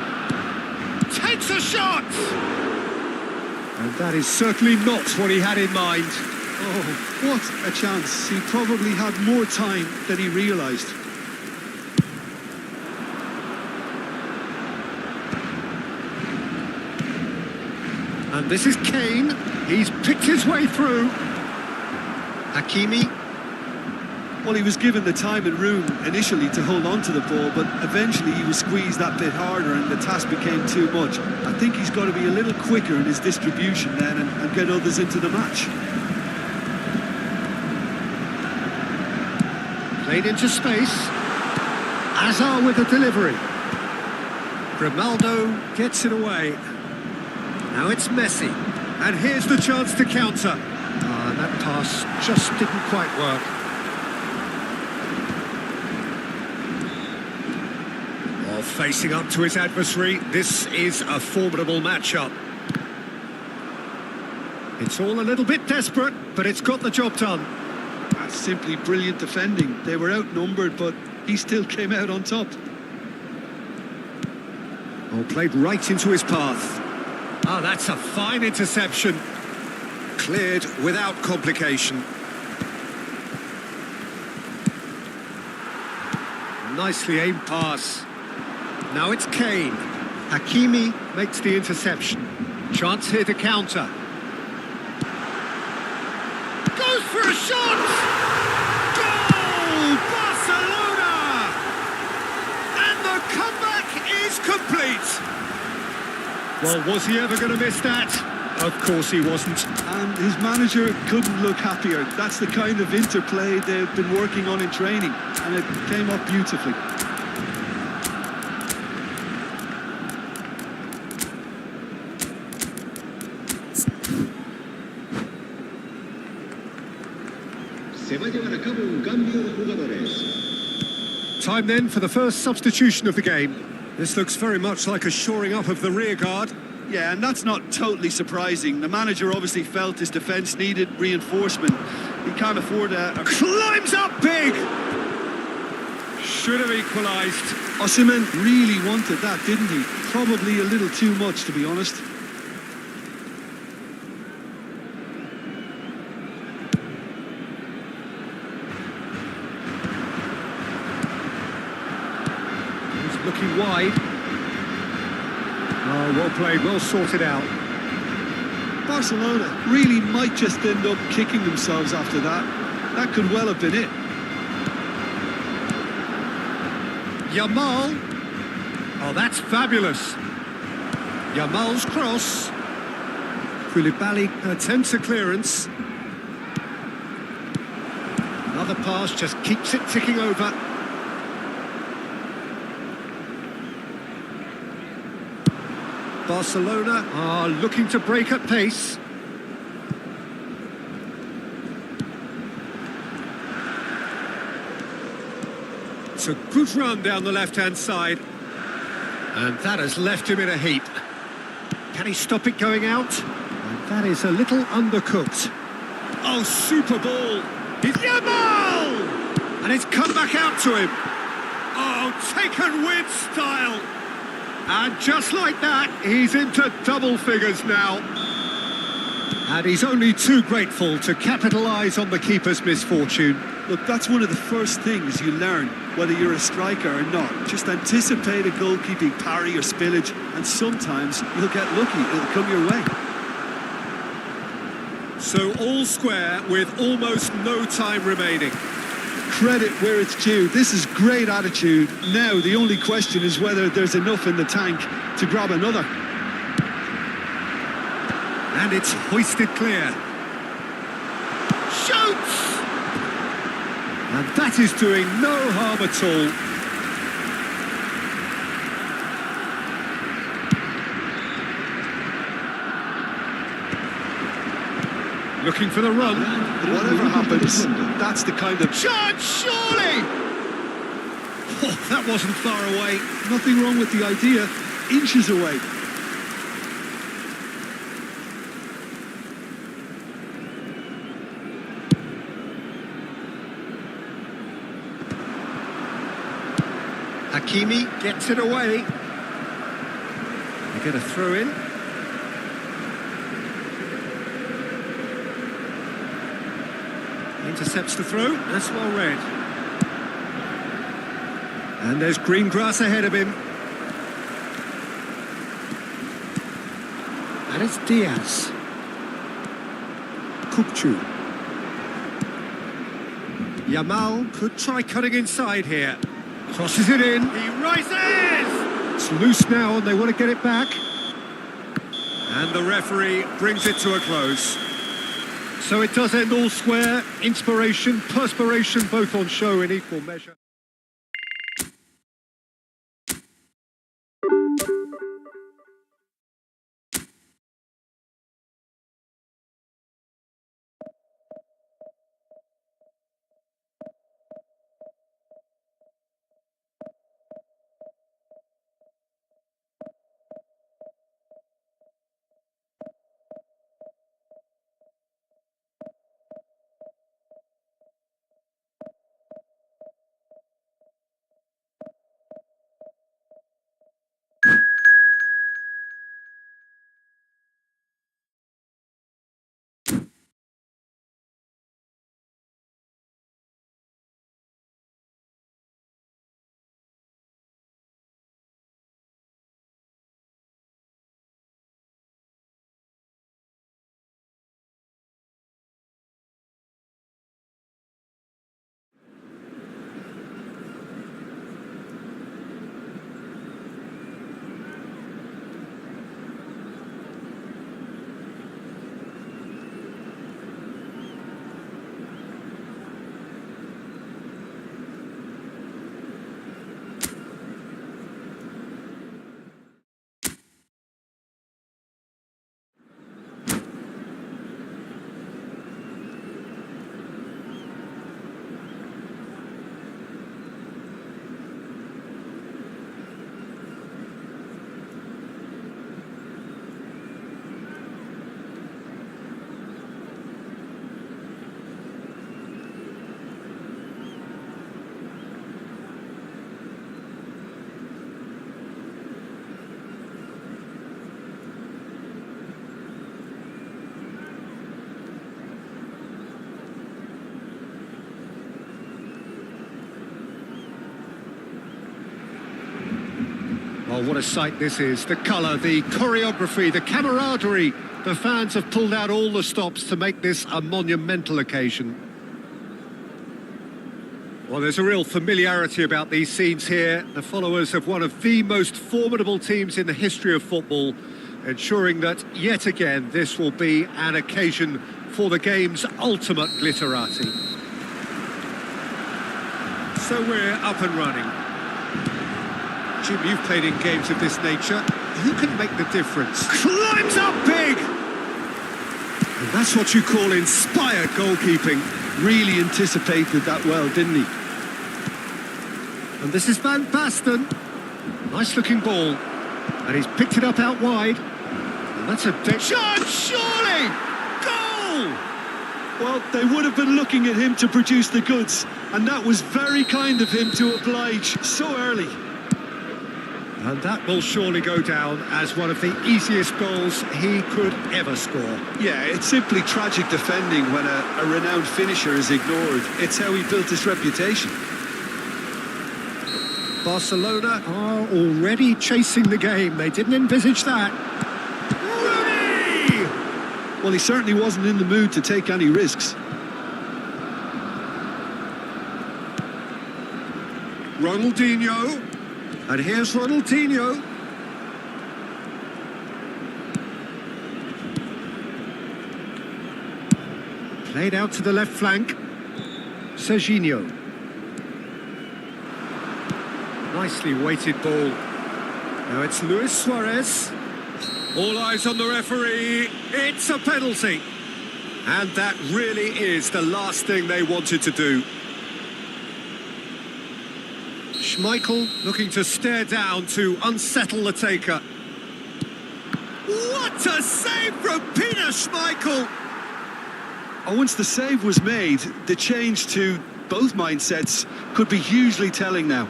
Takes a shot! And that is certainly not what he had in mind. Oh, what a chance. He probably had more time than he realised. And this is Kane. He's picked his way through. Hakimi. Well, he was given the time and room initially to hold on to the ball, but eventually he was squeezed that bit harder and the task became too much. I think he's got to be a little quicker in his distribution then and get others into the match. Played into space. Azar with the delivery. Grimaldo gets it away. Now it's Messi. And here's the chance to counter. And that pass just didn't quite work. While facing up to his adversary, this is a formidable matchup. It's all a little bit desperate, but it's got the job done. That's simply brilliant defending. They were outnumbered, but he still came out on top. Oh, played right into his path. Ah, that's a fine interception. Cleared without complication. Nicely aimed pass. Now it's Kane. Hakimi makes the interception. Chance here to counter. Goes for a shot! Goal! Barcelona! And the comeback is complete. Well, was he ever going to miss that? Of course he wasn't. And his manager couldn't look happier. That's the kind of interplay they've been working on in training, and it came up beautifully. Se va a llevar a cabo un cambio de jugadores. Time then for the first substitution of the game. This looks very much like a shoring up of the rear guard. Yeah, and that's not totally surprising. The manager obviously felt his defence needed reinforcement. He can't afford a... Climbs up big! Should have equalised. Osimhen really wanted that, didn't he? Probably a little too much, to be honest. He's looking wide. Oh, well played, well sorted out. Barcelona really might just end up kicking themselves after that. That could well have been it. Yamal. Oh, that's fabulous. Yamal's cross. Koulibaly attempts a clearance. Another pass just keeps it ticking over. Barcelona are looking to break at pace. It's a good run down the left-hand side. And that has left him in a heap. Can he stop it going out? And that is a little undercooked. Oh, super ball. It's Yamal! And it's come back out to him. Oh, taken with style. And just like that, he's into double figures now. And he's only too grateful to capitalise on the keeper's misfortune. Look, that's one of the first things you learn, whether you're a striker or not. Just anticipate a goalkeeping parry or spillage, and sometimes you'll get lucky, it'll come your way. So all square with almost no time remaining. Credit where it's due. This is great attitude. Now the only question is whether there's enough in the tank to grab another. And it's hoisted clear. Shoots! And that is doing no harm at all. Looking for the run. Whatever happens, that's the kind of... Chance, surely! Oh, that wasn't far away. Nothing wrong with the idea. Inches away. Hakimi gets it away. They get a throw in. Intercepts the throw. That's well read. And there's green grass ahead of him. And it's Diaz. Kupchu. Yamal could try cutting inside here. Crosses it in. He rises! It's loose now and they want to get it back. And the referee brings it to a close. So it does end all square. Inspiration, perspiration, both on show in equal measure. Oh, what a sight this is. The colour, the choreography, the camaraderie. The fans have pulled out all the stops to make this a monumental occasion. Well, there's a real familiarity about these scenes here. The followers of one of the most formidable teams in the history of football, ensuring that, yet again, this will be an occasion for the game's ultimate glitterati. So we're up and running. Jim, you've played in games of this nature. Who can make the difference? Climbs up big! And that's what you call inspired goalkeeping. Really anticipated that well, didn't he? And this is Van Basten. Nice looking ball. And he's picked it up out wide. And that's a shot, surely! Goal! Well, they would have been looking at him to produce the goods. And that was very kind of him to oblige so early. And that will surely go down as one of the easiest goals he could ever score. Yeah, it's simply tragic defending when a renowned finisher is ignored. It's how he built his reputation. Barcelona are already chasing the game. They didn't envisage that. Rooney! Well, he certainly wasn't in the mood to take any risks. Ronaldinho. And here's Ronaldinho. Played out to the left flank. Serginho. Nicely weighted ball. Now it's Luis Suarez. All eyes on the referee. It's a penalty. And that really is the last thing they wanted to do. Schmeichel looking to stare down to unsettle the taker. What a save from Peter Schmeichel! Once the save was made, the change to both mindsets could be hugely telling now.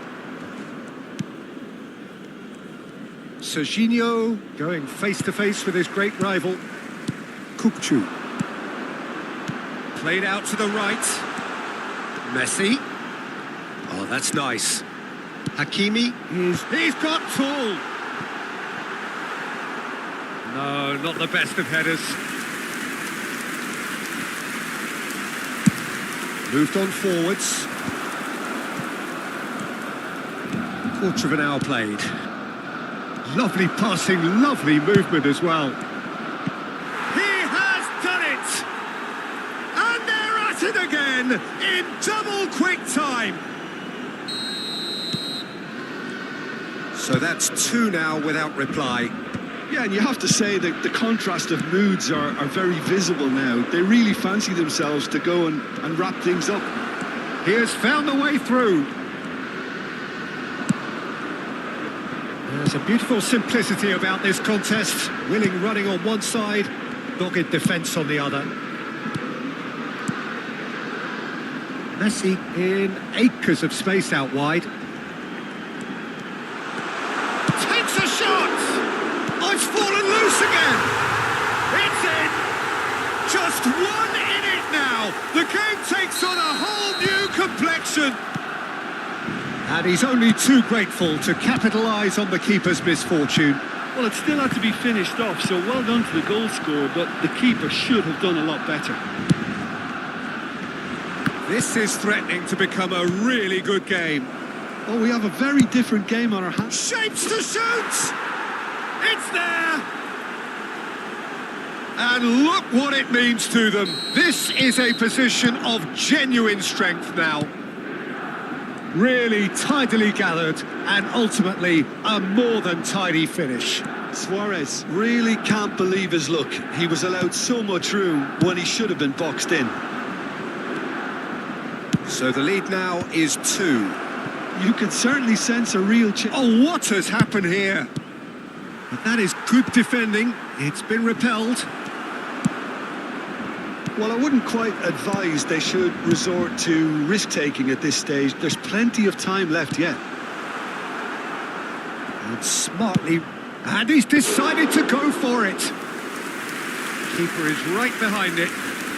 Serginho going face-to-face with his great rival. Kukcu. Played out to the right. Messi. Oh, that's nice. Hakimi. He's got tall. No, not the best of headers. Moved on forwards. Quarter of an hour played. Lovely passing, lovely movement as well. He has done it! And they're at it again in double quick time. So that's two now without reply. Yeah, and you have to say that the contrast of moods are very visible now. They really fancy themselves to go and wrap things up. He has found the way through. There's a beautiful simplicity about this contest. Willing running on one side, dogged defence on the other. Messi in acres of space out wide. Takes a shot! Oh, it's fallen loose again! It's in! Just one in it now! The game takes on a whole new complexion! And he's only too grateful to capitalise on the keeper's misfortune. Well, it still had to be finished off, so well done to the goal scorer, but the keeper should have done a lot better. This is threatening to become a really good game. Oh, we have a very different game on our hands. Shapes to shoot! It's there! And look what it means to them. This is a position of genuine strength now. Really tidily gathered and ultimately a more than tidy finish. Suarez really can't believe his luck. He was allowed so much room when he should have been boxed in. So the lead now is 2. You can certainly sense a real change. Oh, what has happened here? But that is good defending. It's been repelled. Well, I wouldn't quite advise they should resort to risk-taking at this stage. There's plenty of time left yet. And smartly, and he's decided to go for it. Keeper is right behind it.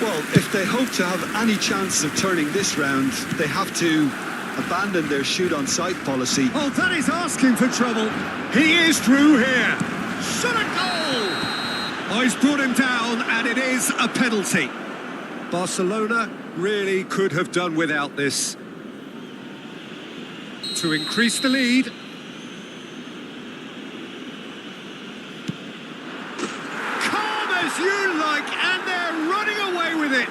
Well, if they hope to have any chance of turning this round, they have to abandon their shoot-on-sight policy. Oh, that is asking for trouble. He is through here. Shot a goal! Oh, he's brought him down, and it is a penalty. Barcelona really could have done without this. To increase the lead. Calm as you like, and they're running away with it.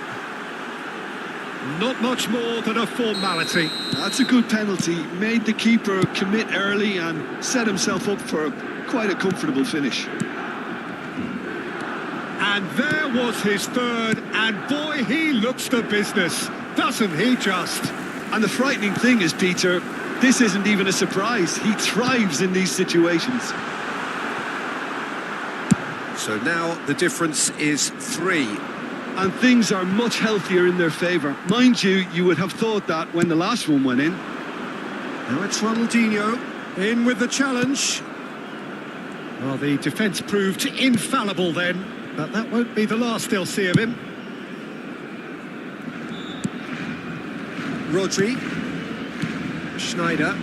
Not much more than a formality. That's a good penalty. Made the keeper commit early and set himself up for quite a comfortable finish. And there was his third, and boy, he looks the business, doesn't he just? And the frightening thing is, Peter, this isn't even a surprise. He thrives in these situations. So now the difference is 3. And things are much healthier in their favour. Mind you, you would have thought that when the last one went in. Now it's Ronaldinho in with the challenge. Well, the defence proved infallible then. But that won't be the last they'll see of him. Rodri. Schneider.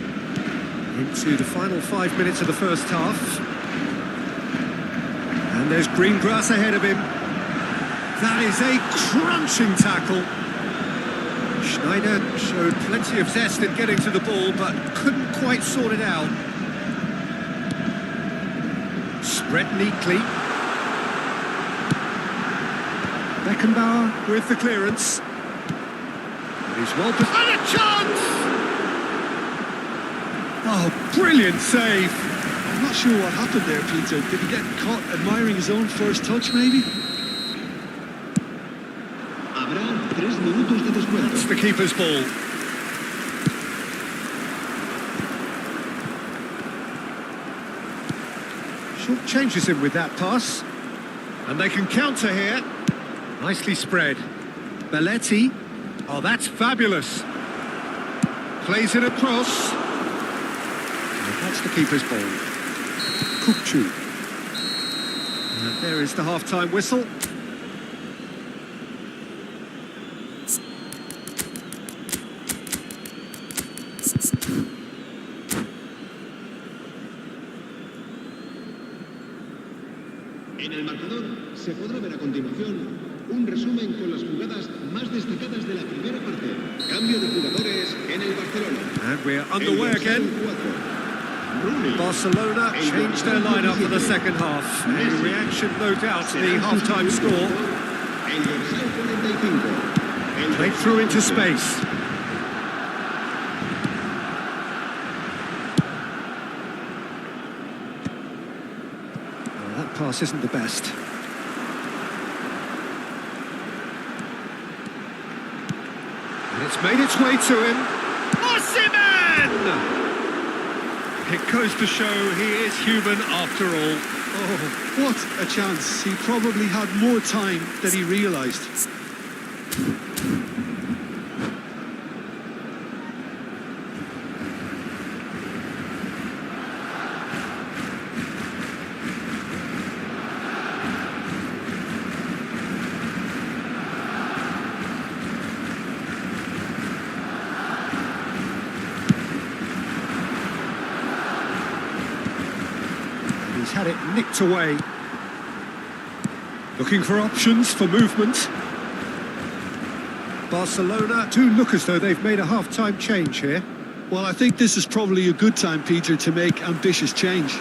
Into the final 5 minutes of the first half. And there's green grass ahead of him. That is a crunching tackle. Schneider showed plenty of zest in getting to the ball, but couldn't quite sort it out. Spread neatly. Beckenbauer with the clearance. And he's well positioned. And a chance! Oh, brilliant save. I'm not sure what happened there, Peter. Did he get caught admiring his own first touch, maybe? Habrá 3 minutos de descuento. It's the keeper's ball. Short changes him with that pass. And they can counter here. Nicely spread. Belletti. Oh, that's fabulous. Plays it across. And that's the keeper's ball. Kukcu. And there is the half-time whistle. En el marcador se podrá ver a continuación un resumen con las jugadas más destacadas de la primera parte. Cambio de jugadores en el Barcelona. And we're underway again. Rooney. Barcelona changed their lineup for the second half. A reaction, no doubt, to the half-time score. El dorsal 45. Played through into space. Oh, that pass isn't the best. And it's made its way to him. Osimhen! It goes to show he is human after all. Oh, what a chance. He probably had more time than he realised. He's had it nicked away. Looking for options for movement. Barcelona do look as though they've made a half-time change here. Well, I think this is probably a good time, Peter, to make ambitious change.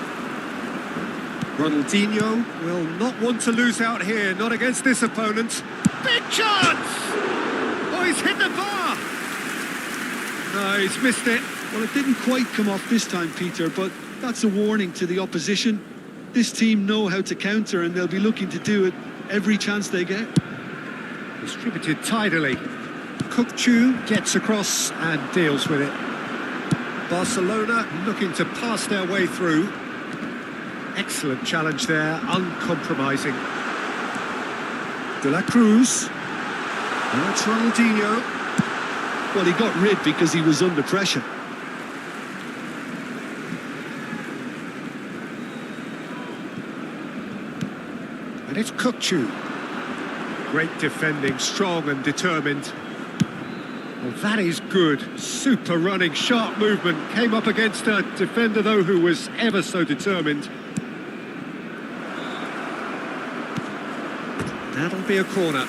Ronaldinho will not want to lose out here, not against this opponent. Big chance! Oh, he's hit the bar! No, he's missed it. Well, it didn't quite come off this time, Peter, but that's a warning to the opposition. This team know how to counter, and they'll be looking to do it every chance they get. Distributed tidily. Kukcu gets across and deals with it. Barcelona looking to pass their way through. Excellent challenge there, uncompromising. De la Cruz. Now it's Ronaldinho. Well, he got rid because he was under pressure. And it's Kukcu. Great defending, strong and determined. Well, that is good. Super running, sharp movement. Came up against a defender, though, who was ever so determined. That'll be a corner.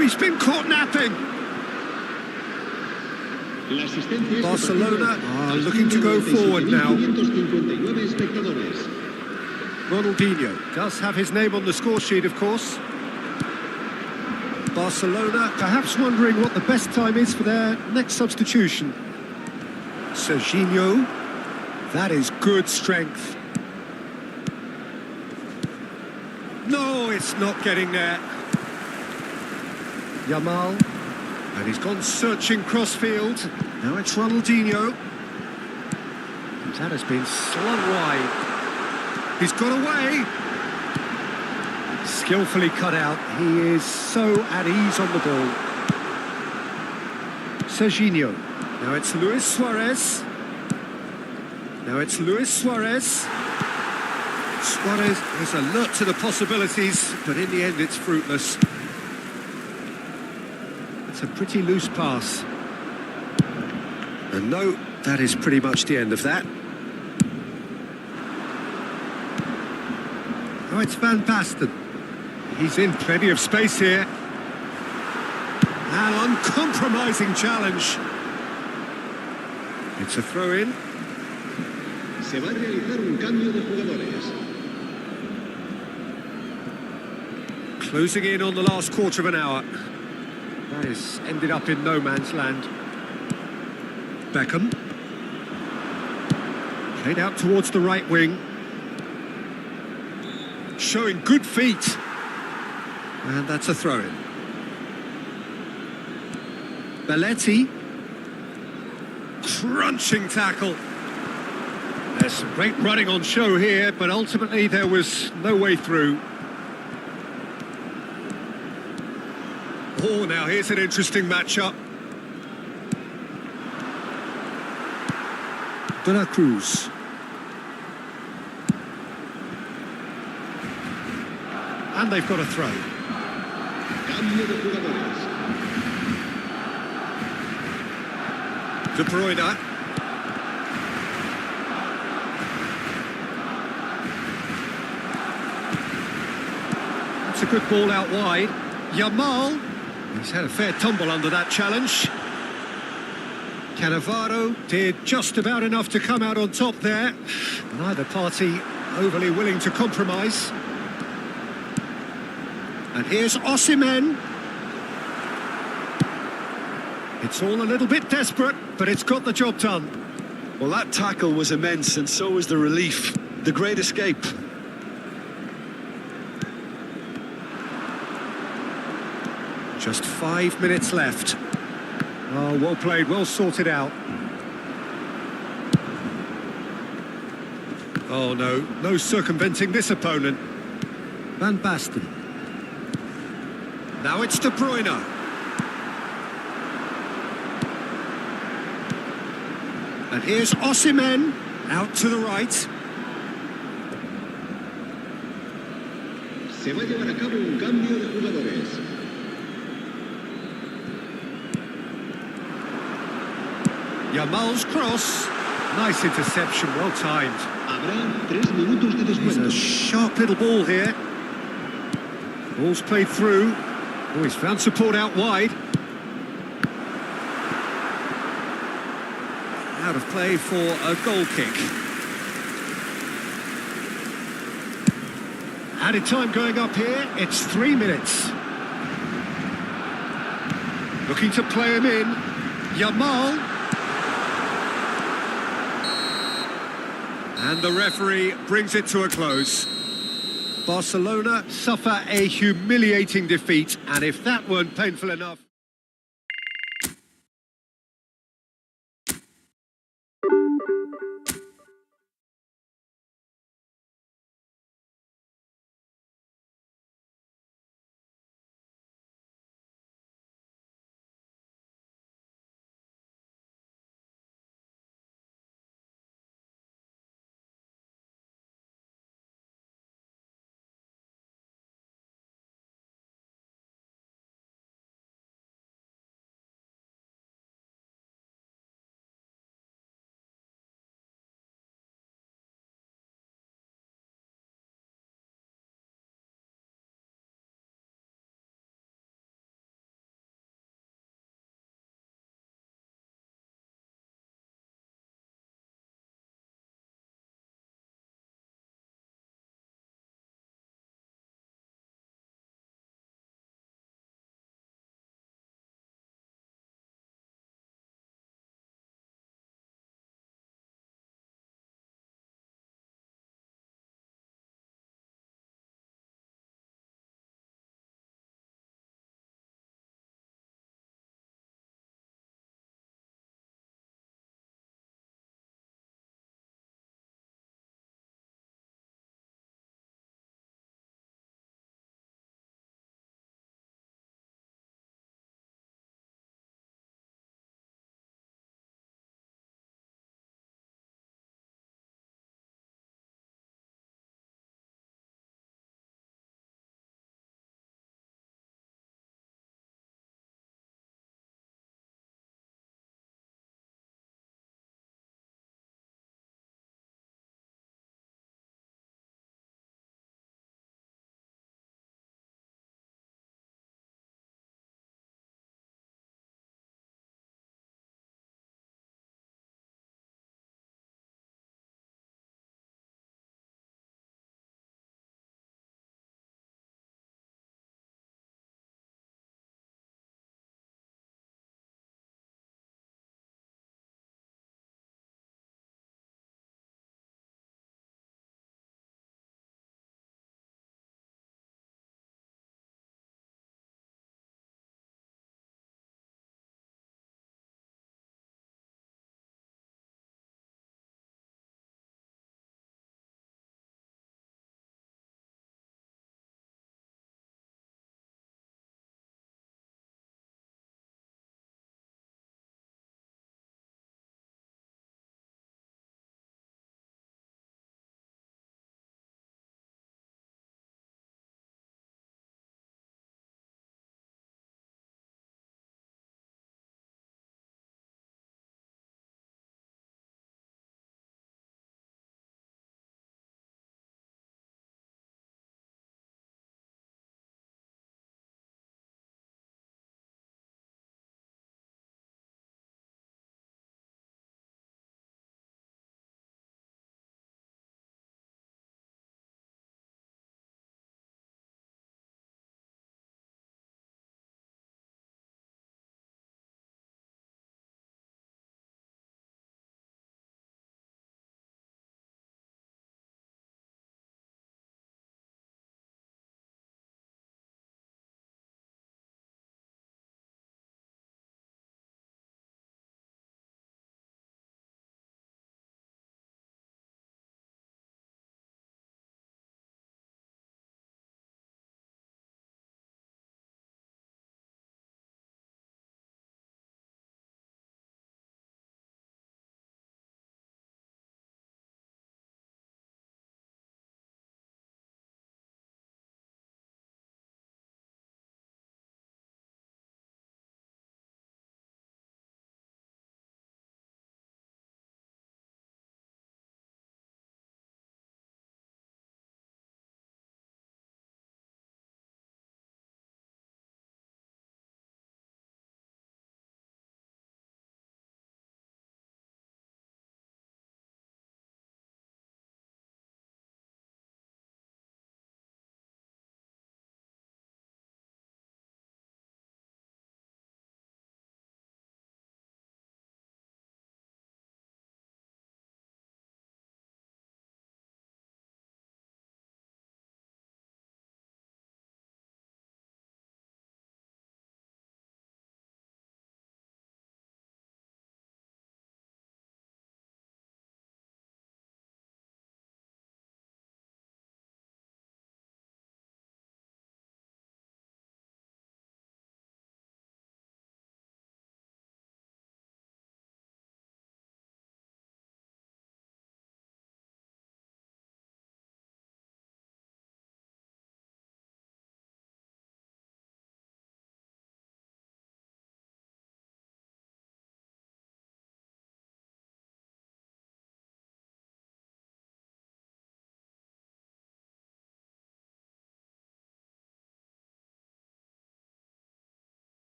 He's been caught napping. Barcelona are looking to go forward now. Ronaldinho does have his name on the score sheet, of course. Barcelona perhaps wondering what the best time is for their next substitution. Serginho, that is good strength. No, it's not getting there. Yamal, and he's gone searching crossfield. Now it's Ronaldinho. And that has been slung wide. He's got away. Skillfully cut out. He is so at ease on the ball. Serginho. Now it's Luis Suarez. Now it's Luis Suarez. Suarez is alert to the possibilities, but in the end it's fruitless. It's a pretty loose pass. And no, that is pretty much the end of that. Oh, it's Van Basten. He's in plenty of space here. An uncompromising challenge. It's a throw-in. Se va a realizar un cambio de jugadores. Closing in on the last quarter of an hour. That has ended up in no man's land. Beckham. Played out towards the right wing. Showing good feet. And that's a throw-in. Belletti. Crunching tackle. There's some great running on show here, but ultimately there was no way through. Oh, now here's an interesting matchup. De La Cruz. And they've got a throw. Cambio de jugadores. De Bruyne. That's a good ball out wide. Yamal. He's had a fair tumble under that challenge. Cannavaro did just about enough to come out on top there. Neither party overly willing to compromise. And here's Osimhen. It's all a little bit desperate, but it's got the job done. Well, that tackle was immense, and so was the relief. The great escape. Just 5 minutes left. Oh, well played, well sorted out. Oh no, no circumventing this opponent. Van Basten. Now it's De Bruyne. And here's Osimhen, out to the right. Se va a llevar a cabo un cambio de jugadores. Yamal's cross. Nice interception, well timed. Habrá 3 minutos de It's a descuento. sharp little ball here. Ball's played through. Oh, he's found support out wide. Out of play for a goal kick. Added time going up here. It's 3 minutes. Looking to play him in. Yamal. And the referee brings it to a close. Barcelona suffer a humiliating defeat, and if that weren't painful enough...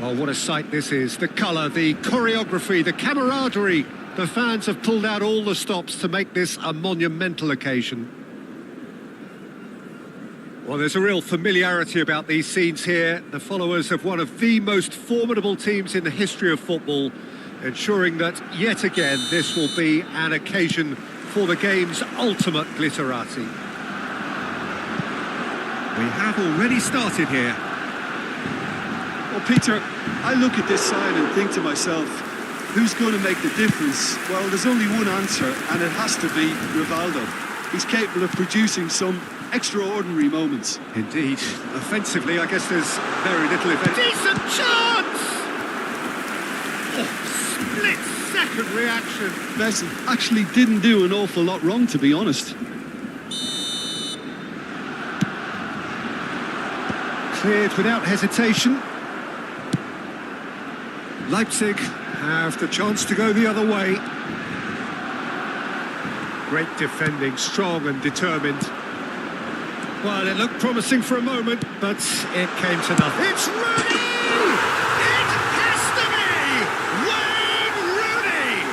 Oh, what a sight this is. The colour, the choreography, the camaraderie. The fans have pulled out all the stops to make this a monumental occasion. Well, there's a real familiarity about these scenes here. The followers of one of the most formidable teams in the history of football, ensuring that, yet again, this will be an occasion for the game's ultimate glitterati. We have already started here. Well, Peter, I look at this side and think to myself, who's going to make the difference? Well, there's only one answer, and it has to be Rivaldo. He's capable of producing some extraordinary moments. Indeed. Offensively, I guess there's very little event. Decent chance! Oh, split-second reaction. Messi actually didn't do an awful lot wrong, to be honest. Cleared without hesitation. Leipzig have the chance to go the other way. Great defending, strong and determined. Well, it looked promising for a moment, but it came to nothing. It's Rooney! It has to be! Wayne Rooney!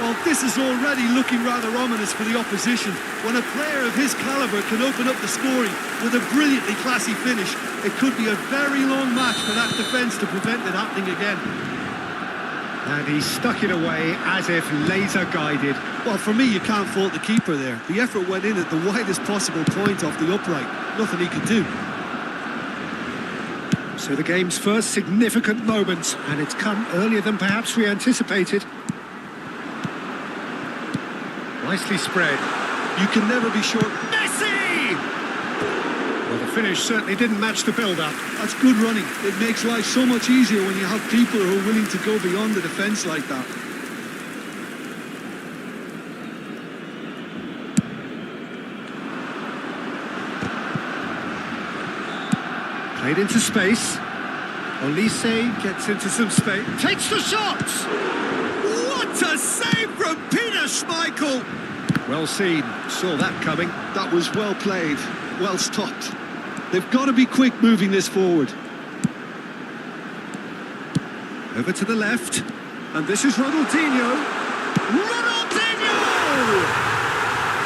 Well, this is already looking rather ominous for the opposition. When a player of his calibre can open up the scoring with a brilliantly classy finish, it could be a very long match for that defence to prevent it happening again. And he stuck it away as if laser-guided. Well, for me, you can't fault the keeper there. The effort went in at the widest possible point off the upright. Nothing he could do. So the game's first significant moment, and it's come earlier than perhaps we anticipated. Nicely spread. You can never be sure. Messi! Well, the finish certainly didn't match the build-up. That's good running. It makes life so much easier when you have people who are willing to go beyond the defence like that. Played into space. Olise gets into some space. Takes the shot! What a save from Peter Schmeichel! Well seen. Saw that coming. That was well played. Well stopped. They've got to be quick moving this forward. Over to the left. And this is Ronaldinho. Ronaldinho!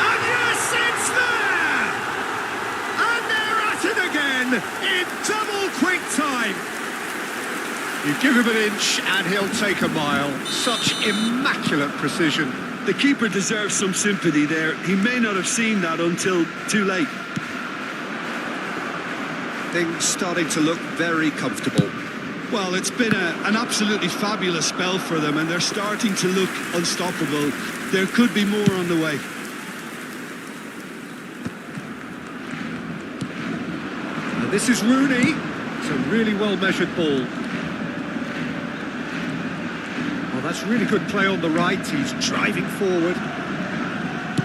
And yes, it's there! And they're at it again in double quick time. You give him an inch and he'll take a mile. Such immaculate precision. The keeper deserves some sympathy there. He may not have seen that until too late. Things starting to look very comfortable. Well, it's been an absolutely fabulous spell for them, and they're starting to look unstoppable. There could be more on the way. And this is Rooney. It's a really well-measured ball. Well, that's really good play on the right. He's driving forward.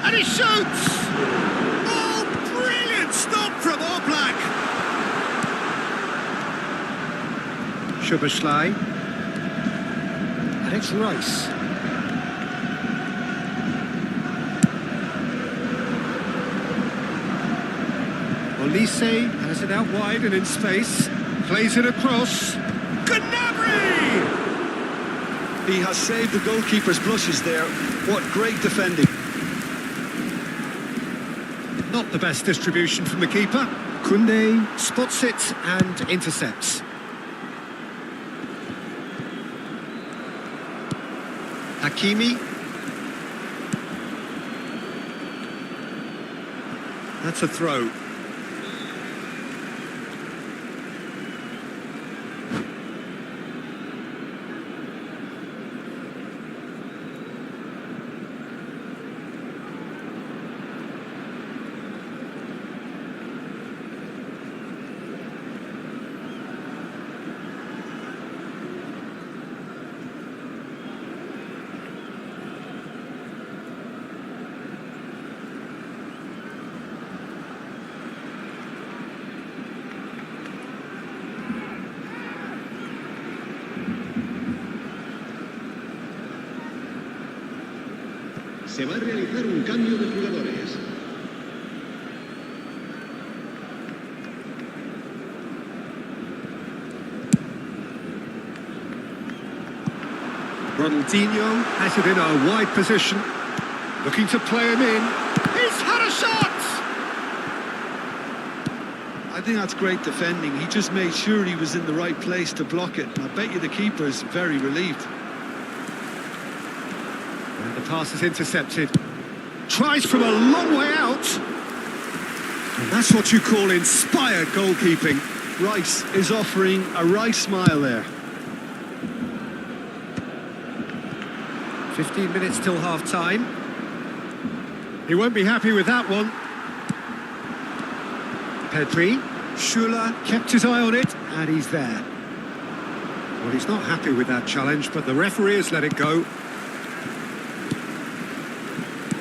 And he shoots! Oh, brilliant stop from Oblak! Szoboszlai. And it's Rice. Olise has it out wide and in space. Plays it across. Gnabry! He has saved the goalkeeper's blushes there. What great defending. Not the best distribution from the keeper. Koundé spots it and intercepts. Hakimi. That's a throw. Se va a realizar un cambio de jugadores. Ronaldinho has it in a wide position. Looking to play him in. He's had a shot! I think that's great defending. He just made sure he was in the right place to block it. I bet you the keeper's very relieved. And the pass is intercepted. Tries from a long way out. And that's what you call inspired goalkeeping. Rice is offering a right smile there. 15 minutes till half-time. He won't be happy with that one. Pedri, Schuller kept his eye on it, and he's there. Well, he's not happy with that challenge, but the referee has let it go.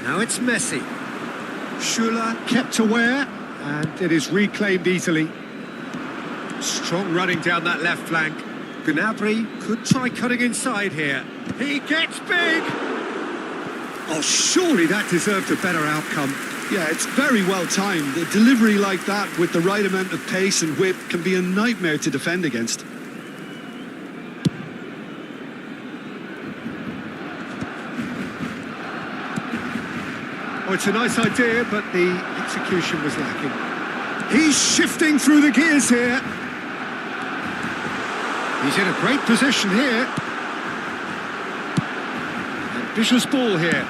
Now it's Messi. Schuller kept aware, and it is reclaimed easily. Strong running down that left flank. Gnabry could try cutting inside here. He gets big! Oh, surely that deserved a better outcome. Yeah, it's very well timed. A delivery like that with the right amount of pace and whip can be a nightmare to defend against. Oh, it's a nice idea, but the execution was lacking. He's shifting through the gears here. He's in a great position here. Ambitious ball here.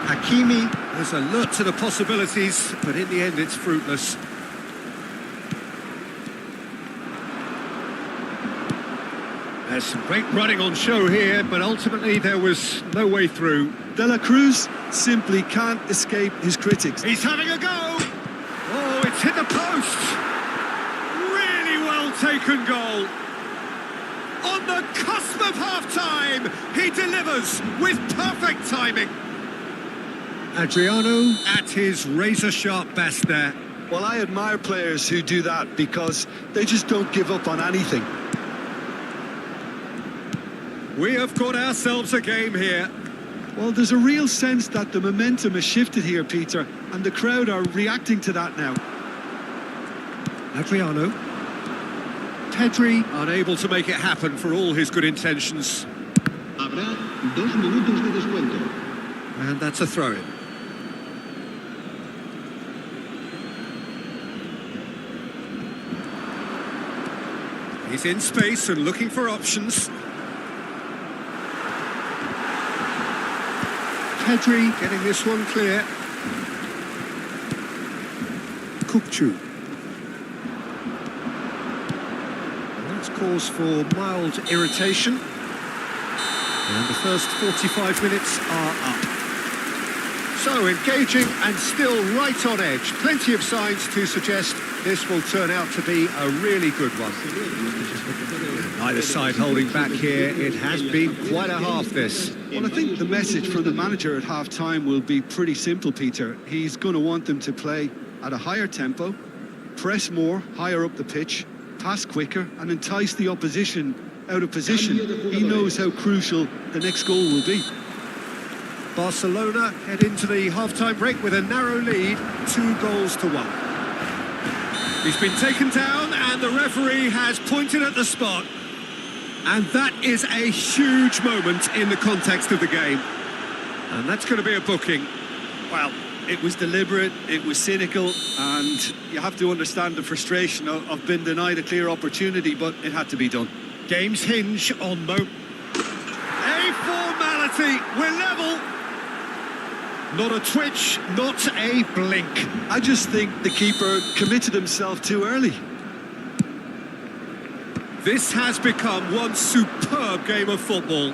Hakimi is alert to the possibilities, but in the end it's fruitless. There's some great running on show here, but ultimately there was no way through. De La Cruz simply can't escape his critics. He's having a go! Oh, it's hit the post! Really well taken goal! On the cusp of half-time, he delivers with perfect timing. Adriano at his razor-sharp best there. Well, I admire players who do that because they just don't give up on anything. We have got ourselves a game here. Well, there's a real sense that the momentum has shifted here, Peter, and the crowd are reacting to that now. Adriano. Pedri unable to make it happen for all his good intentions. Habrá 2 minutos de descuento. And that's a throw-in. He's in space and looking for options. Pedri getting this one clear. Kukcu. That's cause for mild irritation. And the first 45 minutes are up. So engaging and still right on edge. Plenty of signs to suggest this will turn out to be a really good one. Neither side holding back here. It has been quite a half, this. Well, I think the message from the manager at half-time will be pretty simple, Peter. He's going to want them to play at a higher tempo, press more, higher up the pitch, pass quicker, and entice the opposition out of position. He knows how crucial the next goal will be. Barcelona head into the half-time break with a narrow lead, 2-1. He's been taken down and the referee has pointed at the spot. And that is a huge moment in the context of the game. And that's going to be a booking. Well, it was deliberate, it was cynical, and you have to understand the frustration of being denied a clear opportunity, but it had to be done. Games hinge on A formality, we're level. Not a twitch, not a blink. I just think the keeper committed himself too early. This has become one superb game of football.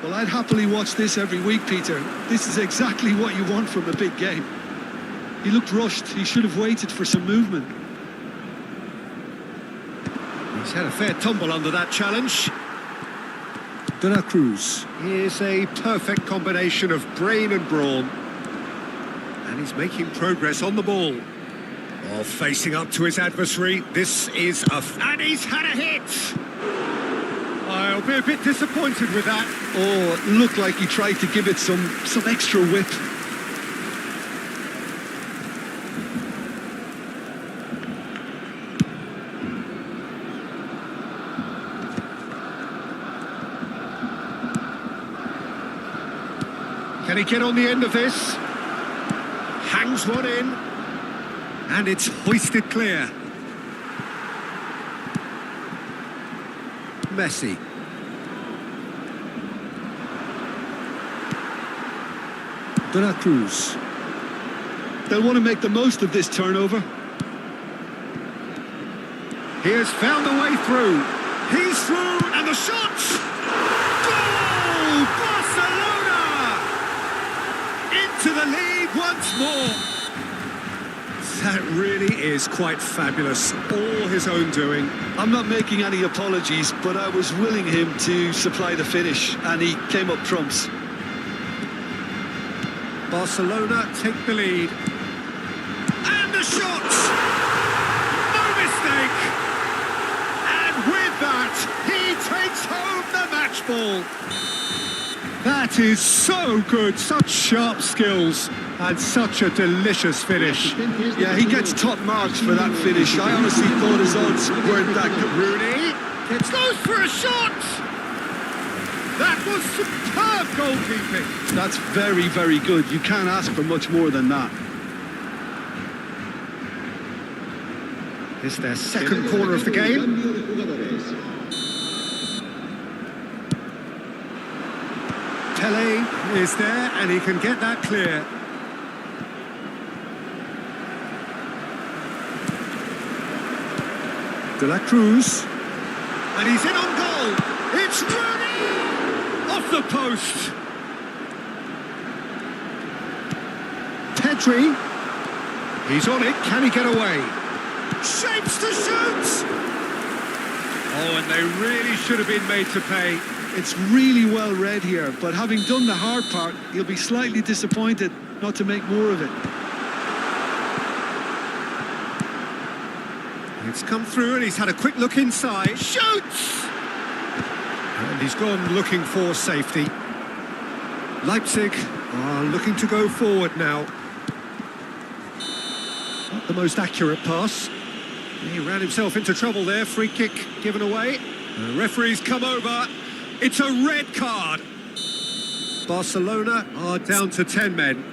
Well, I'd happily watch this every week, Peter. This is exactly what you want from a big game. He looked rushed. He should have waited for some movement. He's had a fair tumble under that challenge. De La Cruz. Here's a perfect combination of brain and brawn. And he's making progress on the ball. Oh, facing up to his adversary. This is and he's had a hit! I'll be a bit disappointed with that. Oh, it looked like he tried to give it some extra whip. Can he get on the end of this? Hangs one in. And it's hoisted clear. Messi. De La Cruz. They'll want to make the most of this turnover. He has found a way through. He's through, and the shot! Goal! Barcelona! Into the lead once more. That really is quite fabulous. All his own doing. I'm not making any apologies, but I was willing him to supply the finish, and he came up trumps. Barcelona take the lead. And the shot! No mistake! And with that, he takes home the match ball. That is so good. Such sharp skills and such a delicious finish. Yeah, he gets top marks for that finish. I honestly thought his odds weren't that good. Rooney gets close for a shot. That was superb goalkeeping. That's very, very good. You can't ask for much more than that. It's their second corner of the game. Pele is there and he can get that clear. De La Cruz. And he's in on goal. It's Rooney! Off the post. Pedri. He's on it. Can he get away? Shapes to shoot! Oh, and they really should have been made to pay. It's really well read here, but having done the hard part, he'll be slightly disappointed not to make more of it. It's come through and he's had a quick look inside. Shoots! And he's gone looking for safety. Leipzig are looking to go forward now. Not the most accurate pass. He ran himself into trouble there. Free kick given away. The referee's come over. It's a red card. Barcelona are down to 10 men.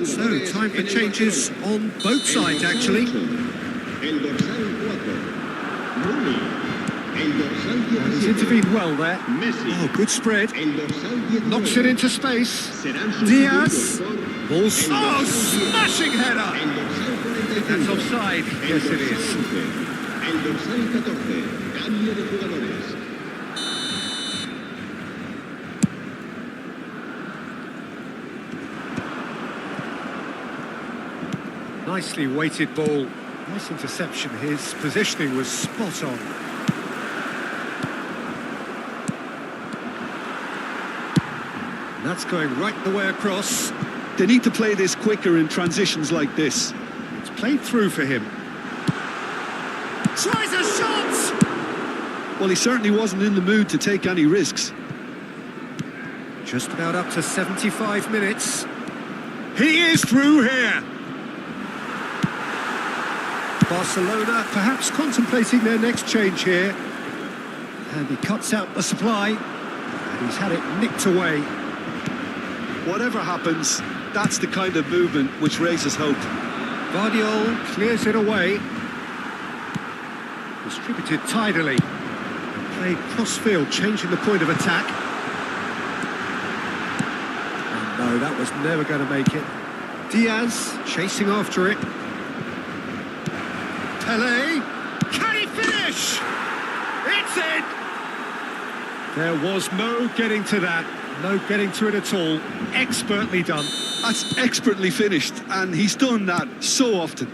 So, time for changes on both sides, actually. And he's intervened well there. Oh, good spread. Knocks it into space. Diaz. Ball. Oh, smashing header. That's offside. Yes, it is. Nicely weighted ball. Nice interception. His positioning was spot on. And that's going right the way across. They need to play this quicker in transitions like this. It's played through for him. Tries a shot! Well, he certainly wasn't in the mood to take any risks. Just about up to 75 minutes. He is through here. Barcelona perhaps contemplating their next change here. And he cuts out the supply. And he's had it nicked away. Whatever happens, that's the kind of movement which raises hope. Guardiola clears it away. Distributed tidily. And played cross-field, changing the point of attack. And no, that was never going to make it. Diaz chasing after it. Pele, can he finish? It's in! There was no getting to that, no getting to it at all. Expertly done. That's expertly finished, and he's done that so often.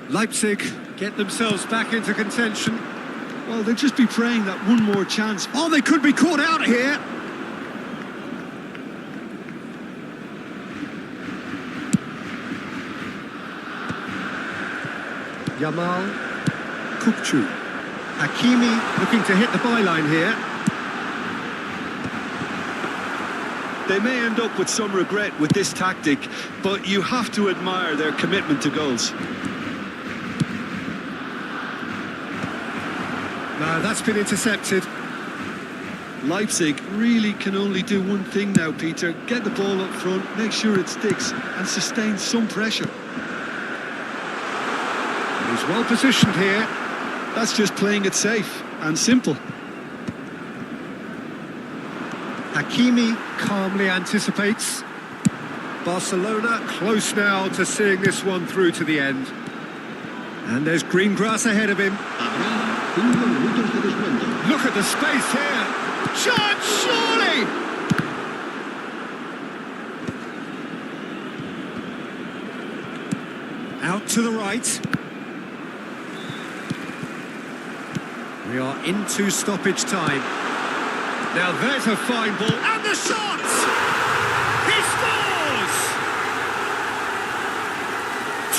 Leipzig get themselves back into contention. Well, they'll just be praying that one more chance. Oh, they could be caught out here. Yamal. Kukchu. Hakimi looking to hit the byline here. They may end up with some regret with this tactic, but you have to admire their commitment to goals. No, that's been intercepted. Leipzig really can only do one thing now, Peter. Get the ball up front, make sure it sticks, and sustain some pressure. He's well positioned here. That's just playing it safe and simple. Hakimi calmly anticipates. Barcelona close now to seeing this one through to the end. And there's green grass ahead of him. Habrá 5 minutos de descuento. Look at the space here. Chance, surely! Out to the right. We are into stoppage time. Now there's a fine ball, and the shot! He scores!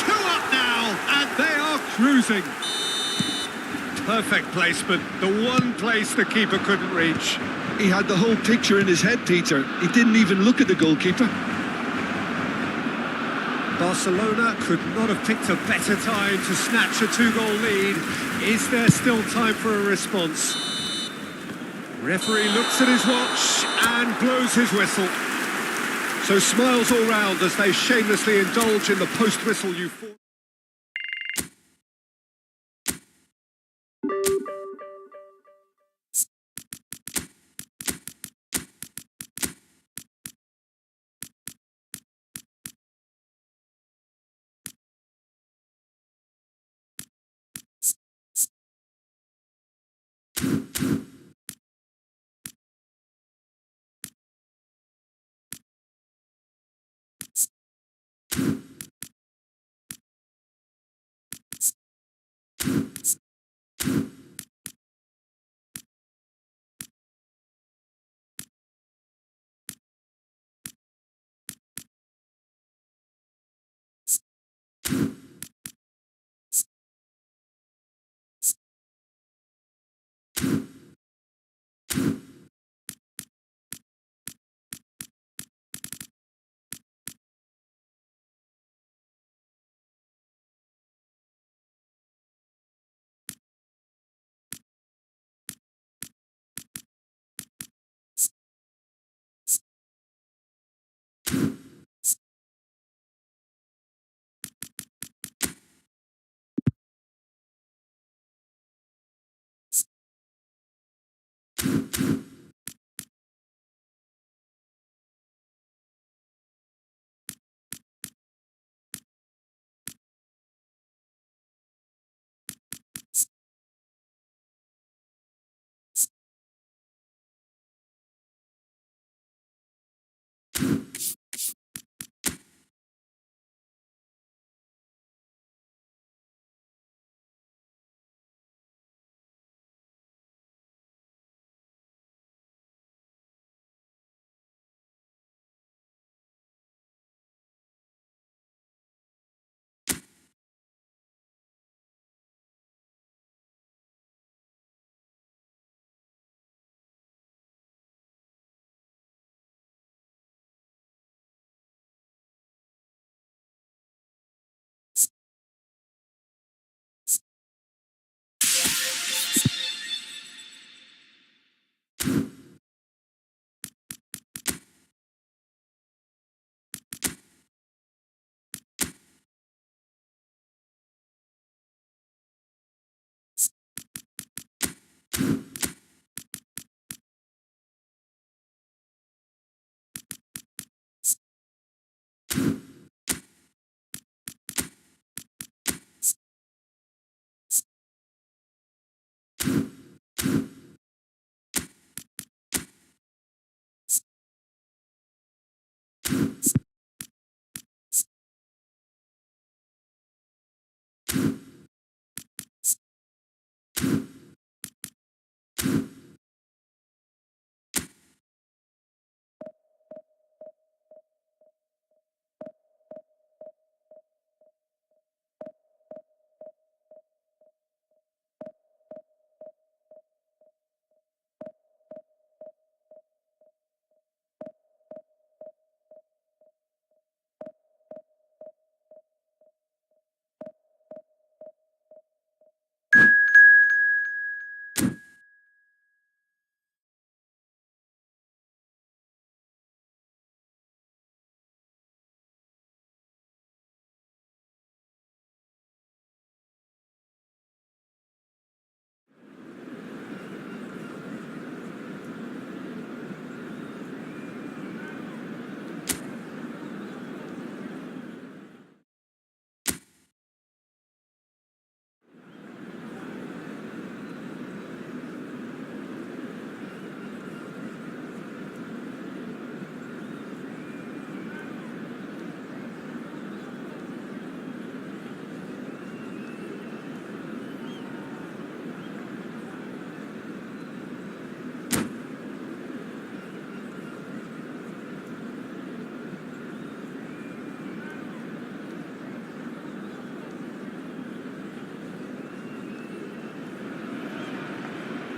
2 up now, and they are cruising. Perfect placement, the one place the keeper couldn't reach. He had the whole picture in his head, Peter. He didn't even look at the goalkeeper. Barcelona could not have picked a better time to snatch a 2-goal lead. Is there still time for a response? Referee looks at his watch and blows his whistle. So smiles all round as they shamelessly indulge in the post-whistle euphoria.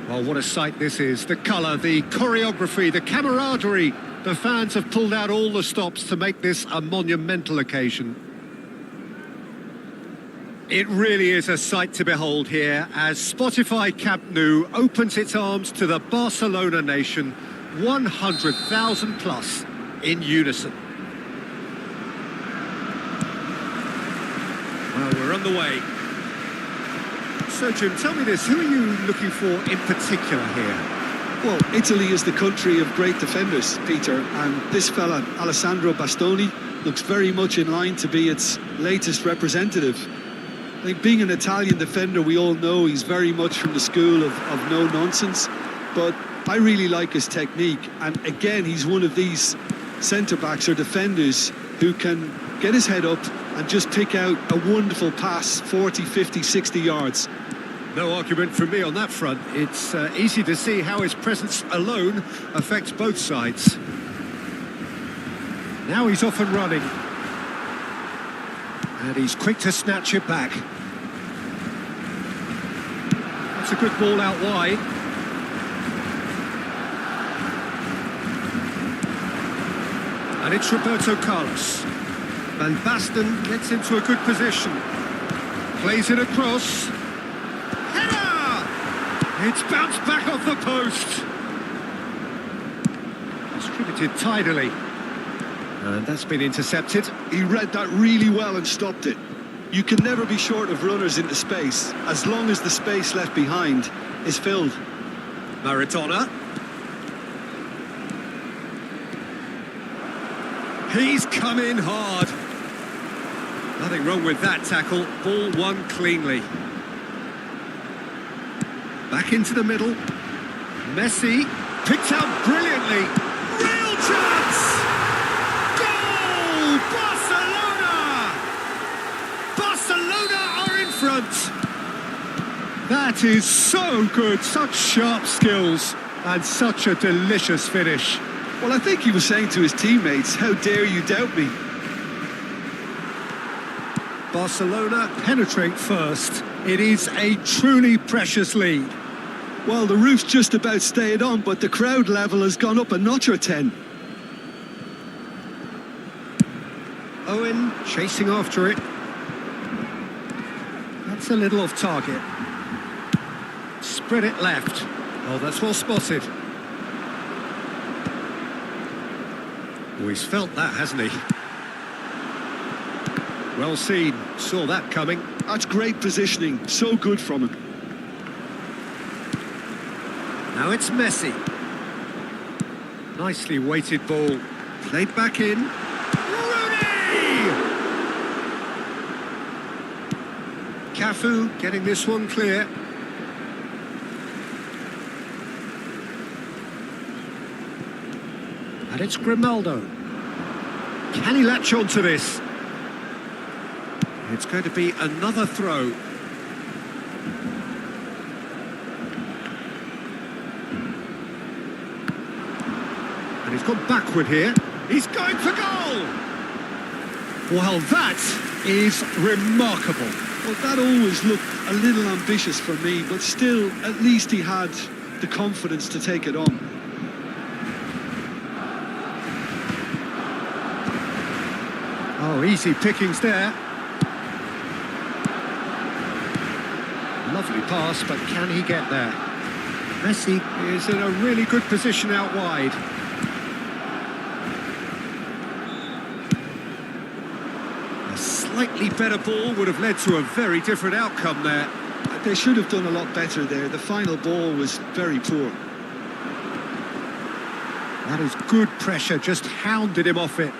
Well, what a sight this is. The colour, the choreography, the camaraderie. The fans have pulled out all the stops to make this a monumental occasion. It really is a sight to behold here as Spotify Camp Nou opens its arms to the Barcelona nation, 100,000 plus in unison. Well, we're on the way. So, Jim, tell me this, who are you looking for in particular here? Well, Italy is the country of great defenders, Peter, and this fella, Alessandro Bastoni, looks very much in line to be its latest representative. I think being an Italian defender, we all know he's very much from the school of no-nonsense, but I really like his technique, and again, he's one of these centre-backs or defenders who can get his head up and just pick out a wonderful pass, 40, 50, 60 yards. No argument from me on that front. It's easy to see how his presence alone affects both sides. Now he's off and running. And he's quick to snatch it back. That's a good ball out wide. And it's Roberto Carlos. Van Basten gets into a good position. Plays it across. Header! It's bounced back off the post. Distributed tidily. And that's been intercepted. He read that really well and stopped it. You can never be short of runners into space, as long as the space left behind is filled. Maradona. He's come in hard. Nothing wrong with that tackle. Ball won cleanly. Back into the middle. Messi picked out brilliantly. Real chance! Goal! Barcelona! Barcelona are in front. That is so good. Such sharp skills and such a delicious finish. Well, I think he was saying to his teammates, how dare you doubt me? Barcelona penetrate first. It is a truly precious lead. Well, the roof's just about stayed on, but the crowd level has gone up a notch or 10. Owen chasing after it. That's a little off target. Spread it left. Oh, that's well spotted. Oh, he's felt that, hasn't he? Well seen. Saw that coming. That's great positioning. So good from him. Now it's Messi. Nicely weighted ball. Played back in. Rooney! Cafu getting this one clear. And it's Grimaldo. Can he latch on to this? It's going to be another throw. And he's gone backward here. He's going for goal! Well, that is remarkable. Well, that always looked a little ambitious for me, but still, at least he had the confidence to take it on. Oh, easy pickings there. Lovely pass, but can he get there? Messi is in a really good position out wide. A slightly better ball would have led to a very different outcome there. They should have done a lot better there. The final ball was very poor. That is good pressure, just hounded him off it.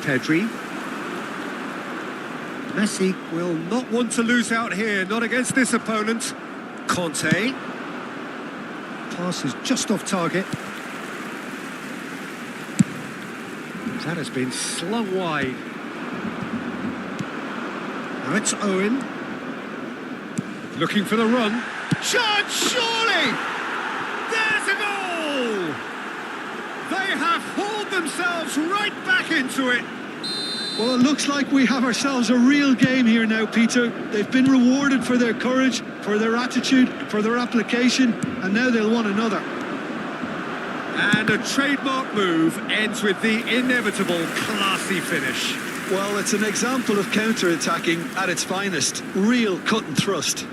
Pedri. Messi will not want to lose out here, not against this opponent. Conte. Pass is just off target. That has been slung wide. Now it's Owen. Looking for the run. Chance, surely! There's a goal! They have hauled themselves right back into it. Well, it looks like we have ourselves a real game here now, Peter. They've been rewarded for their courage, for their attitude, for their application, and now they'll want another. And a trademark move ends with the inevitable classy finish. Well, it's an example of counter-attacking at its finest. Real cut and thrust.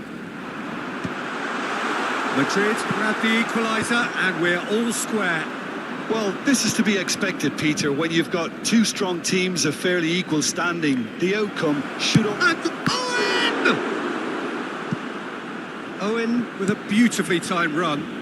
Madrid grab the equaliser and we're all square. Well, this is to be expected, Peter, when you've got two strong teams of fairly equal standing. The outcome should... And Owen! Owen with a beautifully timed run.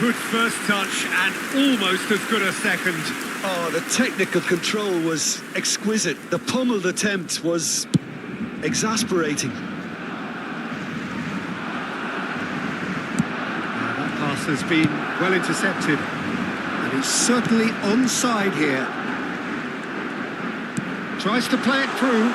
Good first touch and almost as good a second. Oh, the technical control was exquisite. The pummeled attempt was exasperating. That pass has been well intercepted. And he's certainly onside here. Tries to play it through.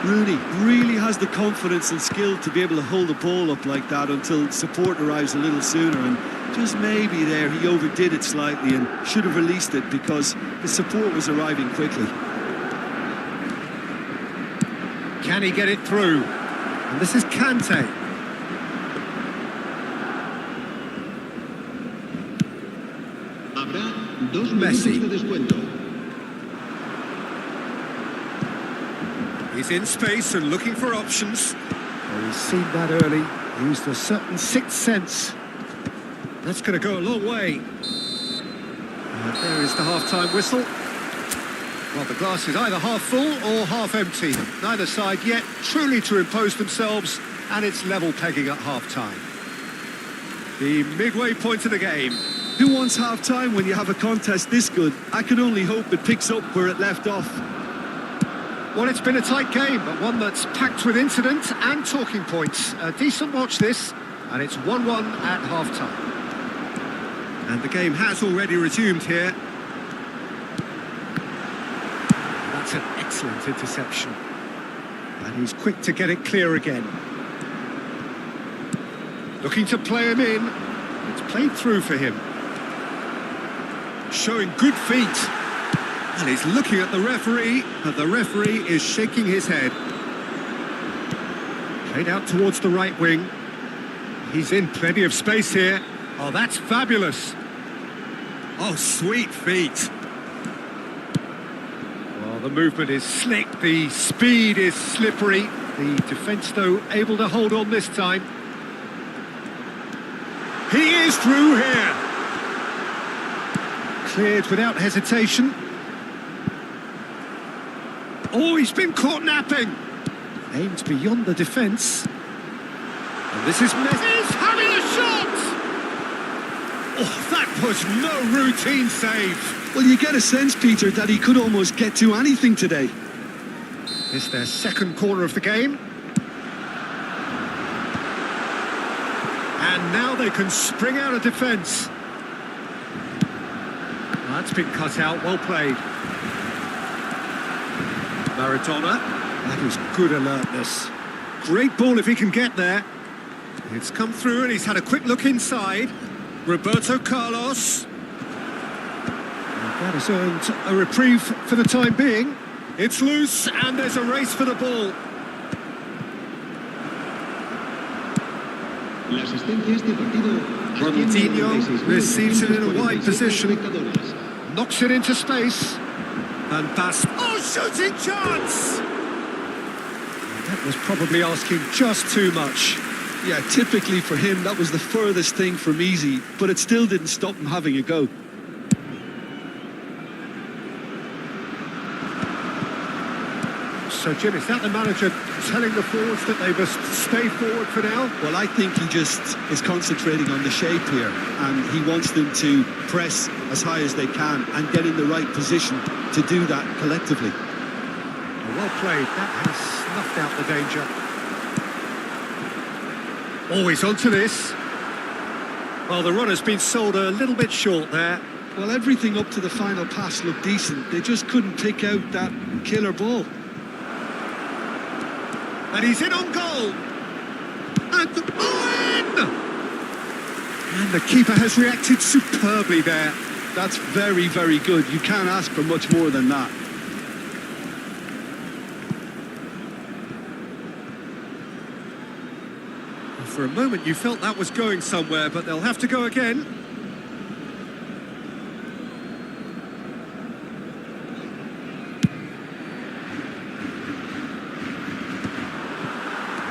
Rooney really has the confidence and skill to be able to hold the ball up like that until support arrives a little sooner, and just maybe there he overdid it slightly and should have released it because the support was arriving quickly. Can he get it through? And this is Kante. Habrá 2 Messi. minutos de descuento. He's in space and looking for options. Well, he's seen that early, used a certain sixth sense. That's going to go a long way. And there is the half-time whistle. Well, the glass is either half full or half empty. Neither side yet truly to impose themselves, and it's level pegging at half-time. The midway point of the game. Who wants half-time when you have a contest this good? I can only hope it picks up where it left off. Well, it's been a tight game, but one that's packed with incident and talking points. A decent watch this, and it's 1-1 at half-time. And the game has already resumed here. That's an excellent interception. And he's quick to get it clear again. Looking to play him in. It's played through for him. Showing good feet. And he's looking at the referee, but the referee is shaking his head. Played out towards the right wing. He's in plenty of space here. Oh, that's fabulous. Oh, sweet feet. Well, the movement is slick, the speed is slippery. The defence, though, able to hold on this time. He is through here. Cleared without hesitation. Oh, he's been caught napping. Aimed beyond the defence. And this is Messi. He's having a shot! Oh, that was no routine save. Well, you get a sense, Peter, that he could almost get to anything today. It's their second corner of the game. And now they can spring out of defence. That's been cut out, well played. Maradona, that is good alertness. Great ball if he can get there. It's come through and he's had a quick look inside. Roberto Carlos. And that has earned a reprieve for the time being. It's loose and there's a race for the ball. La asistencia a este partido Ronaldinho receives it in a wide position. Knocks it into space. And pass. Oh, shooting chance! That was probably asking just too much. Yeah, typically for him, that was the furthest thing from easy, but it still didn't stop him having a go. So, Jim, is that the manager telling the forwards that they must stay forward for now? Well, I think he just is concentrating on the shape here, and he wants them to press as high as they can and get in the right position to do that collectively. Well played. That has snuffed out the danger. Always onto this. Well, the run has been sold a little bit short there. Well, everything up to the final pass looked decent. They just couldn't pick out that killer ball. And he's in on goal. And in! And the keeper has reacted superbly there. That's very, very good. You can't ask for much more than that. For a moment you felt that was going somewhere, but they'll have to go again.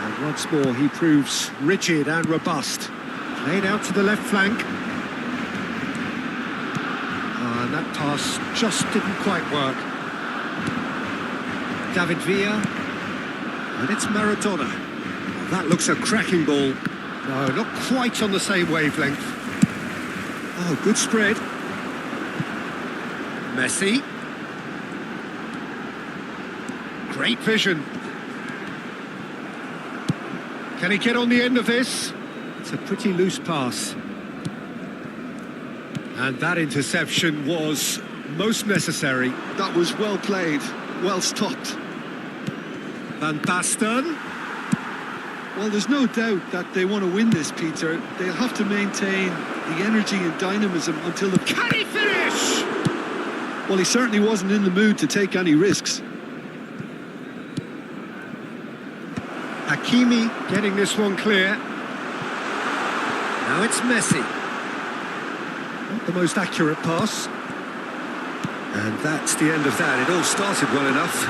And once more he proves rigid and robust. Played out to the left flank. And that pass just didn't quite work. David Villa. And it's Maradona. Oh, that looks a cracking ball. No, not quite on the same wavelength. Oh, good spread. Messi. Great vision. Can he get on the end of this? It's a pretty loose pass. And that interception was most necessary. That was well played, well stopped. Van Basten. Well, there's no doubt that they want to win this, Peter. They'll have to maintain the energy and dynamism until the... Can he finish? Well, he certainly wasn't in the mood to take any risks. Hakimi getting this one clear. Now it's Messi. Not the most accurate pass. And that's the end of that. It all started well enough.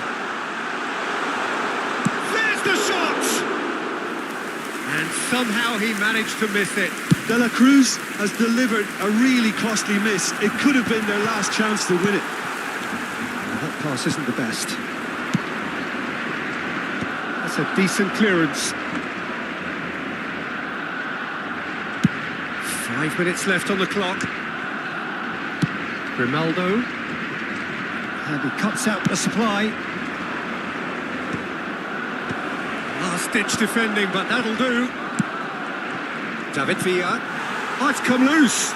There's the shot! And somehow he managed to miss it. De La Cruz has delivered a really costly miss. It could have been their last chance to win it. That pass isn't the best. That's a decent clearance. 5 minutes left on the clock. Grimaldo. And he cuts out the supply. Last-ditch defending, but that'll do. David Villa. Oh, it's come loose.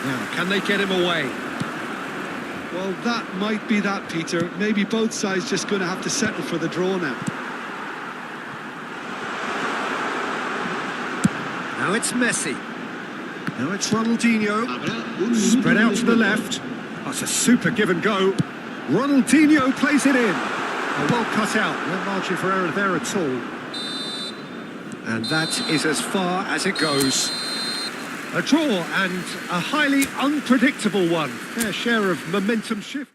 Now, can they get him away? Well, that might be that, Peter. Maybe both sides just going to have to settle for the draw now. Now it's Messi. Now it's Ronaldinho. Spread out to the left. That's a super give and go. Ronaldinho plays it in. Well cut out. No margin for error there at all. And that is as far as it goes. A draw and a highly unpredictable one. Fair share of momentum shift.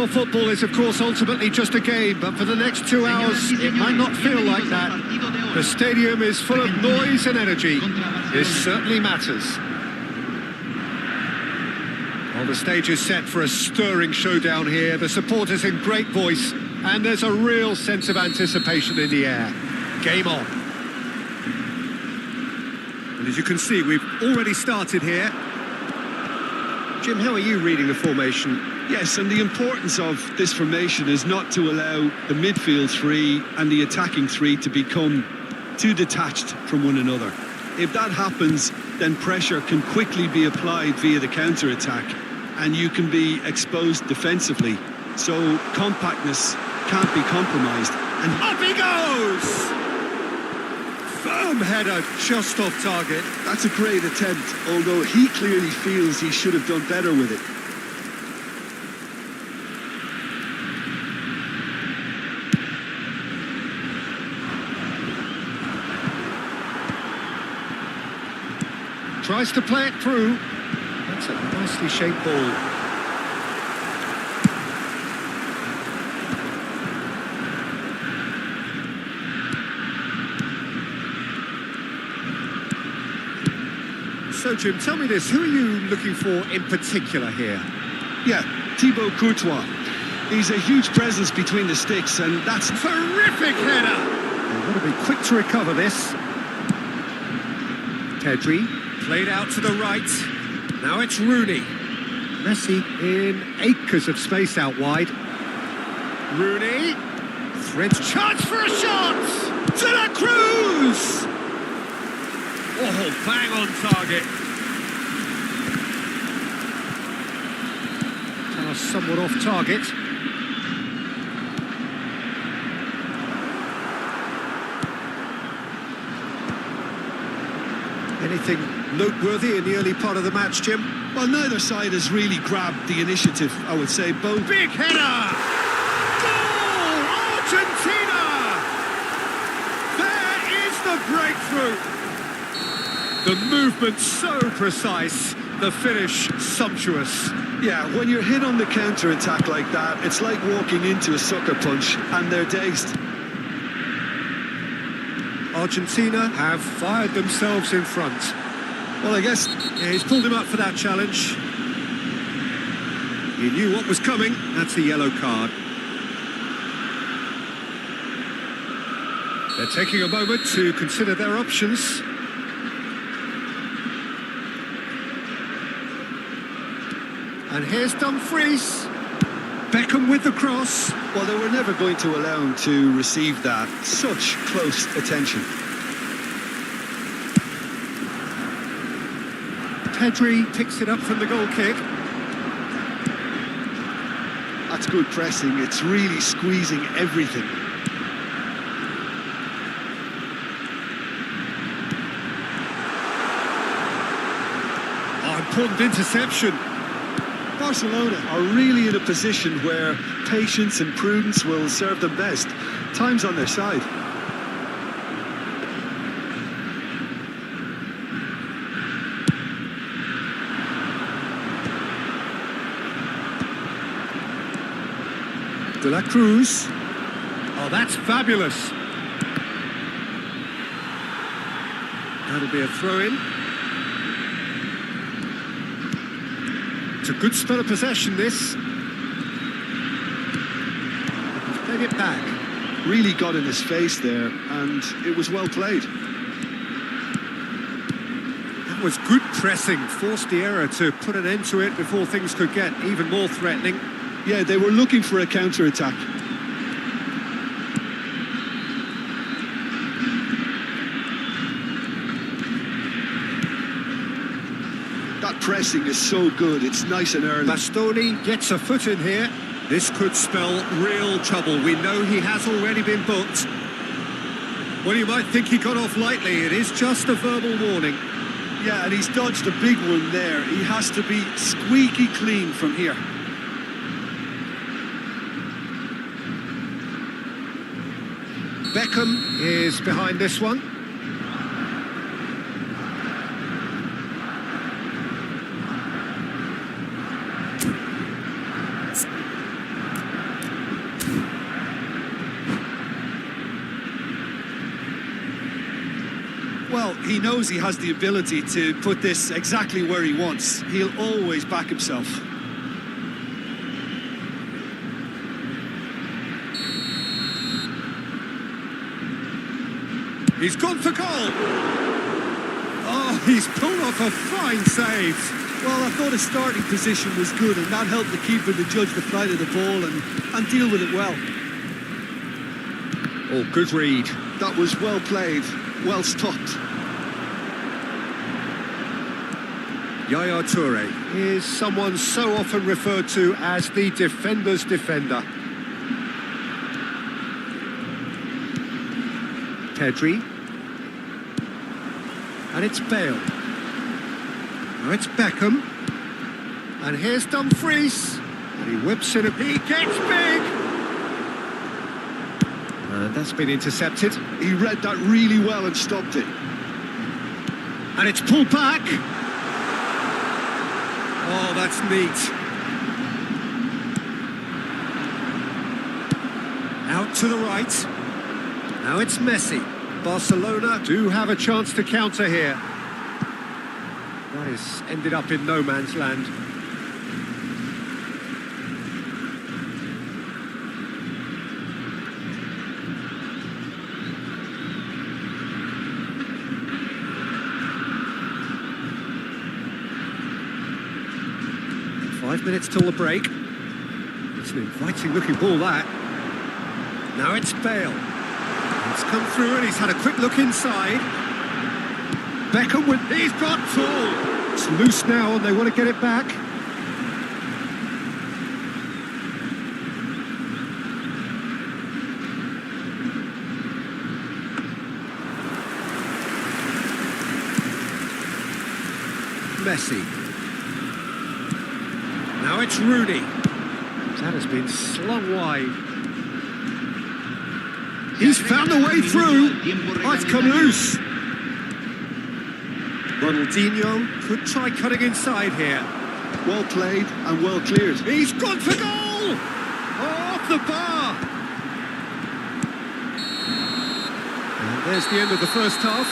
Well, football is, of course, ultimately just a game, but for the next 2 hours, it might not feel like that. The stadium is full of noise and energy. This certainly matters. Well, the stage is set for a stirring showdown here. The supporters in great voice, and there's a real sense of anticipation in the air. Game on. And as you can see, we've already started here. Jim, how are you reading the formation? Yes, and the importance of this formation is not to allow the midfield three and the attacking three to become too detached from one another. If that happens, then pressure can quickly be applied via the counter-attack, and you can be exposed defensively. So compactness can't be compromised. And up he goes! Firm header, just off target. That's a great attempt, although he clearly feels he should have done better with it. Tries to play it through. That's a nicely shaped ball. So, Jim, tell me this, who are you looking for in particular here? Yeah, Thibaut Courtois. He's a huge presence between the sticks, and that's... Terrific header! They've got to be quick to recover this. Tedri, played out to the right. Now it's Rooney. Messi in acres of space out wide. Rooney, threads chance for a shot! To the Cruz! Oh, bang on target. Somewhat off target. Anything noteworthy in the early part of the match, Jim? Well, neither side has really grabbed the initiative, I would say. Both. Big header! Goal! Argentina! There is the breakthrough! The movement so precise, the finish sumptuous. Yeah, when you're hit on the counter-attack like that, it's like walking into a sucker punch, and they're dazed. Argentina have fired themselves in front. Well, I guess he's pulled him up for that challenge. He knew what was coming. That's a yellow card. They're taking a moment to consider their options. And here's Dumfries. Beckham with the cross. Well, they were never going to allow him to receive that. Such close attention. Tedri picks it up from the goal kick. That's good pressing. It's really squeezing everything. Oh, important interception. Barcelona are really in a position where patience and prudence will serve them best. Time's on their side. De la Cruz. Oh, that's fabulous. That'll be a throw-in. It's a good spell of possession, this. He's played it back. Really got in his face there, and it was well played. That was good pressing. Forced the error to put an end to it before things could get even more threatening. Yeah, they were looking for a counter-attack. That pressing is so good, it's nice and early. Bastoni gets a foot in here. This could spell real trouble. We know he has already been booked. Well, you might think he got off lightly. It is just a verbal warning. Yeah, and he's dodged a big one there. He has to be squeaky clean from here. Beckham is behind this one. Well, he knows he has the ability to put this exactly where he wants. He'll always back himself. He's gone for goal. Oh, he's pulled off a fine save. Well, I thought his starting position was good, and that helped the keeper to judge the flight of the ball and deal with it well. Oh, good read. That was well played, well stopped. Yaya Toure is someone so often referred to as the defender's defender. Pedri. And it's Bale. Now it's Beckham. And here's Dumfries. And he whips in. He gets big. And that's been intercepted. He read that really well and stopped it. And it's pulled back. Oh, that's neat. Out to the right. Now it's Messi. Barcelona do have a chance to counter here. That has ended up in no man's land. Five minutes till the break. It's an inviting looking ball, that. Now it's Bale. It's come through and he's had a quick look inside. Beckham with... He's got full. It's loose now and they want to get it back. Messi. Now it's Rooney. That has been slung wide. He's found a way through. Oh, it's come loose. Ronaldinho could try cutting inside here. Well played and well cleared. He's gone for goal! Oh, off the bar! And there's the end of the first half.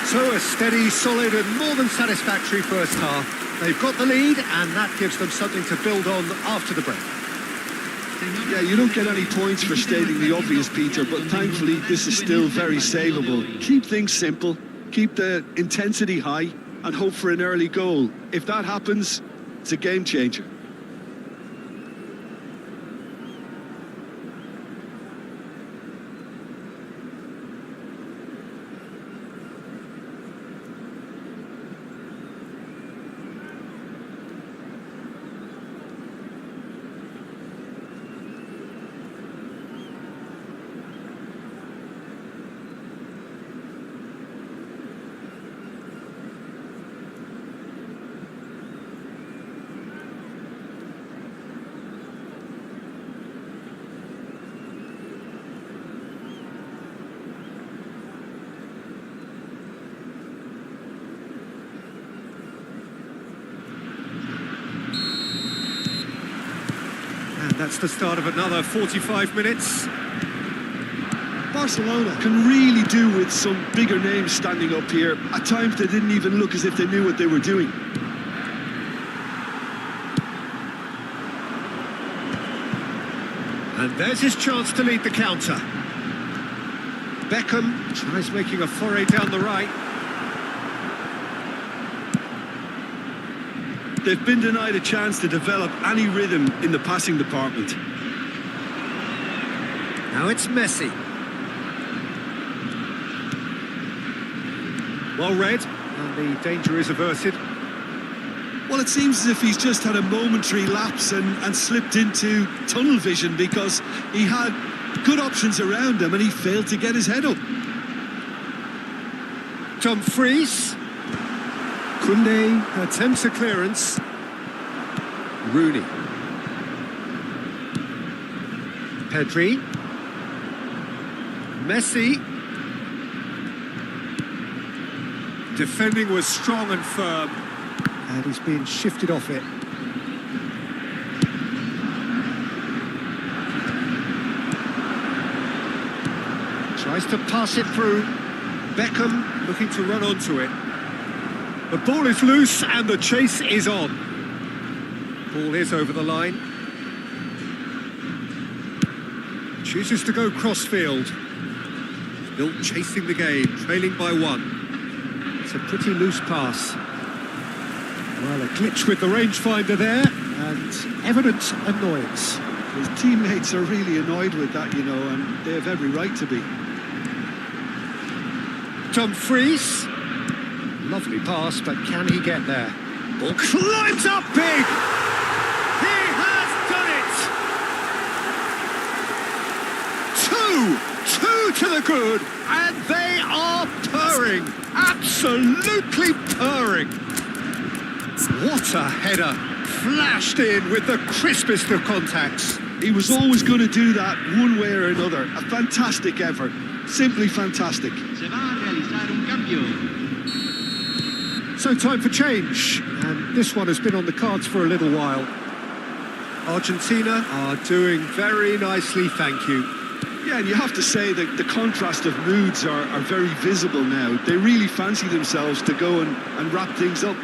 So a steady, solid and more than satisfactory first half. They've got the lead and that gives them something to build on after the break. Yeah, you don't get any points for stating the obvious, Peter, but thankfully this is still very savable. Keep things simple, keep the intensity high, and hope for an early goal. If that happens, it's a game changer. That's the start of another 45 minutes. Barcelona can really do with some bigger names standing up here. At times they didn't even look as if they knew what they were doing. And there's his chance to lead the counter. Beckham tries making a foray down the right. They've been denied a chance to develop any rhythm in the passing department. Now it's Messi. Well read, and the danger is averted. Well, it seems as if he's just had a momentary lapse and slipped into tunnel vision because he had good options around him and he failed to get his head up. Dumfries. Koundé attempts a clearance. Rooney. Pedri. Messi. Defending was strong and firm. And he's being shifted off it. Tries to pass it through. Beckham looking to run onto it. The ball is loose and the chase is on. Ball is over the line. Chooses to go cross-field. Still chasing the game, trailing by 1. It's a pretty loose pass. Well, a glitch with the rangefinder there, and evident annoyance. His teammates are really annoyed with that, you know, and they have every right to be. Dumfries. Lovely pass, but can he get there? Ball climbs up big! He has done it! Two to the good, and they are purring. Absolutely purring. What a header. Flashed in with the crispest of contacts. He was always going to do that one way or another. A fantastic effort. Simply fantastic. Se va a realizar un cambio. So time for change, and this one has been on the cards for a little while. Argentina are doing very nicely, thank you. Yeah, and you have to say that the contrast of moods are very visible now. They really fancy themselves to go and wrap things up.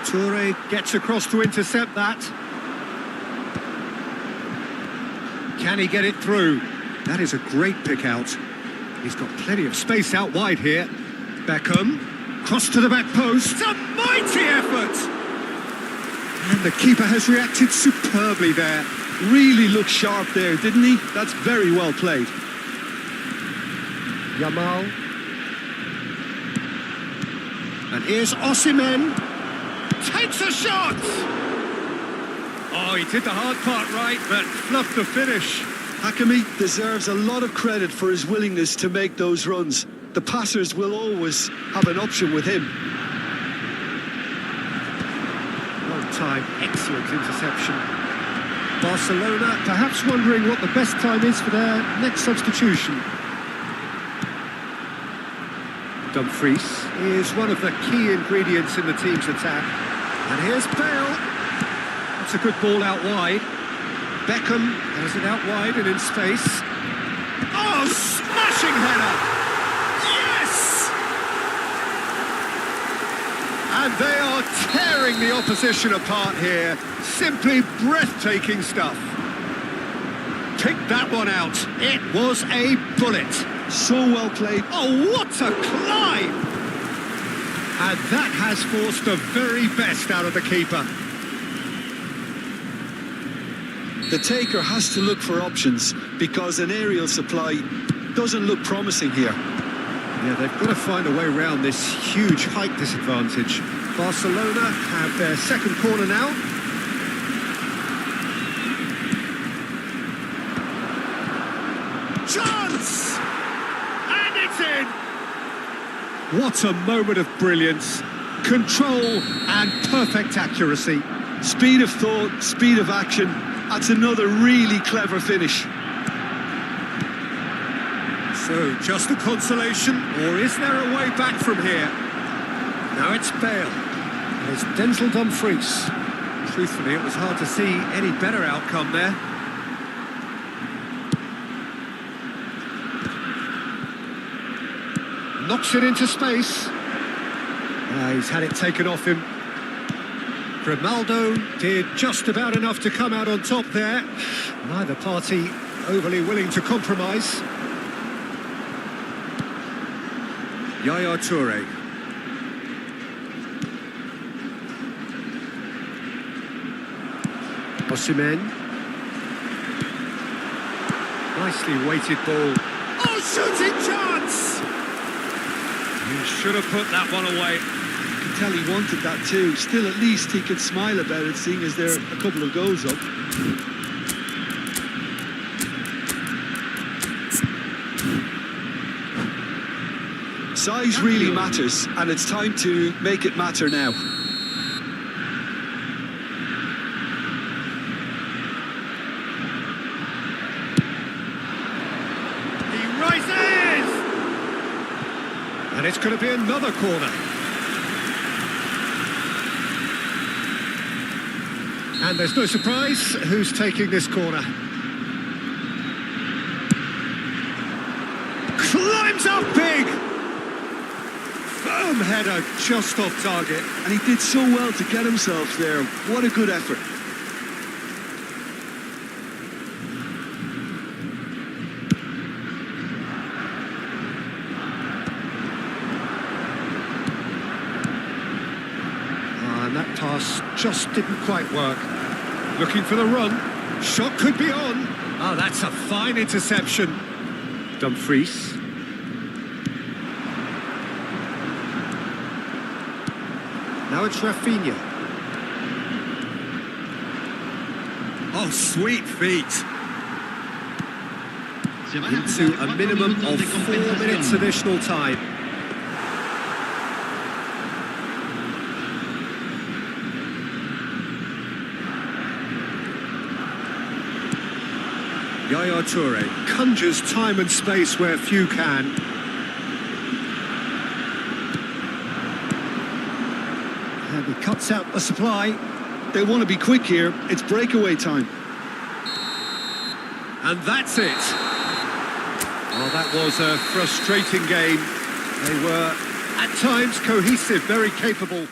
Toure gets across to intercept that. Can he get it through? That is a great pick out. He's got plenty of space out wide here. Beckham, cross to the back post. It's a mighty effort! And the keeper has reacted superbly there. Really looked sharp there, didn't he? That's very well played. Yamal. And here's Osimhen. Takes a shot! Oh, he did the hard part right, but fluffed the finish. Hakimi deserves a lot of credit for his willingness to make those runs. The passers will always have an option with him. Well timed, excellent interception. Barcelona perhaps wondering what the best time is for their next substitution. Dumfries is one of the key ingredients in the team's attack. And here's Bale. That's a good ball out wide. Beckham has it out wide and in space. Oh, smashing header! Yes! And they are tearing the opposition apart here. Simply breathtaking stuff. Pick that one out. It was a bullet. So well played. Oh, what a climb! And that has forced the very best out of the keeper. The taker has to look for options because an aerial supply doesn't look promising here. Yeah, they've got to find a way around this huge height disadvantage. Barcelona have their second corner now. Chance! And it's in! What a moment of brilliance. Control and perfect accuracy. Speed of thought, speed of action. That's another really clever finish. So, just a consolation, or is there a way back from here? Now it's Bale. There's Denzel Dumfries. Truthfully, it was hard to see any better outcome there. Knocks it into space. He's had it taken off him. Grimaldo did just about enough to come out on top there. Neither party overly willing to compromise. Yaya Toure. Osimhen. Nicely weighted ball. Oh, shooting chance! He should have put that one away. You can tell he wanted that too. Still, at least he could smile about it, seeing as there are a couple of goals up. Size really matters, and it's time to make it matter now. He rises! And it's going to be another corner. And there's no surprise who's taking this corner. Climbs up big! Firm header just off target. And he did so well to get himself there. What a good effort. And that pass just didn't quite work. Looking for the run. Shot could be on. Oh, that's a fine interception. Dumfries. Now it's Rafinha. Oh, sweet feet. Into a minimum of 4 minutes additional time. Yaya Toure conjures time and space where few can. And he cuts out the supply. They want to be quick here. It's breakaway time. And that's it. Well, that was a frustrating game. They were, at times, cohesive, very capable.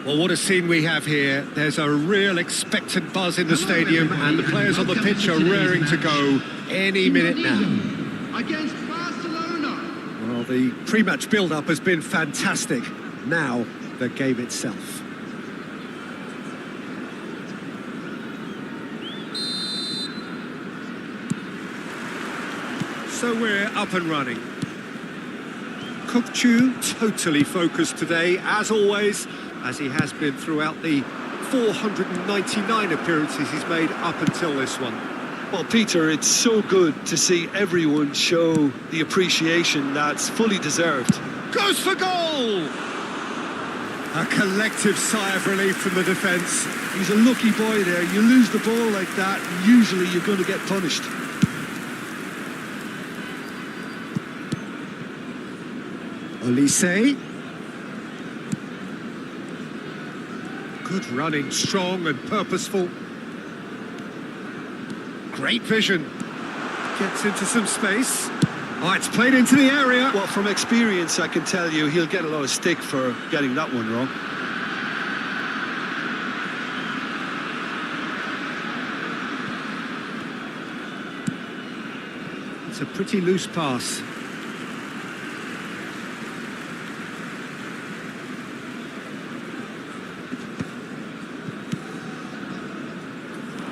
Well, what a scene we have here. There's a real expectant buzz in the stadium, and the players on the pitch are raring to go any minute now. Against Barcelona. Well, the pre-match build-up has been fantastic. Now, the game itself. So we're up and running. Kukchu totally focused today, as always, as he has been throughout the 499 appearances he's made up until this one. Well, Peter, it's so good to see everyone show the appreciation that's fully deserved. Goes for goal! A collective sigh of relief from the defence. He's a lucky boy there. You lose the ball like that, usually you're going to get punished. Olise. Good running, strong and purposeful. Great vision. Gets into some space. Oh, it's played into the area. Well, from experience, I can tell you he'll get a lot of stick for getting that one wrong. It's a pretty loose pass.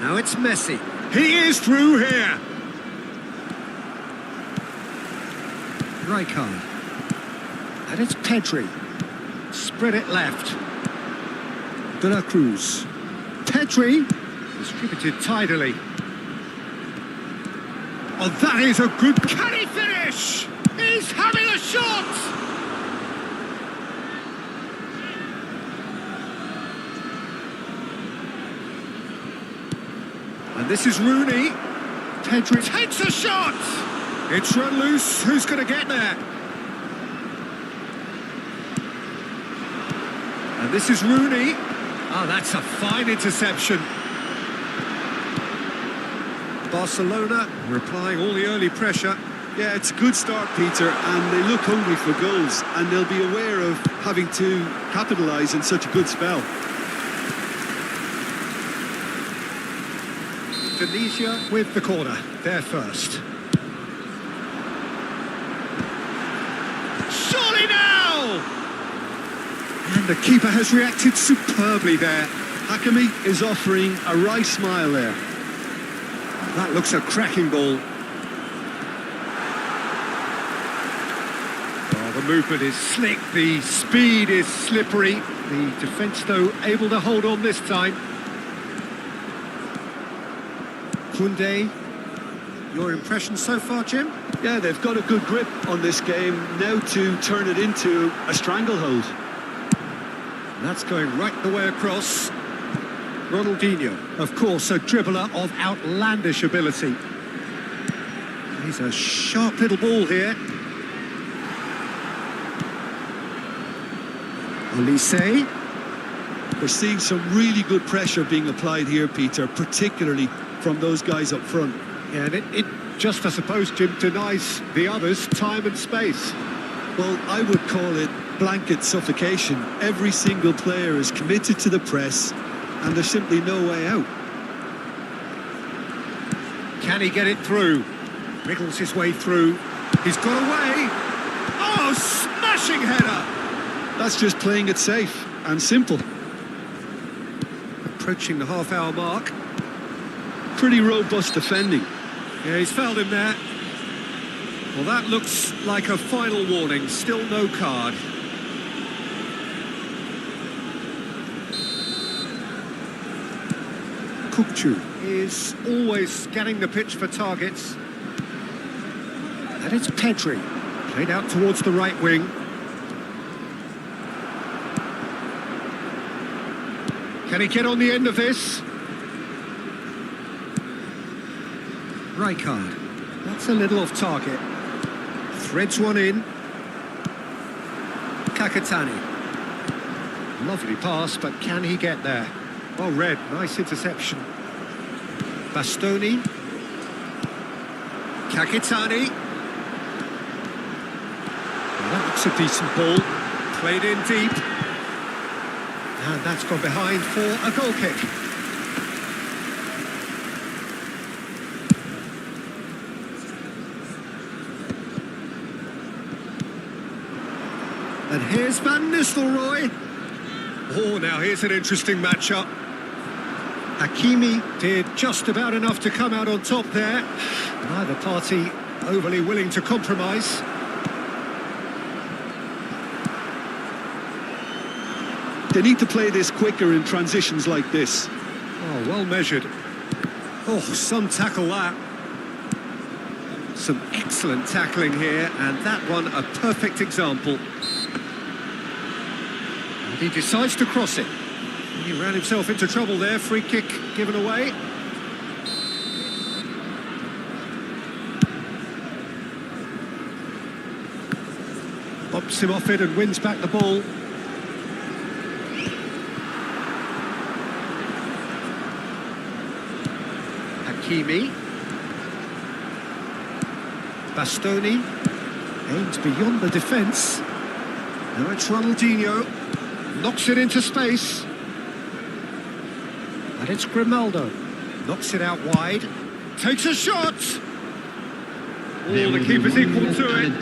Now it's Messi. He is through here. Rijkaard. And it's Pedri. Spread it left. De La Cruz. Pedri. Distributed tidily. Oh, that is a good... Can he finish? He's having a shot! And this is Rooney. Pedri takes a shot! It's run loose. Who's going to get there? And this is Rooney. Oh, that's a fine interception. Barcelona replying all the early pressure. Yeah, it's a good start, Peter, and they look hungry for goals, and they'll be aware of having to capitalise in such a good spell. Tunisia with the corner. They're first. Surely now! And the keeper has reacted superbly there. Hakimi is offering a wry smile there. That looks a cracking ball. Oh, the movement is slick, the speed is slippery. The defence, though, able to hold on this time. Koundé, your impression so far, Jim? Yeah, they've got a good grip on this game, now to turn it into a stranglehold. That's going right the way across. Ronaldinho, of course, a dribbler of outlandish ability. He's a sharp little ball here. Olise. We're seeing some really good pressure being applied here, Peter, particularly from those guys up front. Yeah, and it just, I suppose, Jim, denies the others time and space. Well, I would call it blanket suffocation. Every single player is committed to the press, and there's simply no way out. Can he get it through? Wriggles his way through. He's got away. Oh, smashing header! That's just playing it safe and simple. Approaching the half-hour mark. Pretty robust defending. Yeah, he's fouled him there. Well, that looks like a final warning. Still no card. Kupchu is always scanning the pitch for targets. And it's Pedri. Played out towards the right wing. Can he get on the end of this? Rijkaard. That's a little off target. Threads one in. Kakatani. Lovely pass, but can he get there? Well read, nice interception. Bastoni. Kakatani. Well, that looks a decent ball. Played in deep. And that's gone behind for a goal kick. And here's Van Nistelrooy. Oh, now here's an interesting matchup. Hakimi did just about enough to come out on top there. Neither party overly willing to compromise. They need to play this quicker in transitions like this. Oh, well measured. Oh, some tackle that. Some excellent tackling here, and that one a perfect example. And he decides to cross it. He ran himself into trouble there. Free kick given away. Bumps him off it and wins back the ball. Hakimi. Bastoni aims beyond the defence. Now it's Ronaldinho. Knocks it into space. And it's Grimaldo. Knocks it out wide. Takes a shot. Oh, the keeper's equal to it.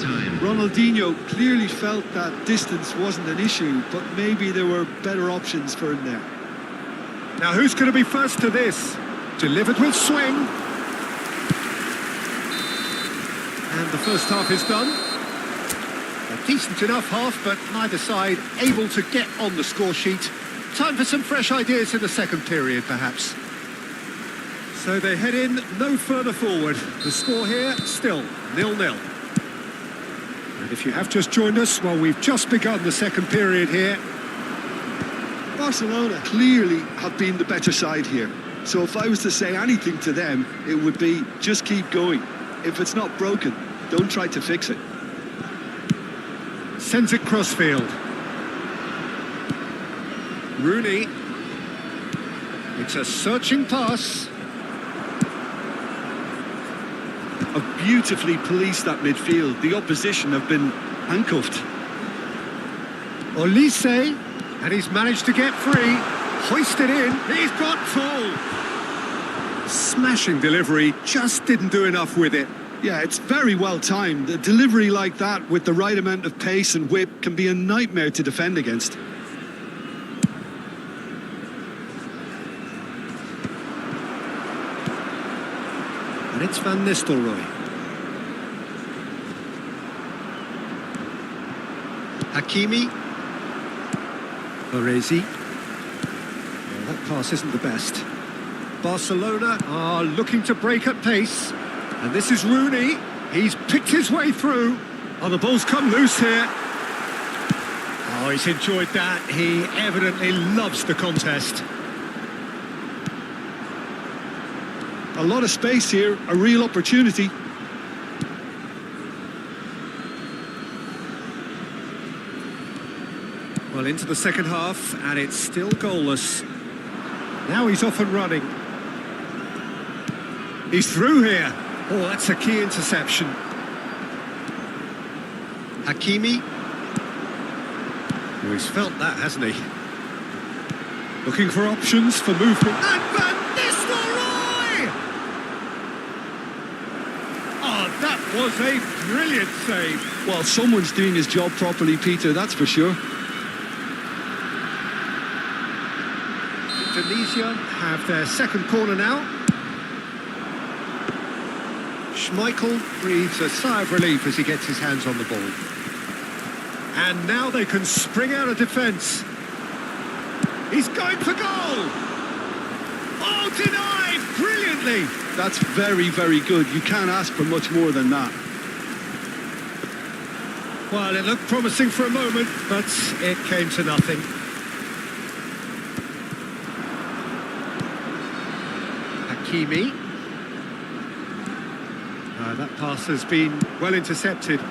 Ronaldinho clearly felt that distance wasn't an issue, but maybe there were better options for him there. Now who's going to be first to this? Delivered with swing. And the first half is done. A decent enough half, but neither side able to get on the score sheet. Time for some fresh ideas in the second period, perhaps. So they head in no further forward. The score here, still 0-0. And if you have just joined us, well, we've just begun the second period here. Barcelona clearly have been the better side here. So if I was to say anything to them, it would be just keep going. If it's not broken, don't try to fix it. Sends it crossfield. Rooney. It's a searching pass. Have beautifully policed that midfield. The opposition have been handcuffed. Olise, and he's managed to get free. Hoisted in. He's got full. Smashing delivery, just didn't do enough with it. Yeah, it's very well timed. A delivery like that with the right amount of pace and whip can be a nightmare to defend against. And it's Van Nistelrooy. Hakimi. Baresi. Well, that pass isn't the best. Barcelona are looking to break at pace. And this is Rooney. He's picked his way through. Oh, the ball's come loose here. Oh, he's enjoyed that. He evidently loves the contest. A lot of space here, a real opportunity. Well, into the second half, and it's still goalless. Now he's off and running. He's through here. Oh, that's a key interception. Hakimi. Oh, he's felt that, hasn't he? Looking for options for movement. And Van Nistelrooy! Oh, that was a brilliant save. Well, someone's doing his job properly, Peter, that's for sure. Indonesia have their second corner now. Schmeichel breathes a sigh of relief as he gets his hands on the ball. And now they can spring out of defence. He's going for goal! Oh, denied brilliantly! That's very, very good. You can't ask for much more than that. Well, it looked promising for a moment, but it came to nothing. Hakimi. That pass has been well intercepted. And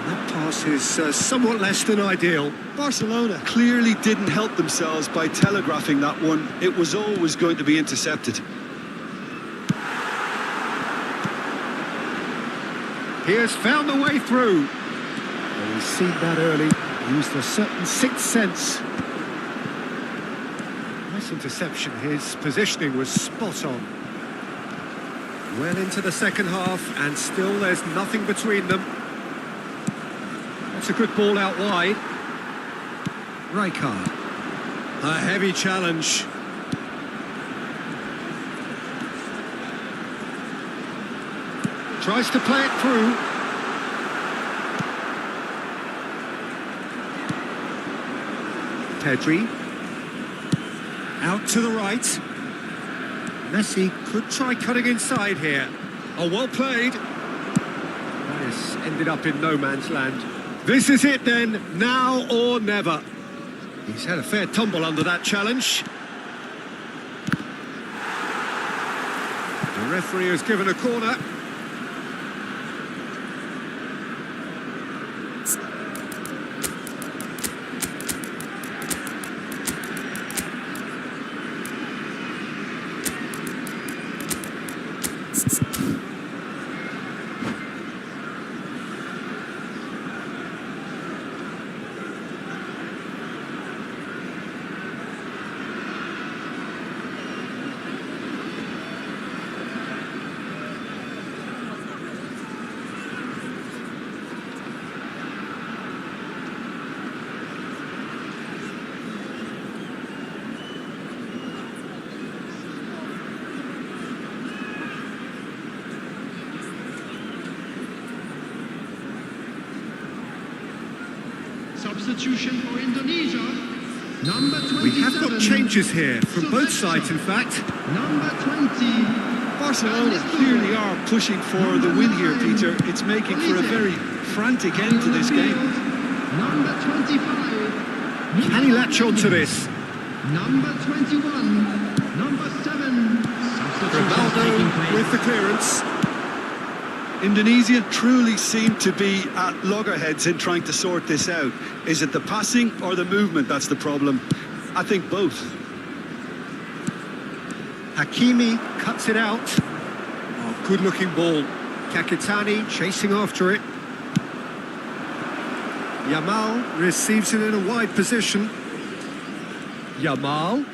that pass is somewhat less than ideal. Barcelona clearly didn't help themselves by telegraphing that one. It was always going to be intercepted. He has found the way through. Well, he's seen that early. Used a certain sixth sense. Nice interception. His positioning was spot on. Well into the second half, and still there's nothing between them. That's a good ball out wide. Rijkaard. A heavy challenge. Tries to play it through. Pedri. Out to the right. Messi could try cutting inside here. Oh, well played. This ended up in no man's land. This is it then, now or never. He's had a fair tumble under that challenge. The referee has given a corner. Substitution for Indonesia. Number 27. We have got changes here from both sides, in fact. Number 20. Barcelona clearly are pushing for the win here, Peter. It's making for a very frantic end to this game. Number 25. Can he latch on to this? Number 21. Number 7. Ronaldo with the clearance. Indonesia truly seem to be at loggerheads in trying to sort this out. Is it the passing or the movement that's the problem? I think both. Hakimi cuts it out. Oh, good-looking ball. Kakitani chasing after it. Yamal receives it in a wide position. Yamal.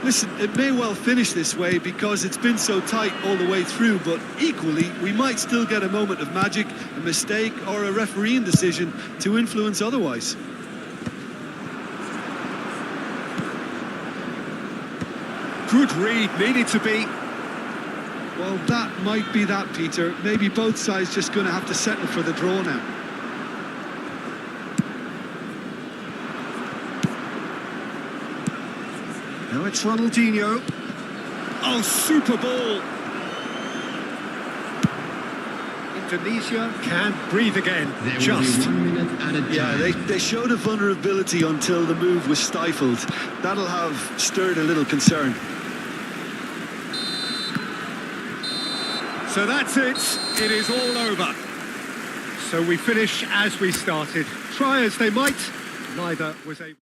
Listen, it may well finish this way because it's been so tight all the way through, but equally, we might still get a moment of magic, a mistake, or a refereeing decision to influence otherwise. Good read, needed to be. Well, that might be that, Peter. Maybe both sides just going to have to settle for the draw now. Now it's Ronaldinho. Oh, super ball. Indonesia can breathe again. Just. 1 minute at a time. Yeah, they showed a vulnerability until the move was stifled. That'll have stirred a little concern. So that's it. It is all over. So we finish as we started. Try as they might, neither was able.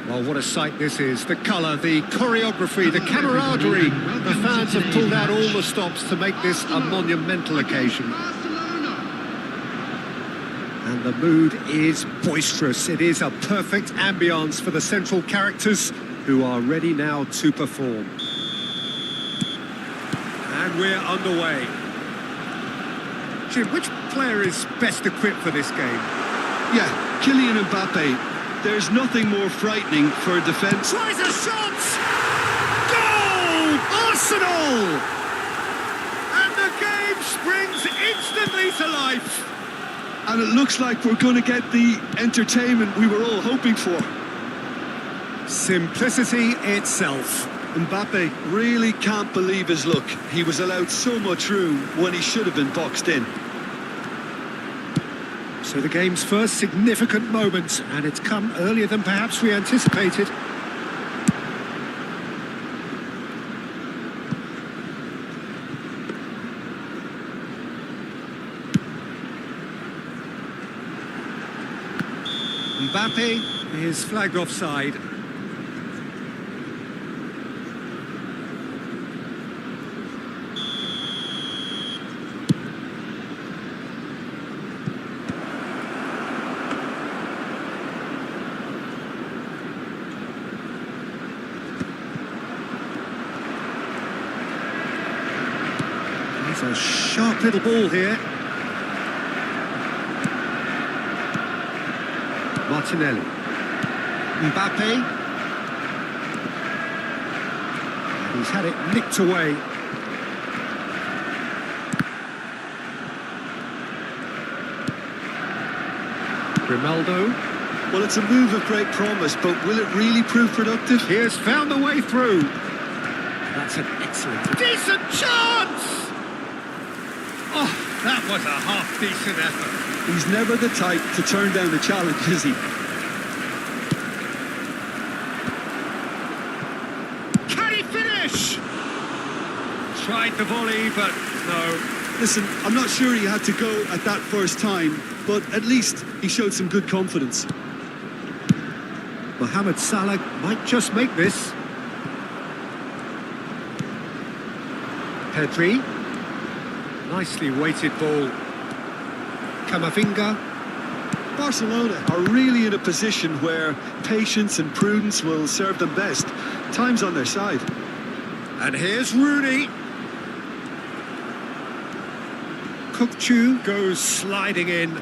Oh, what a sight this is. The colour, the choreography, the camaraderie. The fans have pulled out all the stops to make this a monumental occasion. And the mood is boisterous. It is a perfect ambience for the central characters who are ready now to perform. And we're underway. Jim, which player is best equipped for this game? Yeah, Kylian Mbappe. There's nothing more frightening for defence. Tries a shot! Goal! Arsenal! And the game springs instantly to life. And it looks like we're going to get the entertainment we were all hoping for. Simplicity itself. Mbappe really can't believe his luck. He was allowed so much room when he should have been boxed in. So the game's first significant moment, and it's come earlier than perhaps we anticipated. Mbappe is flagged offside. a sharp little ball here. Martinelli. Mbappe. He's had it nicked away. Grimaldo. Well, it's a move of great promise, but will it really prove productive? He has found a way through. That's an excellent... Decent chance! Oh, that was a half-decent effort. He's never the type to turn down a challenge, is he? Can he finish? Tried the volley, but no. Listen, I'm not sure he had to go at that first time, but at least he showed some good confidence. Mohamed Salah might just make this. Pedri. Nicely weighted ball. Camavinga. Barcelona are really in a position where patience and prudence will serve them best. Time's on their side. And here's Rooney. Kukçu goes sliding in.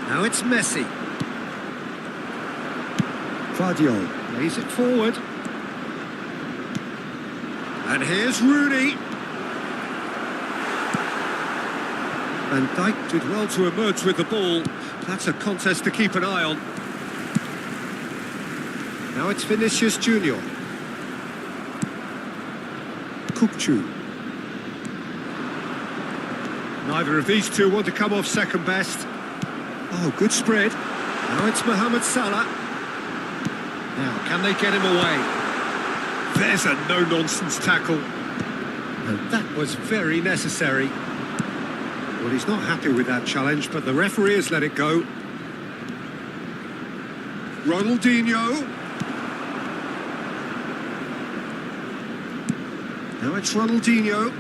Now it's Messi. Guardiola lays it forward. And here's Rooney. Van Dijk did well to emerge with the ball. That's a contest to keep an eye on. Now it's Vinicius Junior. Kukçu. Neither of these two want to come off second best. Oh, good spread. Now it's Mohamed Salah. Now, can they get him away? There's a no-nonsense tackle. And that was very necessary. Well, he's not happy with that challenge, but the referee has let it go. Ronaldinho. Now it's Ronaldinho.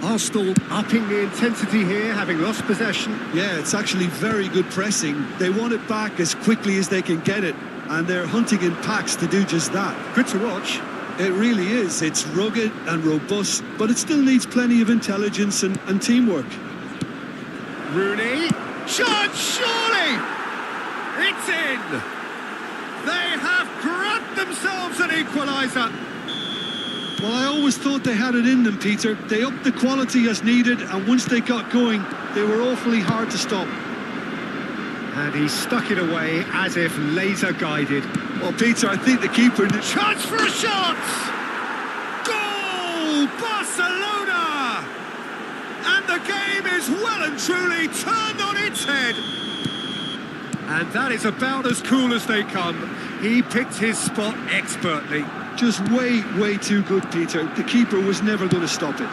Arsenal upping the intensity here, having lost possession. Yeah, it's actually very good pressing. They want it back as quickly as they can get it, and they're hunting in packs to do just that. Good to watch. It really is. It's rugged and robust, but it still needs plenty of intelligence and teamwork. Rooney. Shot, surely! It's in! They have grabbed themselves an equaliser. Well, I always thought they had it in them, Peter. They upped the quality as needed, and once they got going, they were awfully hard to stop. And he stuck it away as if laser-guided. Well, Peter, I think the keeper... Chance for a shot! Goal! Barcelona! And the game is well and truly turned on its head. And that is about as cool as they come. He picked his spot expertly. Just way too good, Peter. The keeper was never going to stop it.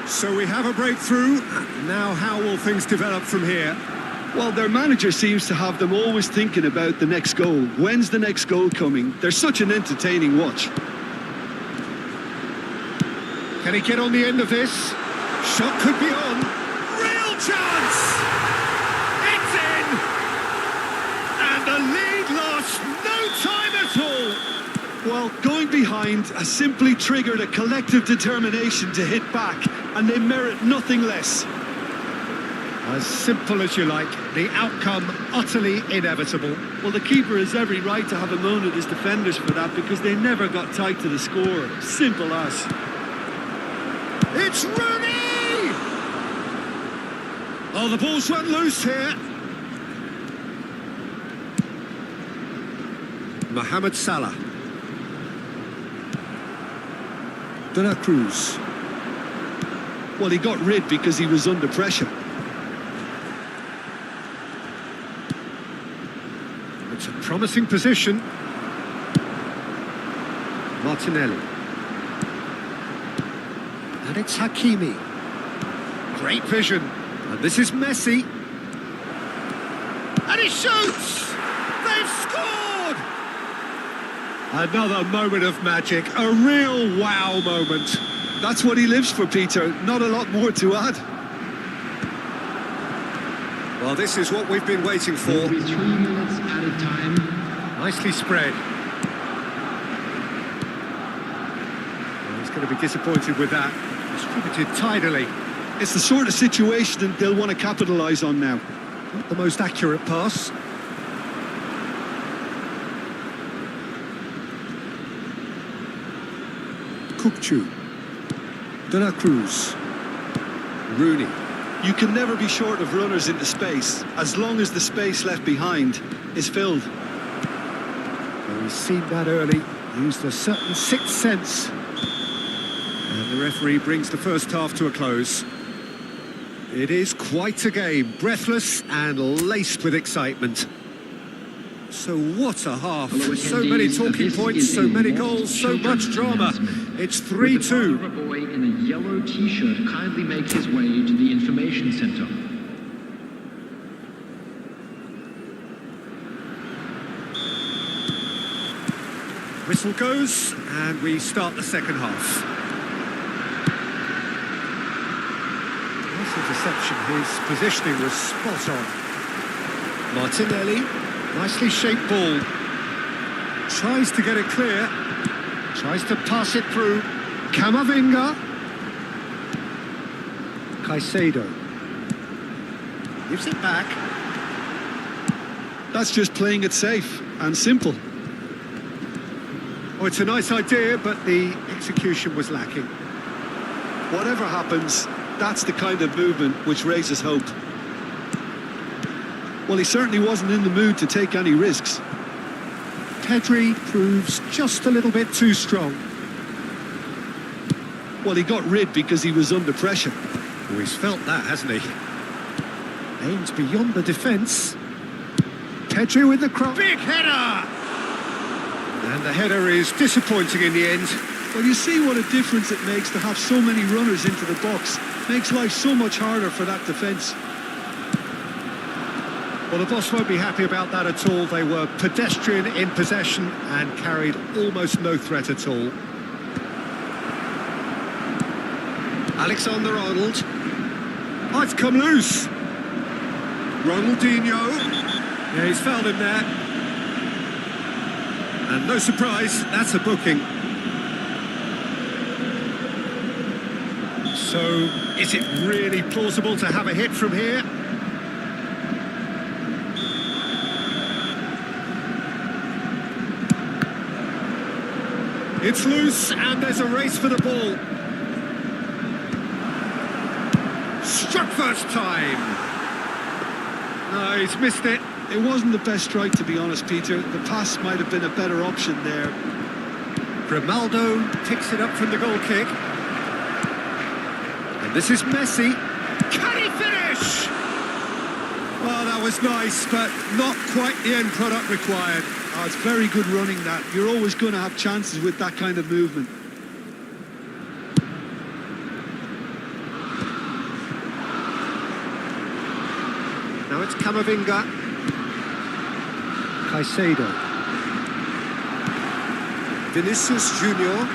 So we have a breakthrough. Now how will things develop from here? Well, their manager seems to have them always thinking about the next goal. When's the next goal coming? They're such an entertaining watch. Can he get on the end of this? Shot could be on. Real chance! It's in! And the lead lost no time at all. Well, going behind has simply triggered a collective determination to hit back, and they merit nothing less. As simple as you like, the outcome utterly inevitable. Well, the keeper has every right to have a moan at his defenders for that because they never got tight to the score. Simple as. It's Rooney! Oh, the ball's run loose here. Mohamed Salah. De La Cruz. Well, he got rid because he was under pressure. It's a promising position. Martinelli. And it's Hakimi. Great vision. And this is Messi. And he shoots! They've scored! Another moment of magic. A real wow moment. That's what he lives for, Peter. Not a lot more to add. Well, this is what we've been waiting for. Every 3 minutes added time. Nicely spread. He's going to be disappointed with that. Distributed tidily. It's the sort of situation that they'll want to capitalise on now. Not the most accurate pass. Kukcu. De la Cruz. Rooney. You can never be short of runners into space, as long as the space left behind is filled. Well, he's seen that early, used a certain sixth sense. And the referee brings the first half to a close. It is quite a game, breathless and laced with excitement. So what a half, so many talking points, so many goals, so much drama. It's 3-2. A boy in a yellow t-shirt kindly make his way to the information center. Whistle goes, and we start the second half. Nice interception, his positioning was spot on. Martinelli, nicely shaped ball. Tries to get it clear. Tries to pass it through. Camavinga. Caicedo. Gives it back. That's just playing it safe and simple. Oh, it's a nice idea, but the execution was lacking. Whatever happens, that's the kind of movement which raises hope. Well, he certainly wasn't in the mood to take any risks. Pedri proves just a little bit too strong. Well, he got rid because he was under pressure. Oh, he's felt that, hasn't he? Aims beyond the defence. Pedri with the cross. Big header! And the header is disappointing in the end. Well, you see what a difference it makes to have so many runners into the box. Makes life so much harder for that defence. Well, the boss won't be happy about that at all. They were pedestrian in possession and carried almost no threat at all. Alexander-Arnold. Oh, it's come loose. Ronaldinho. Yeah, he's fouled him there. And no surprise, that's a booking. So, is it really plausible to have a hit from here? It's loose, and there's a race for the ball. Struck first time. No, he's missed it. It wasn't the best strike, to be honest, Peter. The pass might have been a better option there. Grimaldo picks it up from the goal kick. And this is Messi. Can he finish? Well, that was nice, but not quite the end product required. Oh, it's very good running, that. You're always going to have chances with that kind of movement. Now it's Camavinga. Caicedo. Vinicius Junior.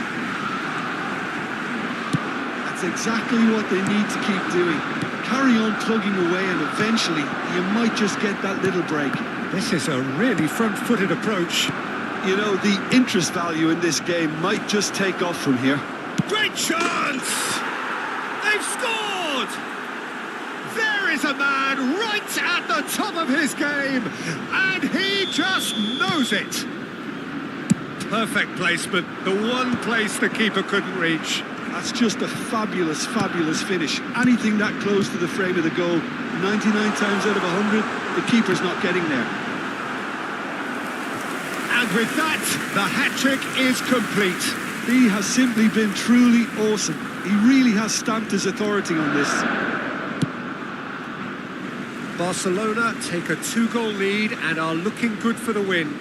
That's exactly what they need to keep doing. Carry on plugging away, and eventually you might just get that little break. This is a really front-footed approach. You know, the interest value in this game might just take off from here. Great chance! They've scored! There is a man right at the top of his game, and he just knows it. Perfect placement, the one place the keeper couldn't reach. That's just a fabulous, fabulous finish. Anything that close to the frame of the goal, 99 times out of 100, the keeper's not getting there. And with that, the hat-trick is complete. He has simply been truly awesome. He really has stamped his authority on this. Barcelona take a 2-goal lead and are looking good for the win.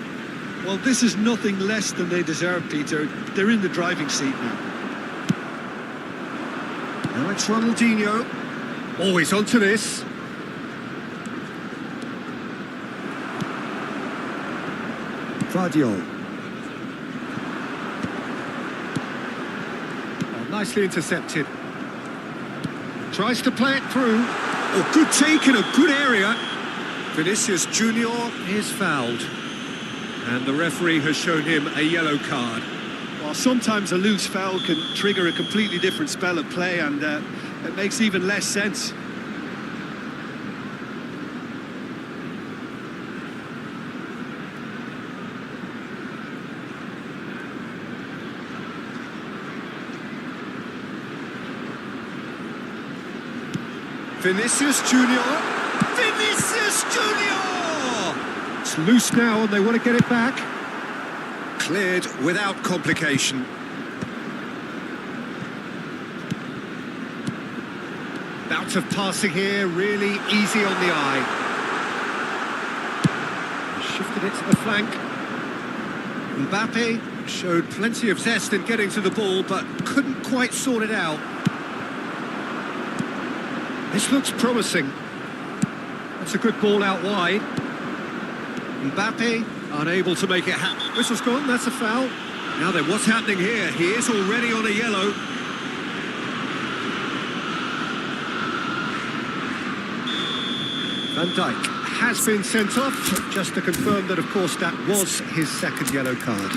Well, this is nothing less than they deserve, Peter. They're in the driving seat now. Now it's Ronaldinho. Always onto this. Vardiol. Oh, nicely intercepted. Tries to play it through. Oh, good take in a good area. Vinicius Junior is fouled. And the referee has shown him a yellow card. Well, sometimes a loose foul can trigger a completely different spell of play, and it makes even less sense. Vinicius Junior. Vinicius Junior! It's loose now and they want to get it back. Cleared without complication. Bout of passing here, really easy on the eye. Shifted it to the flank. Mbappe showed plenty of zest in getting to the ball, but couldn't quite sort it out. This looks promising. That's a good ball out wide. Mbappe unable to make it happen. Whistle's gone, that's a foul. Now then, what's happening here? He is already on a yellow. Van Dijk has been sent off, just to confirm that, of course, that was his second yellow card.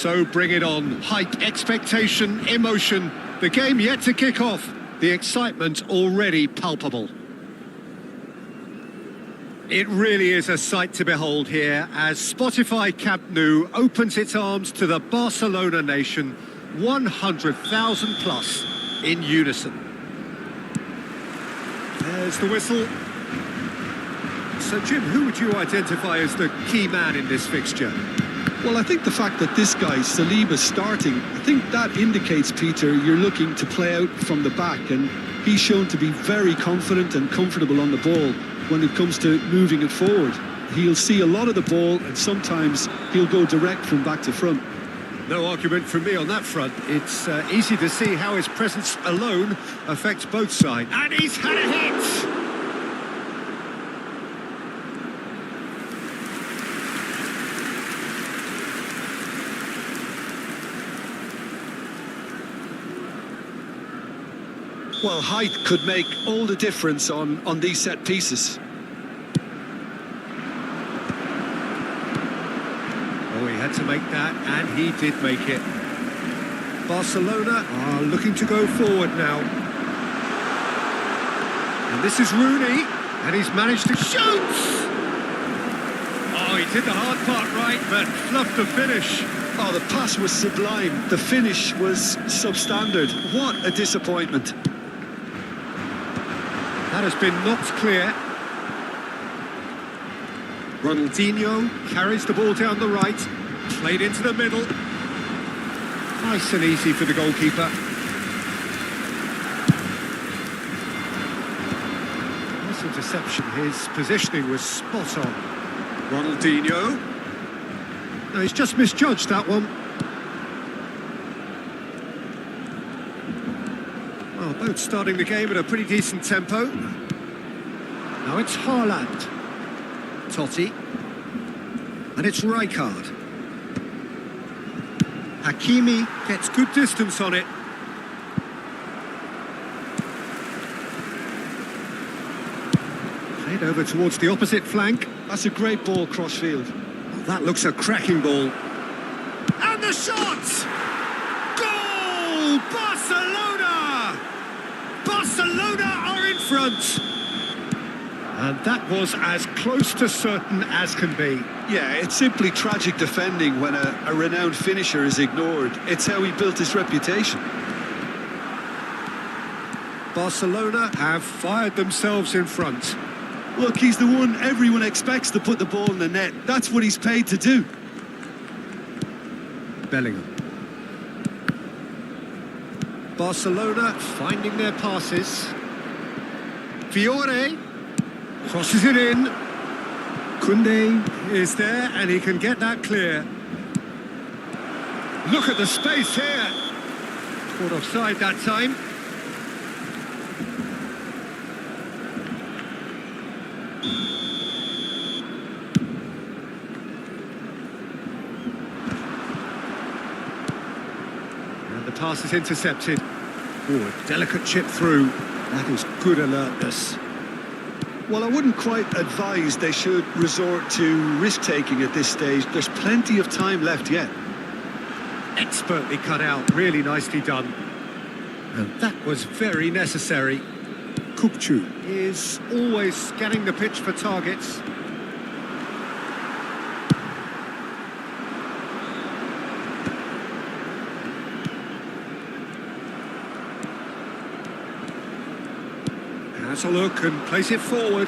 So bring it on. Height, expectation, emotion. The game yet to kick off. The excitement already palpable. It really is a sight to behold here as Spotify Camp Nou opens its arms to the Barcelona nation, 100,000 plus in unison. There's the whistle. So, Jim, who would you identify as the key man in this fixture? Well, I think the fact that this guy, Saliba's starting, I think that indicates, Peter, you're looking to play out from the back, and he's shown to be very confident and comfortable on the ball when it comes to moving it forward. He'll see a lot of the ball, and sometimes he'll go direct from back to front. No argument from me on that front. It's easy to see how his presence alone affects both sides. And he's had a hit! Well, height could make all the difference on these set pieces. Oh, he had to make that, and he did make it. Barcelona are looking to go forward now. And this is Rooney, and he's managed to shoot! Oh, he did the hard part right, but fluffed the finish. Oh, the pass was sublime. The finish was substandard. What a disappointment. That has been knocked clear. Ronaldinho carries the ball down the right, played into the middle. Nice and easy for the goalkeeper. Nice interception. His positioning was spot on. Ronaldinho. No, he's just misjudged that one. Well, both starting the game at a pretty decent tempo. Now it's Haaland. Totti. And it's Rijkaard. Hakimi gets good distance on it. Played over towards the opposite flank. That's a great ball crossfield. Oh, that looks a cracking ball. And the shot! Goal! Barcelona! Barcelona are in front! And that was as close to certain as can be. Yeah, it's simply tragic defending when a renowned finisher is ignored. It's how he built his reputation. Barcelona have fired themselves in front. Look, he's the one everyone expects to put the ball in the net. That's what he's paid to do. Bellingham. Barcelona finding their passes. Fiore crosses it in. Koundé is there and he can get that clear. Look at the space here. Caught offside that time. And the pass is intercepted. Oh, a delicate chip through. That is good alertness. Well, I wouldn't quite advise they should resort to risk-taking at this stage. There's plenty of time left yet. Expertly cut out, really nicely done. And that was very necessary. Kupchu is always scanning the pitch for targets. Has a look and plays it forward.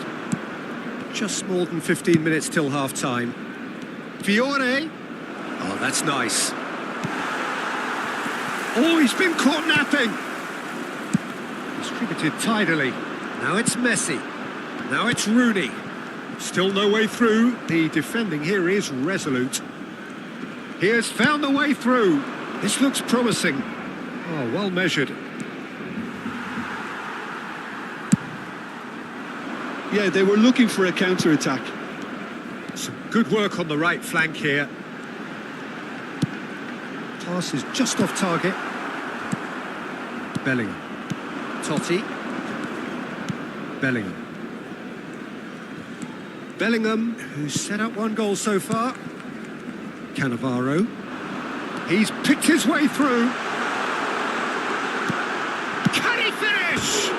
Just more than 15 minutes till half-time. Fiore. Oh, that's nice. Oh, he's been caught napping. Distributed tidily. Now it's Messi. Now it's Rooney. Still no way through. The defending here is resolute. He has found the way through. This looks promising. Oh, well measured. Yeah, they were looking for a counter-attack. Some good work on the right flank here. Pass is just off target. Bellingham. Totti. Bellingham. Bellingham, who's set up one goal so far. Cannavaro. He's picked his way through. Can he finish?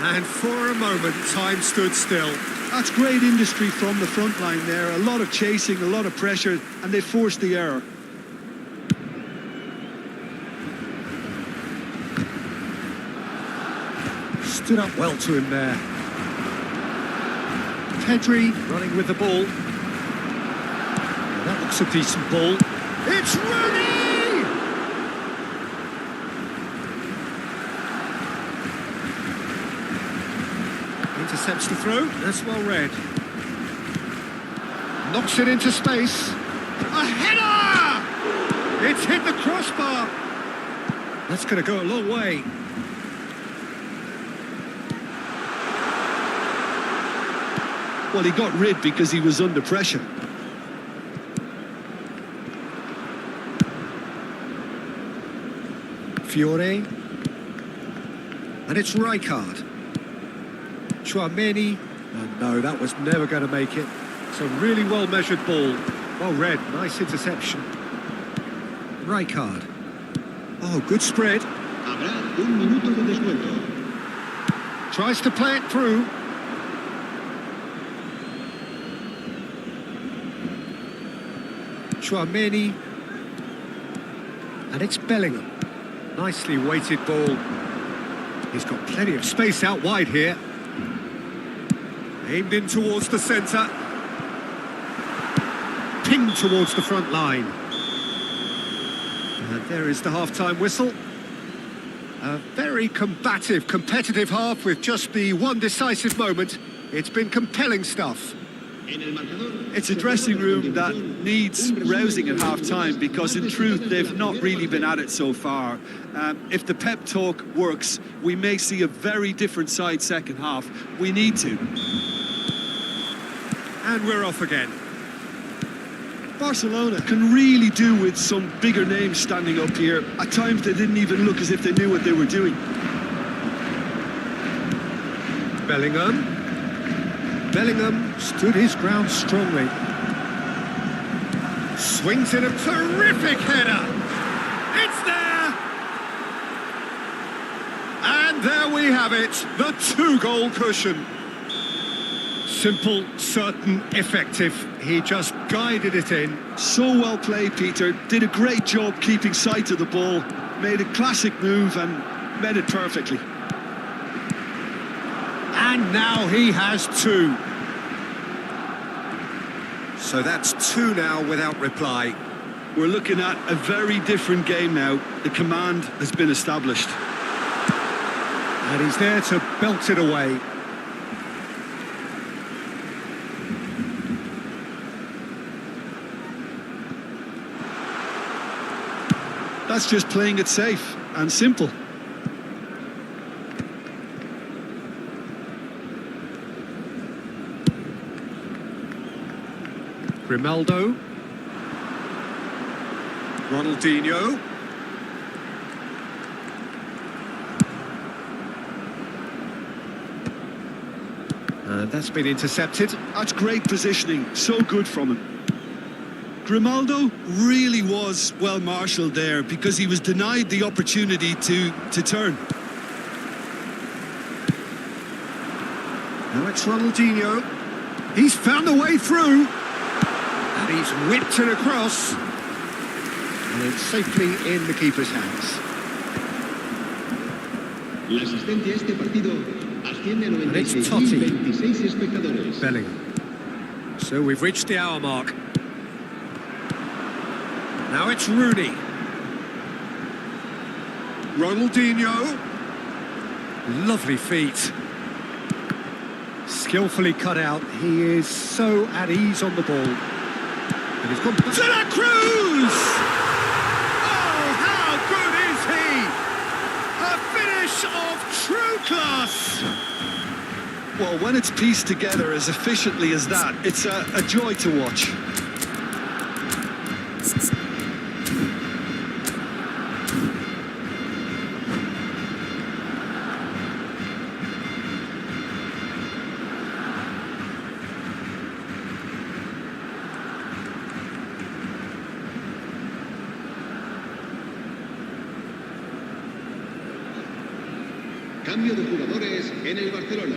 And for a moment, time stood still. That's great industry from the front line there. A lot of chasing, a lot of pressure, and they forced the error. Stood up well to him there. Pedri running with the ball. Well, that looks a decent ball. It's Rooney! Intercepts the throw. That's well read. Knocks it into space. A header! It's hit the crossbar. That's going to go a long way. Well, he got rid because he was under pressure. Fiore. And it's Rijkaard. Chouameni. Oh, no, that was never going to make it. It's a really well-measured ball. Well read, nice interception. Rijkaard. Oh, good spread. Habrá un minuto de descuento. Tries to play it through. Chouameni. And it's Bellingham. Nicely weighted ball. He's got plenty of space out wide here. Aimed in towards the centre. Pinged towards the front line. And there is the half-time whistle. A very combative, competitive half with just the one decisive moment. It's been compelling stuff. It's a dressing room that needs rousing at half-time because in truth they've not really been at it so far. If the pep talk works, we may see a very different side second half. We need to. And we're off again. Barcelona can really do with some bigger names standing up here. At times they didn't even look as if they knew what they were doing. Bellingham. Bellingham stood his ground strongly. Swings in a terrific header. It's there! And there we have it, the two-goal cushion. Simple, certain, effective. He just guided it in. So well played, Peter. Did a great job keeping sight of the ball. Made a classic move and met it perfectly. And now he has two. So that's two now without reply. We're looking at a very different game now. The command has been established. And he's there to belt it away. That's just playing it safe and simple. Grimaldo. Ronaldinho. And that's been intercepted. That's great positioning, so good from him. Grimaldo really was well marshalled there because he was denied the opportunity to turn. Now it's Ronaldinho. He's found a way through. And he's whipped it across. And it's safely in the keeper's hands. La asistencia a este partido asciende a And it's Totti. 96.026 espectadores. Bellingham. So we've reached the hour mark. Now it's Rooney. Ronaldinho. Lovely feet. Skillfully cut out. He is so at ease on the ball. And he's gone to La Cruz! Oh, how good is he? A finish of true class. Well, when it's pieced together as efficiently as that, it's a joy to watch. Cambio de jugadores en el Barcelona.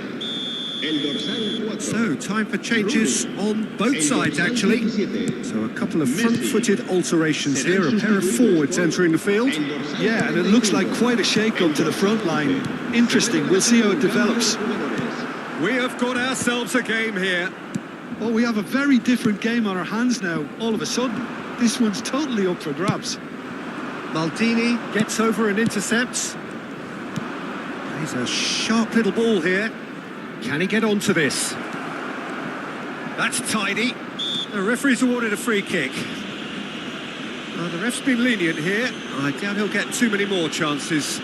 El dorsal 4. So, time for changes on both sides, actually. So, a couple of front-footed alterations here, a pair of forwards entering the field. Yeah, and it looks like quite a shake-up to the front line. Interesting, we'll see how it develops. We have got ourselves a game here. Oh, we have a very different game on our hands now, all of a sudden. This one's totally up for grabs. Maldini gets over and intercepts. Plays a sharp little ball here. Can he get onto this? That's tidy. The referee's awarded a free kick. The ref's been lenient here. I doubt he'll get too many more chances.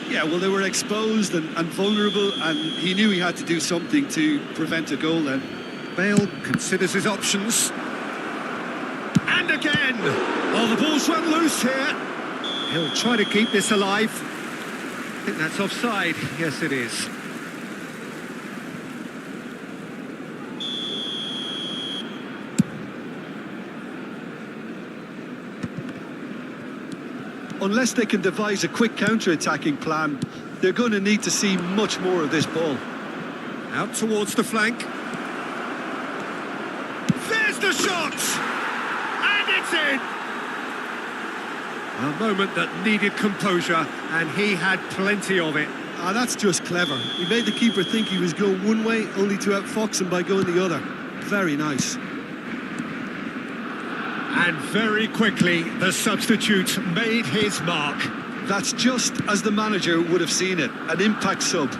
Yeah, well, they were exposed and vulnerable, and he knew he had to do something to prevent a goal then. Bale considers his options. And again! Oh, the ball's run loose here. He'll try to keep this alive. I think that's offside. Yes, it is. Unless they can devise a quick counter-attacking plan, they're going to need to see much more of this ball. Out towards the flank. There's the shot! And it's in! A moment that needed composure, and he had plenty of it. That's just clever. He made the keeper think he was going one way, only to outfox him by going the other. Very nice. And very quickly, the substitute made his mark. That's just as the manager would have seen it, an impact sub.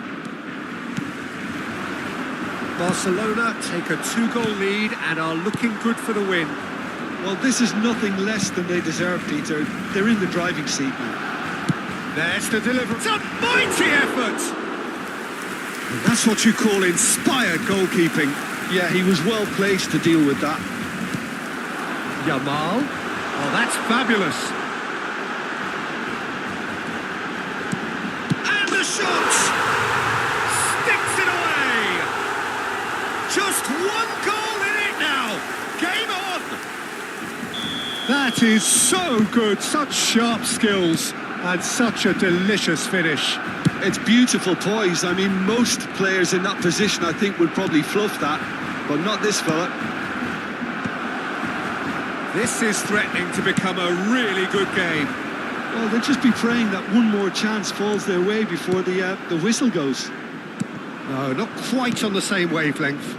Barcelona take a 2-goal lead and are looking good for the win. Well, this is nothing less than they deserve, Peter. They're in the driving seat now. There's the delivery. It's a mighty effort! And that's what you call inspired goalkeeping. Yeah, he was well placed to deal with that. Yamal. Oh, that's fabulous. And the shot! Sticks it away! Just one goal in it now! Game on! That is so good. Such sharp skills and such a delicious finish. It's beautiful poise. I mean, most players in that position, I think, would probably fluff that, but not this fella. This is threatening to become a really good game. Well, they'll just be praying that one more chance falls their way before the whistle goes. No, not quite on the same wavelength.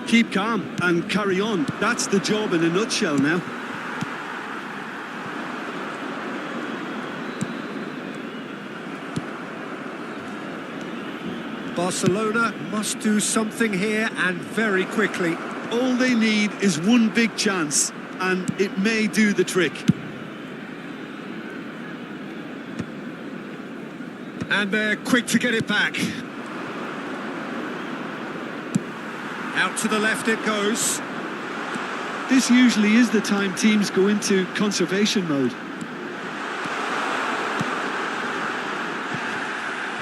Keep calm and carry on. That's the job in a nutshell now. Barcelona must do something here, and very quickly. All they need is one big chance, and it may do the trick. And they're quick to get it back. Out to the left it goes. This usually is the time teams go into conservation mode.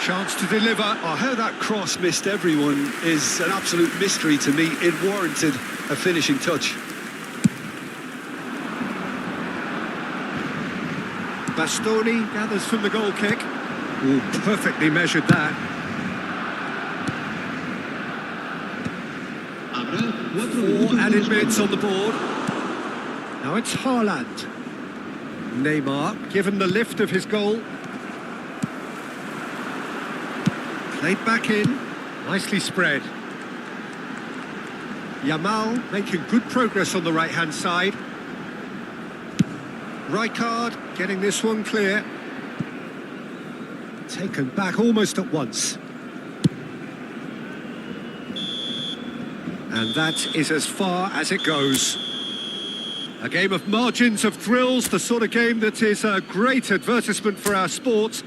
Chance to deliver. Oh, how that cross missed everyone is an absolute mystery to me. It warranted a finishing touch. Bastoni gathers from the goal kick. Ooh, perfectly measured that. Four added minutes on the board. Now it's Haaland. Neymar, given the lift of his goal. Played back in, nicely spread. Yamal making good progress on the right-hand side. Rijkaard getting this one clear. Taken back almost at once. And that is as far as it goes. A game of margins, of thrills, the sort of game that is a great advertisement for our sport.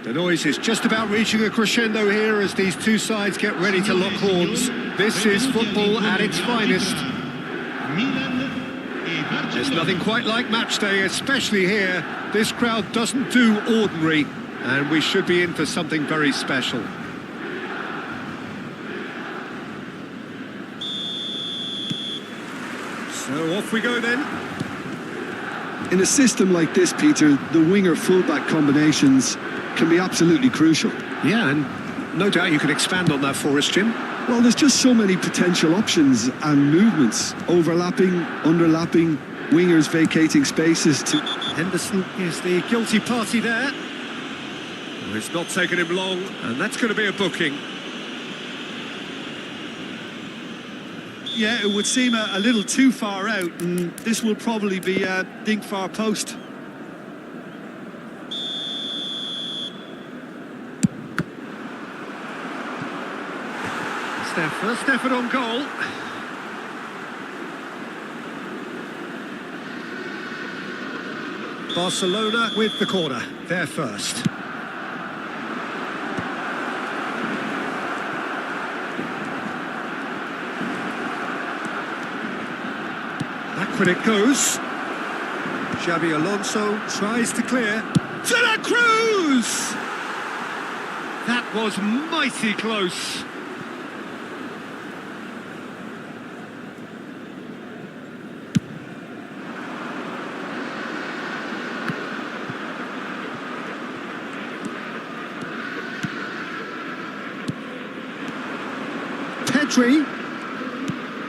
The noise is just about reaching a crescendo here as these two sides get ready to lock horns. This is football at its finest. There's nothing quite like match day, especially here. This crowd doesn't do ordinary, and we should be in for something very special. So off we go then. In a system like this, Peter, the winger-fullback combinations can be absolutely crucial. Yeah, and no doubt you can expand on that for us, Jim. Well, there's just so many potential options and movements. Overlapping, underlapping, wingers vacating spaces to... Henderson is the guilty party there. Oh, it's not taken him long, and that's going to be a booking. Yeah, it would seem a little too far out, and this will probably be a dink far post. It's their first effort on goal. Barcelona with the corner, they're first. Back when it goes. Xabi Alonso tries to clear. To la Cruz! That was mighty close. Pedri.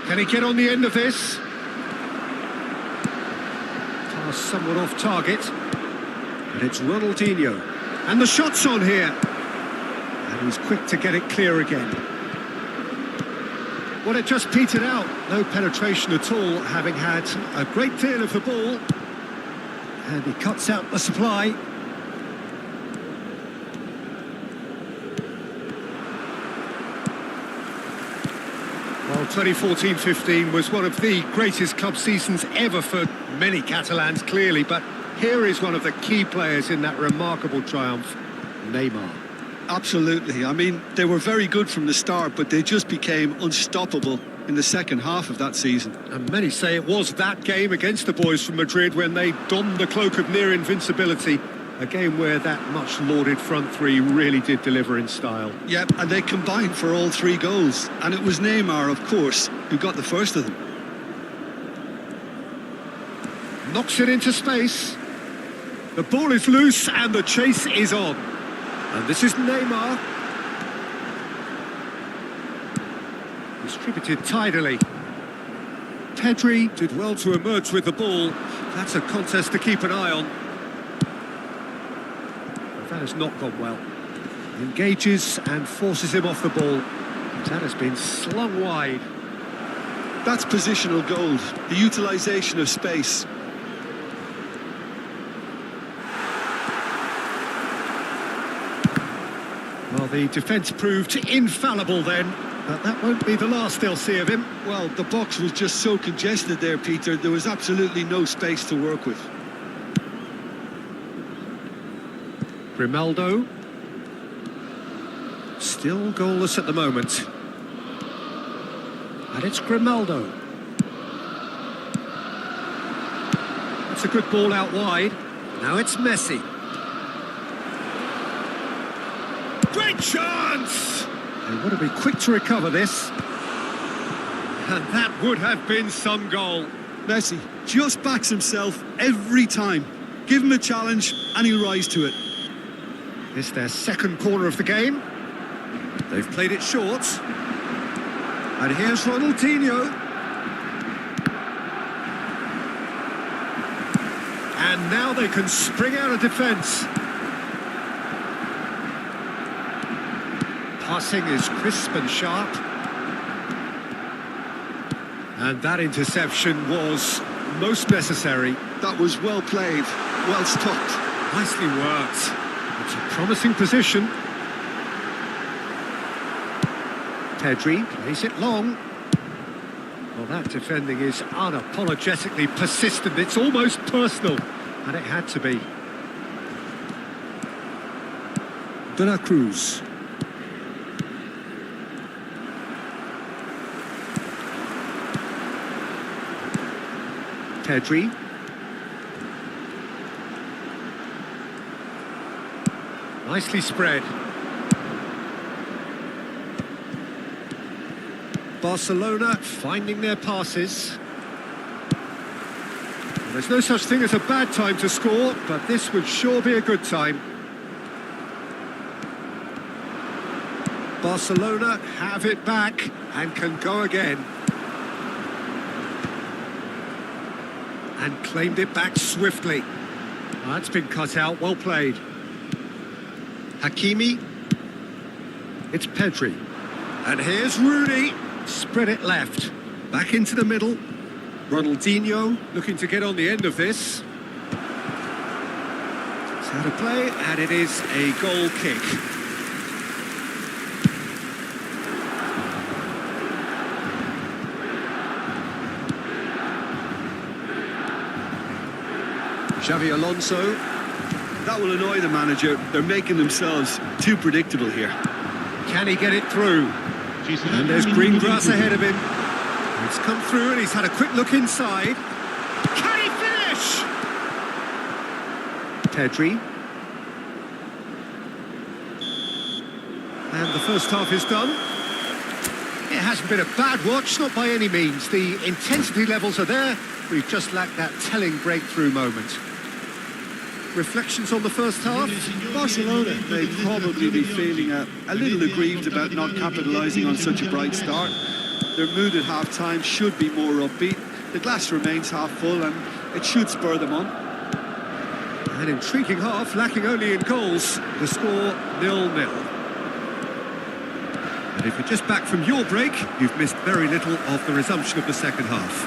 Can he get on the end of this? Pass somewhat off target. And it's Ronaldinho. And the shot's on here. And he's quick to get it clear again. Well, it just petered out. No penetration at all, having had a great deal of the ball. And he cuts out the supply. Well, 2014-15 was one of the greatest club seasons ever for many Catalans, clearly, but here is one of the key players in that remarkable triumph, Neymar. Absolutely. I mean, they were very good from the start, but they just became unstoppable in the second half of that season. And many say it was that game against the boys from Madrid when they donned the cloak of near invincibility. A game where that much lauded front three really did deliver in style. Yep, and they combined for all three goals. And it was Neymar, of course, who got the first of them. Knocks it into space. The ball is loose and the chase is on. And this is Neymar. Distributed tidily. Pedri did well to emerge with the ball. That's a contest to keep an eye on. That has not gone well. Engages and forces him off the ball. That has been slung wide. That's positional gold, the utilisation of space. Well, the defence proved infallible then, but that won't be the last they'll see of him. Well, the box was just so congested there, Peter. There was absolutely no space to work with. Grimaldo. Still goalless at the moment. And it's Grimaldo. That's a good ball out wide. Now it's Messi. Great chance! They want to be quick to recover this. And that would have been some goal. Messi just backs himself every time. Give him a challenge and he'll rise to it. It's their second corner of the game. They've played it short. And here's Ronaldinho. And now they can spring out of defence. Passing is crisp and sharp. And that interception was most necessary. That was well played, well stopped. Nicely worked. It's a promising position. Pedri plays it long. Well, that defending is unapologetically persistent. It's almost personal, and it had to be. Cruz. Pedri. Nicely spread. Barcelona finding their passes. Well, there's no such thing as a bad time to score, but this would sure be a good time. Barcelona have it back and can go again. And claimed it back swiftly. That's been cut out, well played. Hakimi. It's Pedri. And here's Rooney. Spread it left. Back into the middle. Ronaldinho looking to get on the end of this. It's out of play, and it is a goal kick. Xavi Alonso. That will annoy the manager. They're making themselves too predictable here. Can he get it through? And there's green grass ahead of him. He's come through and he's had a quick look inside. Can he finish? Pedri. And the first half is done. It hasn't been a bad watch, not by any means. The intensity levels are there. We've just lacked that telling breakthrough moment. Reflections on the first half? Barcelona may probably be feeling a little aggrieved about not capitalising on such a bright start. Their mood at half-time should be more upbeat. The glass remains half full and it should spur them on. An intriguing half, lacking only in goals. The score 0-0. And if you're just back from your break, you've missed very little of the resumption of the second half.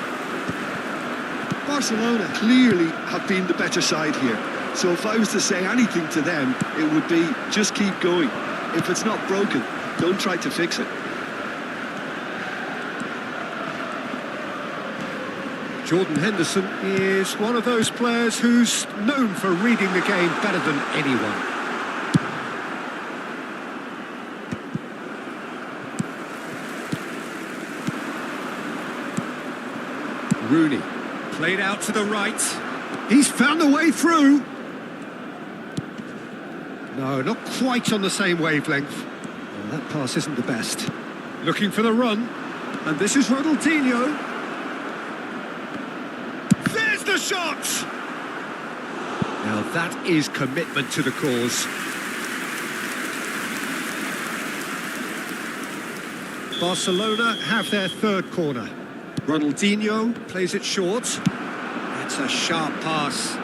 Barcelona clearly have been the better side here. So if I was to say anything to them, it would be just keep going. If it's not broken, don't try to fix it. Jordan Henderson is one of those players who's known for reading the game better than anyone. Rooney, played out to the right. He's found a way through. No, not quite on the same wavelength. Well, that pass isn't the best. Looking for the run. And this is Ronaldinho. There's the shot! Now that is commitment to the cause. Barcelona have their third corner. Ronaldinho plays it short. That's a sharp pass.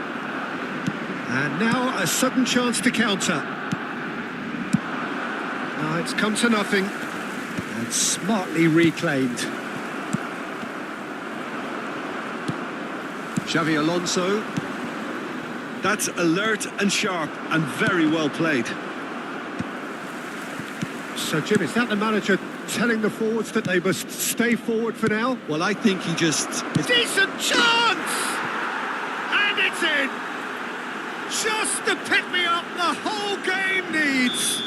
And now a sudden chance to counter. Now it's come to nothing. And smartly reclaimed. Xavi Alonso. That's alert and sharp and very well played. So Jim, is that the manager telling the forwards that they must stay forward for now? Well, I think he just... Decent chance! And it's in! Just to pick me up the whole game needs!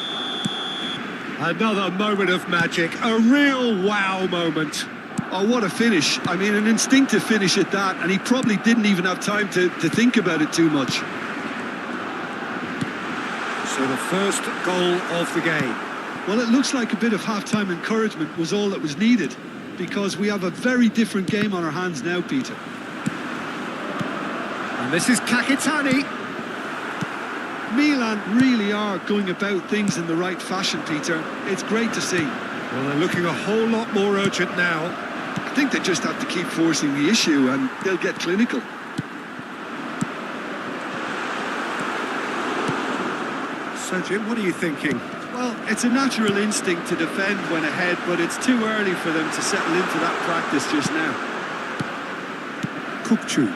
Another moment of magic, a real wow moment. Oh, what a finish. I mean, an instinctive finish at that, and he probably didn't even have time to think about it too much. So the first goal of the game. Well, it looks like a bit of half-time encouragement was all that was needed, because we have a very different game on our hands now, Peter. And this is Kakitani. Milan really are going about things in the right fashion, Peter. It's great to see. Well, they're looking a whole lot more urgent now. I think they just have to keep forcing the issue and they'll get clinical. So, Jim, what are you thinking? Well, it's a natural instinct to defend when ahead, but it's too early for them to settle into that practice just now. Kukcu.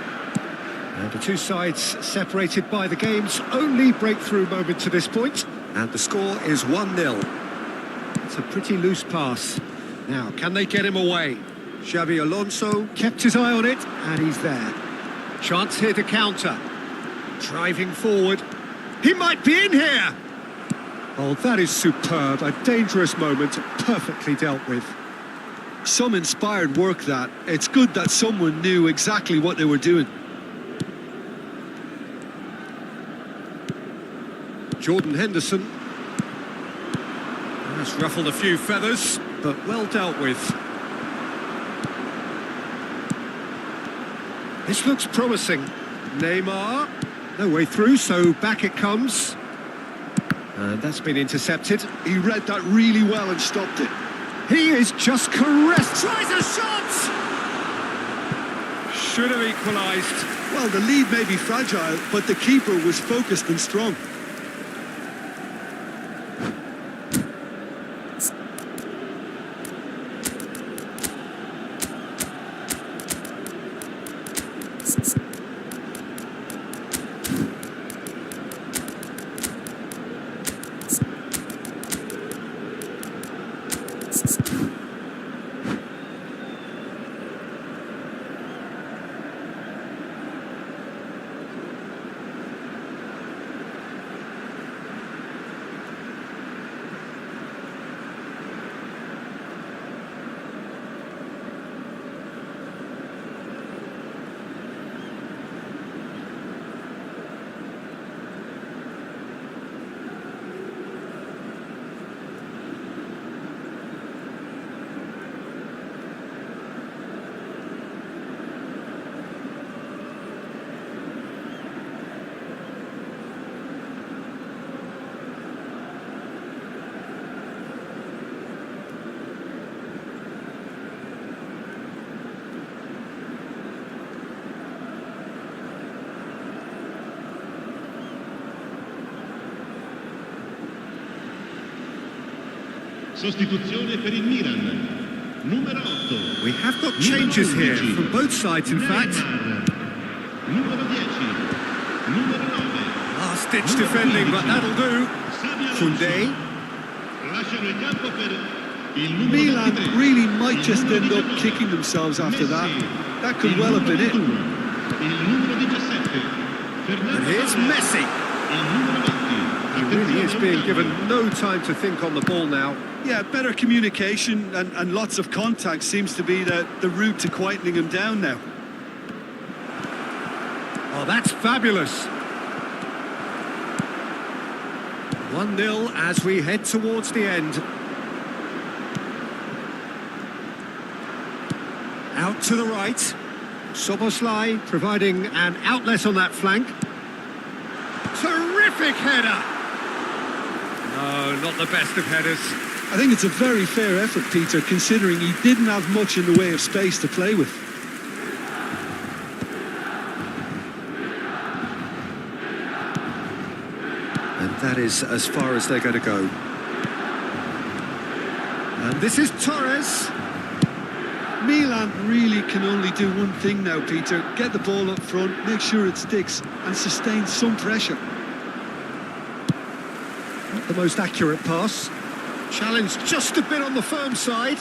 And the two sides separated by the game's only breakthrough moment to this point. And the score is 1-0. It's a pretty loose pass. Now, can they get him away? Xavi Alonso kept his eye on it, and he's there. Chance here to counter. Driving forward. He might be in here! Oh, that is superb. A dangerous moment, perfectly dealt with. Some inspired work that. It's good that someone knew exactly what they were doing. Jordan Henderson. That's ruffled a few feathers, but well dealt with. This looks promising. Neymar. No way through, so back it comes. And that's been intercepted. He read that really well and stopped it. He is just caressed. Tries a shot! Should have equalised. Well, the lead may be fragile, but the keeper was focused and strong. Sostituzione per il Milan. Numero 8. We have got changes here from both sides, in fact. Numero 10. Numero 9. Last-ditch defending, but that'll do. Koundé. Lasciano il campo per il numero Milan 23. really might just end up kicking themselves after that. That could well have been it. Il numero 17. And here's Messi. Il numero 20. He really is being given no time to think on the ball now. Yeah, better communication and lots of contact seems to be the route to quietening him down now. Oh, that's fabulous. 1-0 as we head towards the end. Out to the right. Soboslai providing an outlet on that flank. Terrific header! No, not the best of headers. I think it's a very fair effort, Peter, considering he didn't have much in the way of space to play with. And that is as far as they're going to go. And this is Torres. Milan really can only do one thing now, Peter. Get the ball up front, make sure it sticks, and sustain some pressure. Not the most accurate pass. Challenged just a bit on the firm side.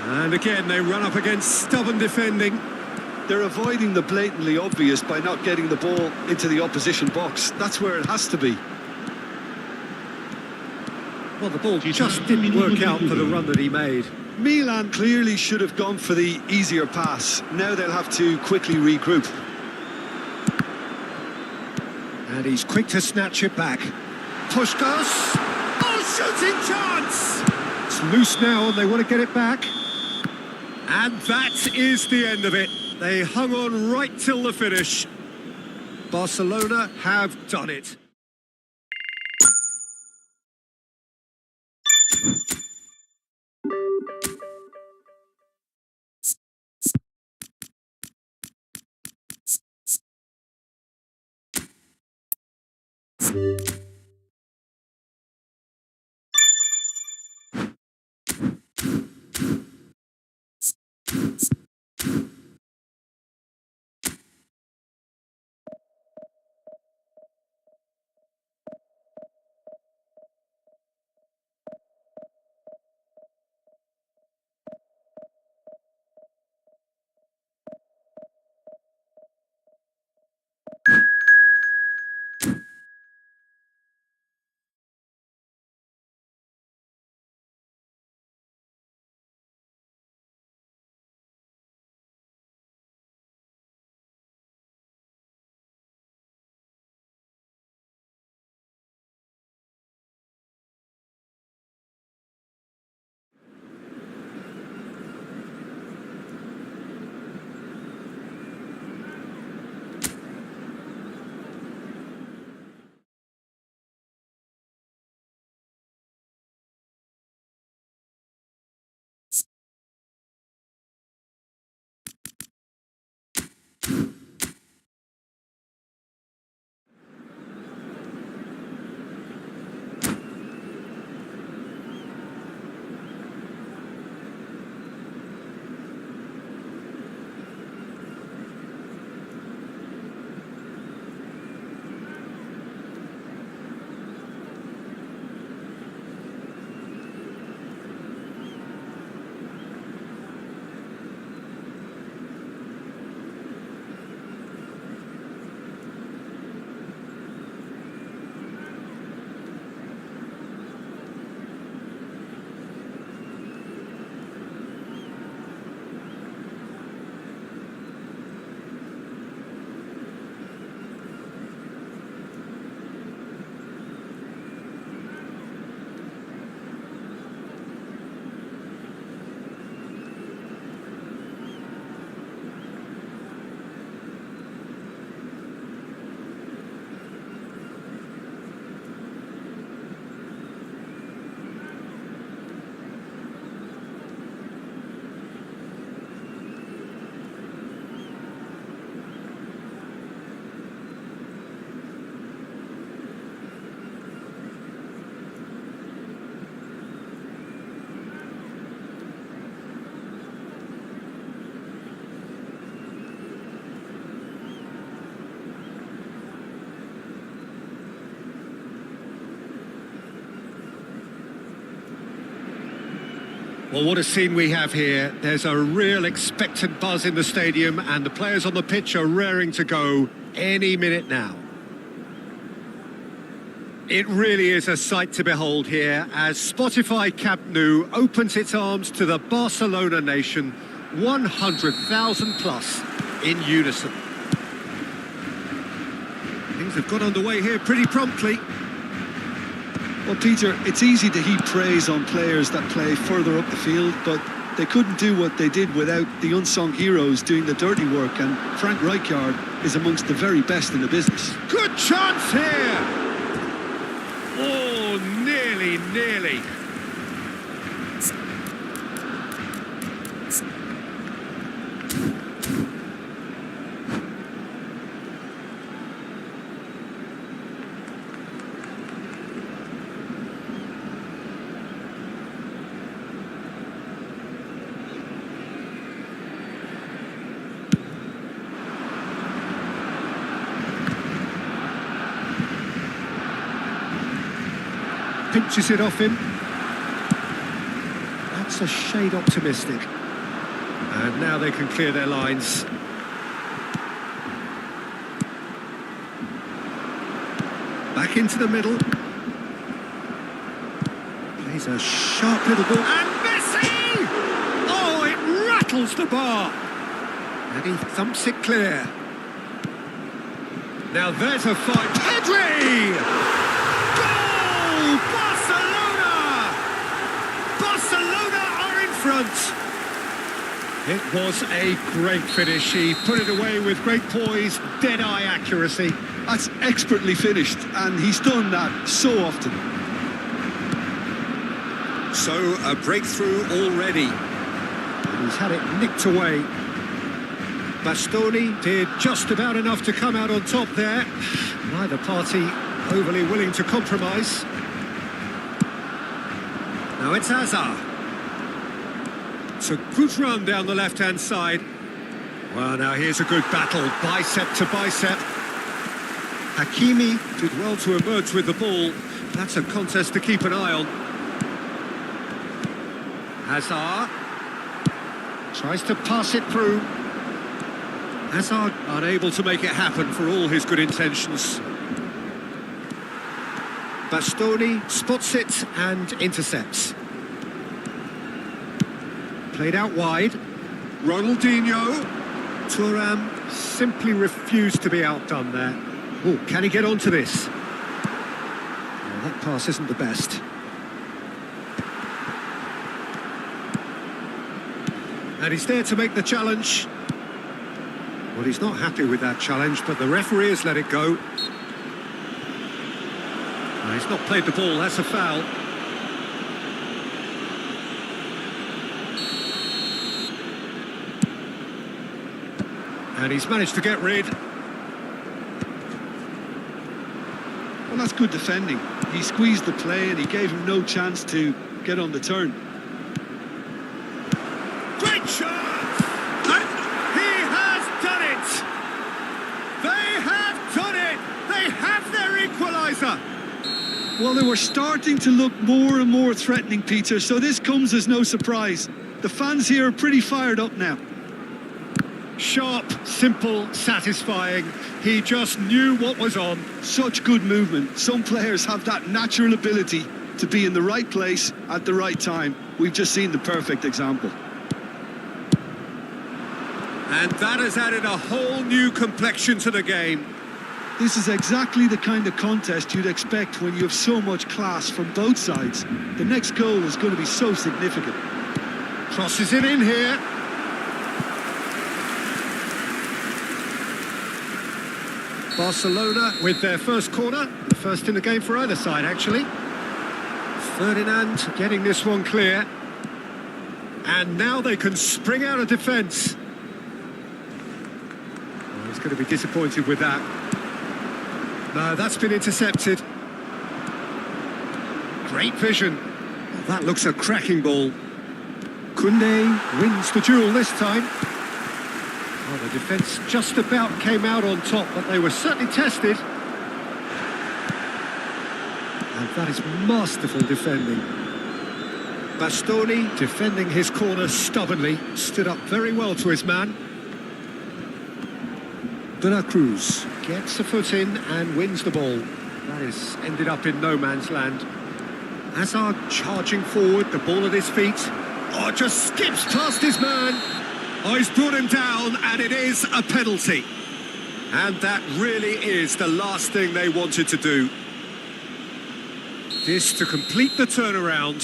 And again, they run up against stubborn defending. They're avoiding the blatantly obvious by not getting the ball into the opposition box. That's where it has to be. Well, the ball just didn't work out for the run that he made. Milan clearly should have gone for the easier pass. Now they'll have to quickly regroup. And he's quick to snatch it back. Puskás. Oh, shooting chance! It's loose now and they want to get it back. And that is the end of it. They hung on right till the finish. Barcelona have done it. Well, what a scene we have here. There's a real expectant buzz in the stadium, and the players on the pitch are raring to go any minute now. It really is a sight to behold here as Spotify Camp Nou opens its arms to the Barcelona nation, 100,000 plus in unison. Things have got underway here pretty promptly. Well, Peter, it's easy to heap praise on players that play further up the field, but they couldn't do what they did without the unsung heroes doing the dirty work, and Frank Rijkaard is amongst the very best in the business. Good chance here! Oh, nearly. Pinches it off him. That's a shade optimistic. And now they can clear their lines. Back into the middle. Plays a sharp little ball. And Messi! Oh, it rattles the bar. And he thumps it clear. Now there's a fight. Pedri! Barcelona are in front. It was a great finish. He put it away with great poise, dead-eye accuracy. That's expertly finished, and he's done that so often. So, a breakthrough already. And he's had it nicked away. Bastoni did just about enough to come out on top there. Neither party overly willing to compromise. Now it's Hazard. It's a good run down the left-hand side. Well, now here's a good battle, bicep to bicep. Hakimi did well to emerge with the ball. That's a contest to keep an eye on. Hazard tries to pass it through. Hazard unable to make it happen for all his good intentions. Bastoni spots it and intercepts. Played out wide. Ronaldinho. Thuram simply refused to be outdone there. Oh, can he get onto this? Well, that pass isn't the best. And he's there to make the challenge. Well, he's not happy with that challenge, but the referee has let it go. No, he's not played the ball, that's a foul. And he's managed to get rid. Well, that's good defending. He squeezed the play and he gave him no chance to get on the turn. Great shot! And he has done it! They have done it! They have their equaliser! Well, they were starting to look more and more threatening, Peter, so this comes as no surprise. The fans here are pretty fired up now. Sharp, simple, satisfying. He just knew what was on. Such good movement. Some players have that natural ability to be in the right place at the right time. We've just seen the perfect example. And that has added a whole new complexion to the game. This is exactly the kind of contest you'd expect when you have so much class from both sides. The next goal is going to be so significant. Crosses it in here. Barcelona with their first corner, the first in the game for either side actually. Ferdinand getting this one clear. And now they can spring out of defence. Well, he's going to be disappointed with that. No, that's been intercepted. Great vision. Well, that looks a cracking ball. Koundé wins the duel this time. Well, the defence just about came out on top, but they were certainly tested. And that is masterful defending. Bastoni defending his corner stubbornly, stood up very well to his man. De La Cruz. Gets a foot in and wins the ball. That is ended up in no man's land. Hazard charging forward, the ball at his feet. Oh, just skips past his man. Oh, he's brought him down, and it is a penalty. And that really is the last thing they wanted to do. This to complete the turnaround.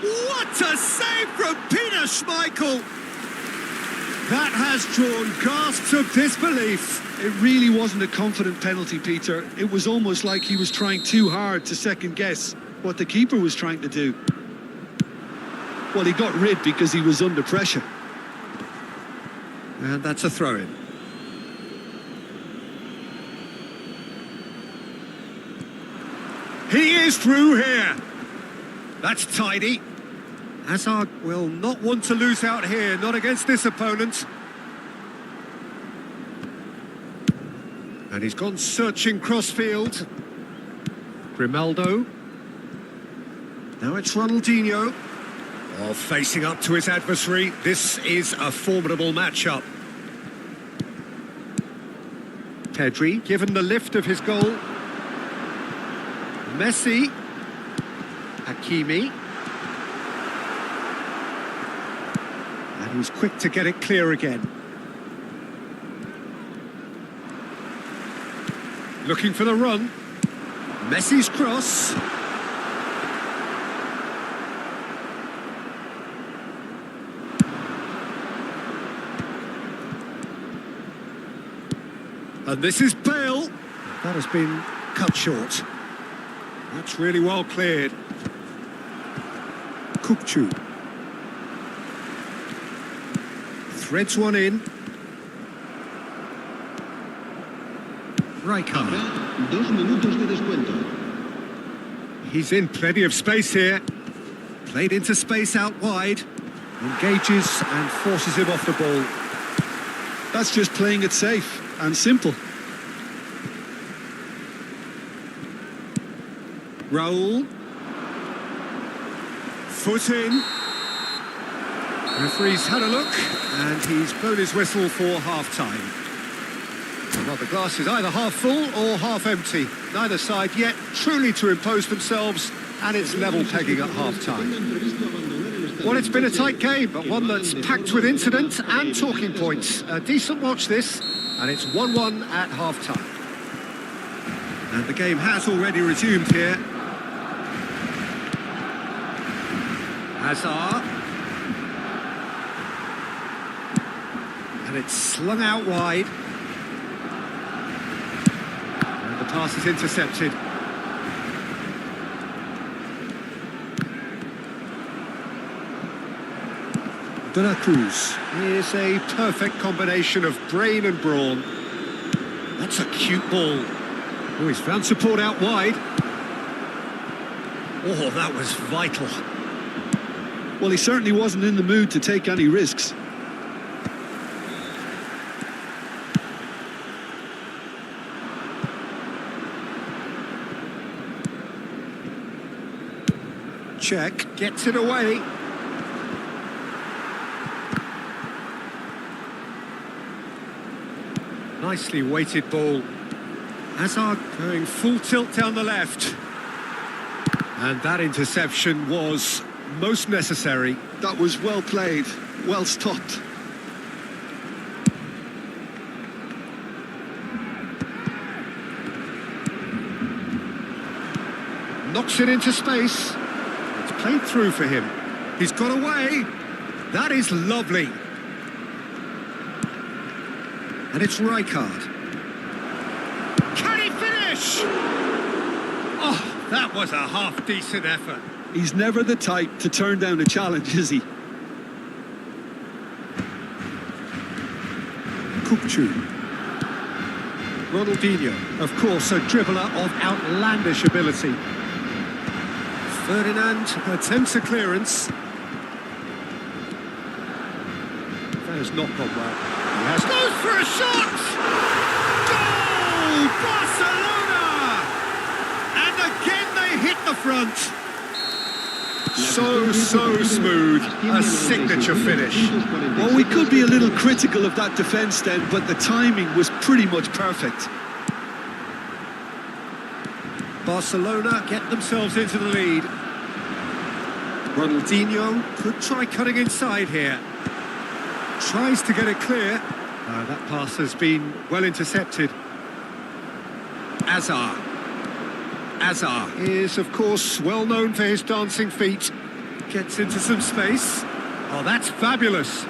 What a save from Peter Schmeichel! That has drawn gasps of disbelief. It really wasn't a confident penalty, Peter. It was almost like he was trying too hard to second guess what the keeper was trying to do. Well, he got rid because he was under pressure. And that's a throw-in. He is through here. That's tidy. Hazard will not want to lose out here, not against this opponent. And he's gone searching crossfield. Grimaldo. Now it's Ronaldinho. Oh, facing up to his adversary. This is a formidable matchup. Pedri, given the lift of his goal. Messi. Hakimi. And he's quick to get it clear again. Looking for the run. Messi's cross. And this is Bale. That has been cut short. That's really well cleared. Kukçu. Threads one in. Rijkaard. 2 minutos de descuento. He's in plenty of space here. Played into space out wide. Engages and forces him off the ball. That's just playing it safe and simple. Raul. Foot in. Referee's had a look and he's blown his whistle for half-time. Well, the glass is either half full or half empty. Neither side yet truly to impose themselves, and it's level pegging at half-time. Well, it's been a tight game, but one that's packed with incident and talking points. A decent watch this, and it's 1-1 at half-time. And the game has already resumed here. Hazard. And it's slung out wide. And the pass is intercepted. De La Cruz. Here's a perfect combination of brain and brawn. That's a cute ball. Oh, he's found support out wide. Oh, that was vital. Well, he certainly wasn't in the mood to take any risks. Check, gets it away. Nicely weighted ball. Hazard going full tilt down the left. And that interception was most necessary. That was well played, well stopped. Knocks it into space. It's played through for him. He's got away. That is lovely. And it's Rijkaard. Can he finish? Oh, that was a half-decent effort. He's never the type to turn down a challenge, is he? Kukçu. Ronaldinho, of course, a dribbler of outlandish ability. Ferdinand attempts a clearance. That has not gone well. He has goes for a shot! Goal! Barcelona! And again they hit the front. front. So smooth, a signature finish. Well, we could be a little critical of that defence then, but the timing was pretty much perfect. Barcelona get themselves into the lead. Ronaldinho could try cutting inside here. Tries to get it clear. That pass has been well intercepted. Azar is, of course, well known for his dancing feet. Gets into some space. Oh, that's fabulous.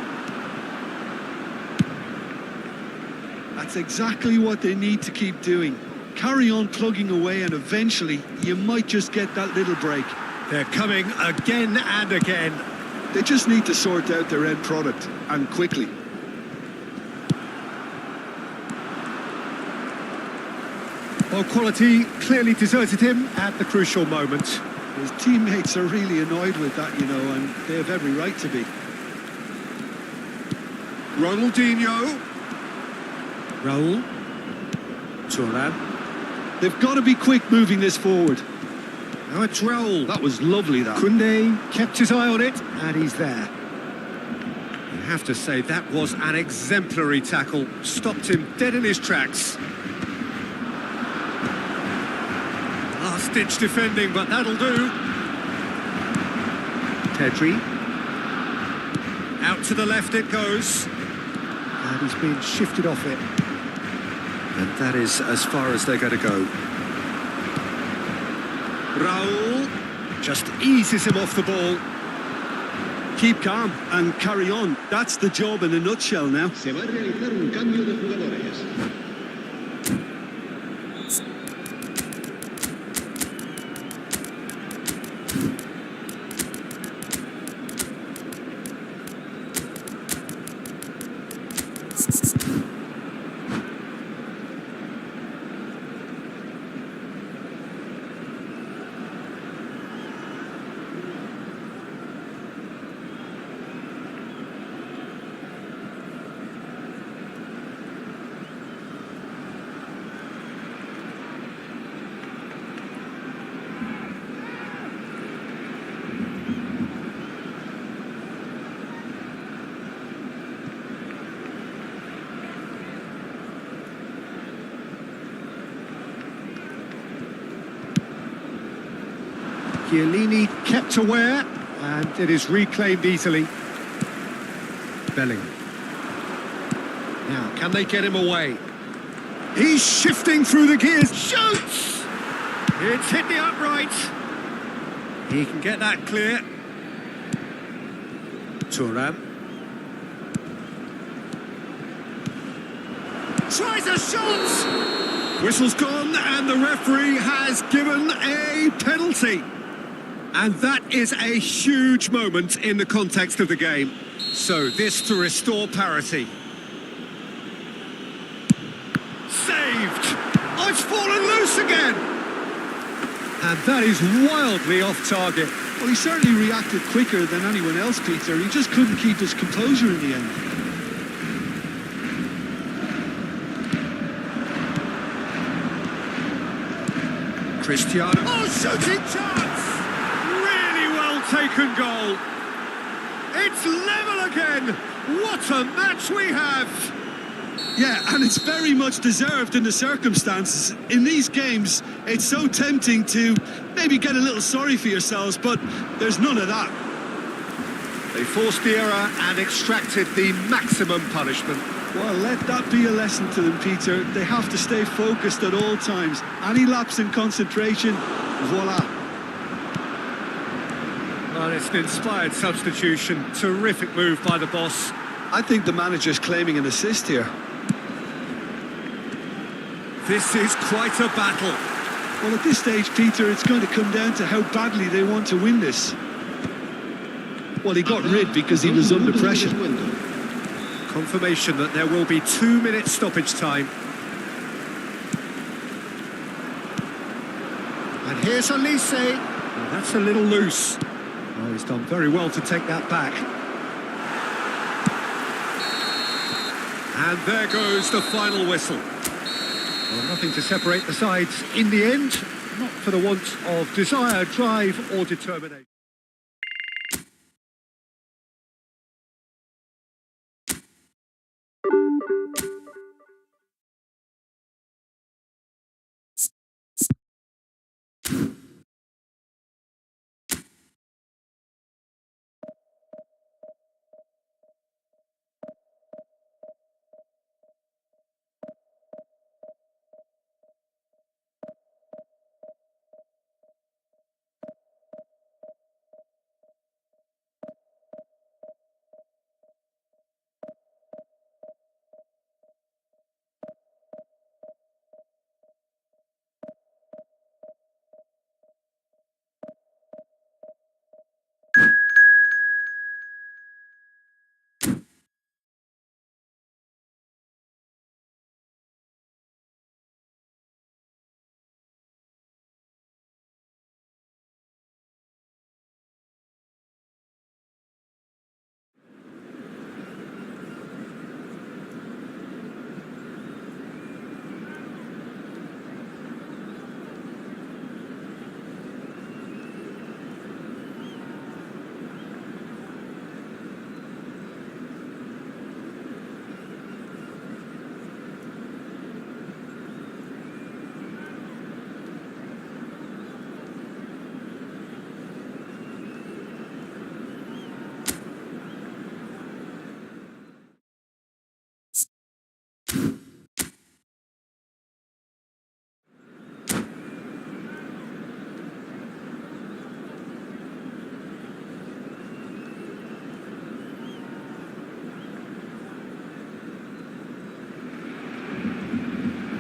That's exactly what they need to keep doing. Carry on plugging away and eventually you might just get that little break. They're coming again and again. They just need to sort out their end product, and quickly. Well, quality clearly deserted him at the crucial moment. His teammates are really annoyed with that, you know, and they have every right to be. Ronaldinho. Raul. Thuram. They've got to be quick moving this forward. Now it's Raul. That was lovely, that. Koundé kept his eye on it, and he's there. You have to say, that was an exemplary tackle. Stopped him dead in his tracks. Last-ditch defending, but that'll do. Pedri. Out to the left it goes. And he's been shifted off it. And that is as far as they're going to go. Raul just eases him off the ball. Keep calm and carry on. That's the job in a nutshell now. Se va a realizar un cambio de jugadores. Chiellini kept aware, and it is reclaimed easily. Belling. Now, can they get him away? He's shifting through the gears. Shoots! It's hit the upright. He can get that clear. Thuram. Tries a shot! Whistle's gone, and the referee has given a penalty. And that is a huge moment in the context of the game. So this to restore parity. Saved! Oh, it's fallen loose again! And that is wildly off target. Well, he certainly reacted quicker than anyone else, Peter. He just couldn't keep his composure in the end. Cristiano. Oh, shooting chance! Taken goal. It's level again. What a match we have. Yeah, and it's very much deserved in the circumstances. In these games, it's so tempting to maybe get a little sorry for yourselves, but there's none of that. They forced the error and extracted the maximum punishment. Well, let that be a lesson to them, Peter. They have to stay focused at all times. Any lapse in concentration, voila. Well, it's an inspired substitution. Terrific move by the boss. I think the manager's claiming an assist here. This is quite a battle. Well, at this stage, Peter, it's going to come down to how badly they want to win this. Well, he got rid because he was under pressure. Confirmation that there will be 2 minutes stoppage time. And here's Elise. Well, that's a little loose. Oh, he's done very well to take that back. And there goes the final whistle. Well, nothing to separate the sides in the end. not for the want of desire, drive or determination.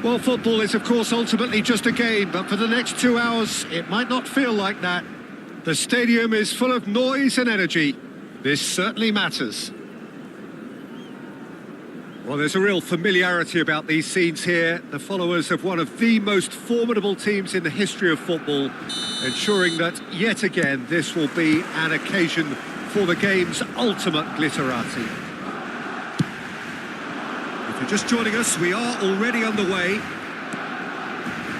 Well, football is, of course, ultimately just a game, but for the next 2 hours, it might not feel like that. The stadium is full of noise and energy. This certainly matters. Well, there's a real familiarity about these scenes here. The followers of one of the most formidable teams in the history of football, ensuring that, yet again, this will be an occasion for the game's ultimate glitterati. If you're just joining us, we are already underway.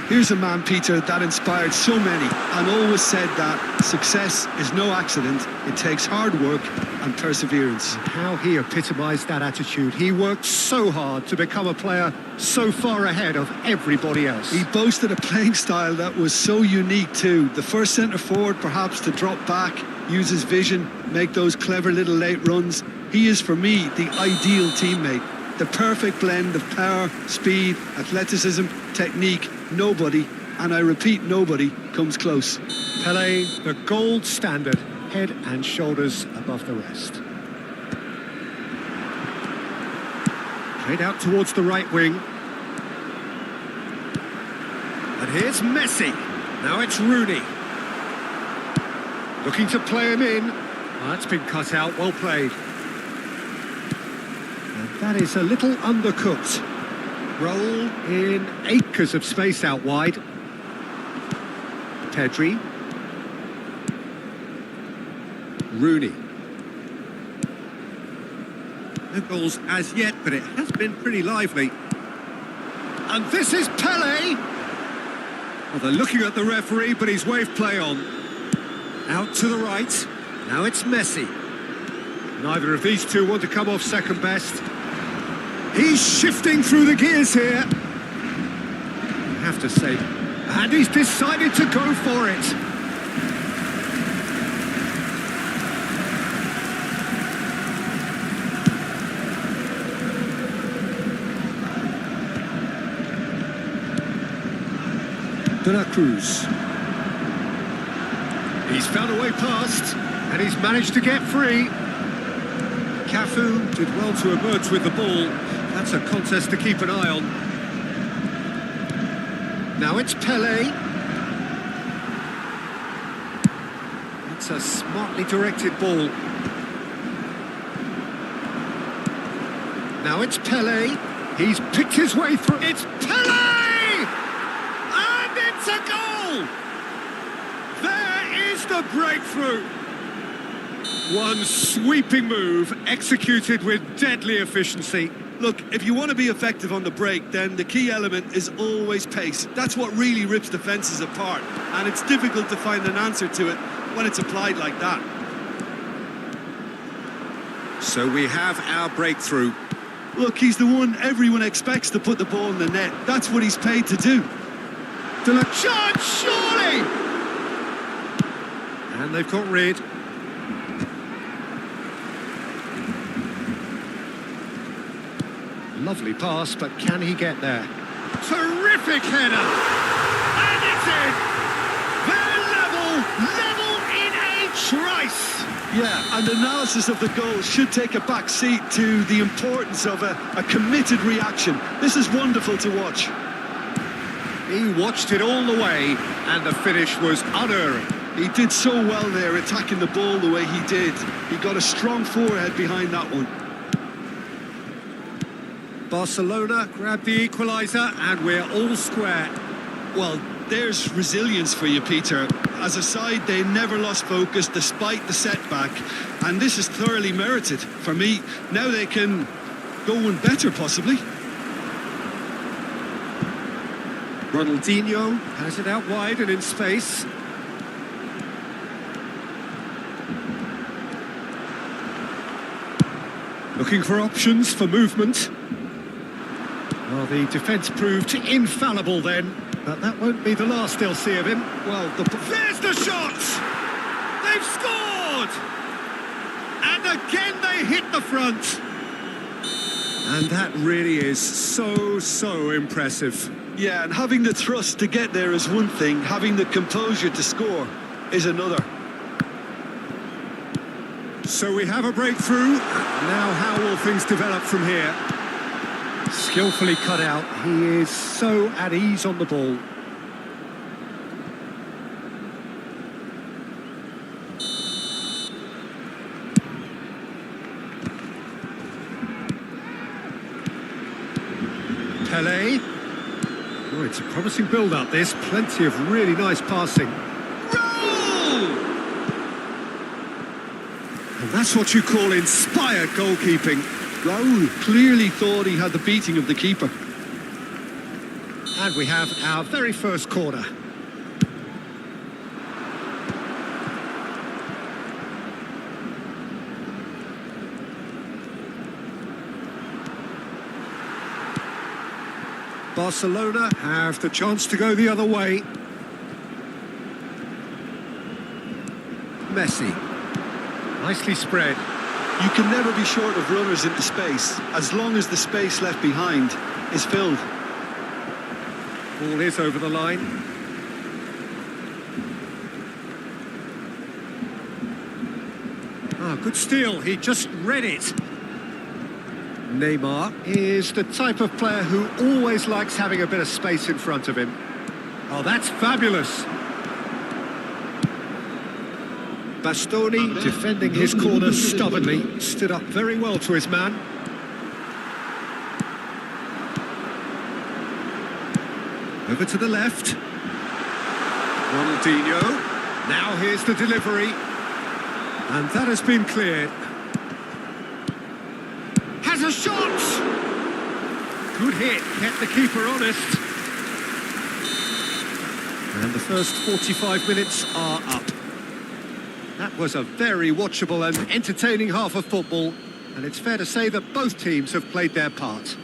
Here's a man, Peter, that inspired so many and always said that success is no accident. It takes hard work and perseverance. How he epitomised that attitude. He worked so hard to become a player so far ahead of everybody else. He boasted a playing style that was so unique too. The first centre-forward perhaps to drop back, use his vision, make those clever little late runs. He is, for me, the ideal teammate. The perfect blend of power, speed, athleticism, technique. Nobody, and I repeat, nobody, comes close. Pelé, the gold standard, head and shoulders above the rest. Played out towards the right wing. And here's Messi. Now it's Rooney. Looking to play him in. Oh, that's been cut out, well played. And that is a little undercooked. Roll in acres of space out wide. Pedri. Rooney. No goals as yet, but it has been pretty lively. And this is Pelé. Well, they're looking at the referee, but he's waved play on. Out to the right. Now it's Messi. Neither of these two want to come off second best. He's shifting through the gears here. I have to say. And he's decided to go for it. De La Cruz. He's found a way past, and he's managed to get free. Cafu did well to emerge with the ball. That's a contest to keep an eye on. Now it's Pelé. It's a smartly directed ball. Now it's Pelé. He's picked his way through. It's Pelé! And it's a goal! There is the breakthrough. One sweeping move executed with deadly efficiency. Look, if you want to be effective on the break, then the key element is always pace. That's what really rips defences apart, and it's difficult to find an answer to it when it's applied like that. So we have our breakthrough. Look, he's the one everyone expects to put the ball in the net. That's what he's paid to do. Still a chance, surely! And they've got rid. Lovely pass, but can he get there? Terrific header! And it's in! They're level in a trice! Yeah, and analysis of the goal should take a back seat to the importance of a committed reaction. This is wonderful to watch. He watched it all the way, and the finish was unerring. He did so well there, attacking the ball the way he did. He got a strong forehead behind that one. Barcelona grabbed the equaliser, and we're all square. Well, there's resilience for you, Peter. As a side, they never lost focus despite the setback, and this is thoroughly merited. For me, now they can go one better, possibly. Ronaldinho has it out wide and in space. Looking for options for movement. Well, the defence proved infallible then, but that won't be the last they'll see of him. Well, there's the shot! They've scored! And again they hit the front. And that really is so impressive. Yeah, and having the thrust to get there is one thing, having the composure to score is another. So we have a breakthrough. Now how will things develop from here? Skillfully cut out. He is so at ease on the ball. Pelé. Oh, it's a promising build-up, this. Plenty of really nice passing. Roll! And that's what you call inspired goalkeeping. Raul clearly thought he had the beating of the keeper. And we have our very first corner. Barcelona have the chance to go the other way. Messi. Nicely spread. You can never be short of runners into space, as long as the space left behind is filled. Ball is over the line. Ah, good steal. He just read it. Neymar is the type of player who always likes having a bit of space in front of him. Oh, that's fabulous. Bastoni defending his corner stubbornly, stood up very well to his man. Over to the left. Ronaldinho. Now here's the delivery. And that has been cleared. Has a shot! Good hit, kept the keeper honest. And the first 45 minutes are up. That was a very watchable and entertaining half of football, and it's fair to say that both teams have played their part.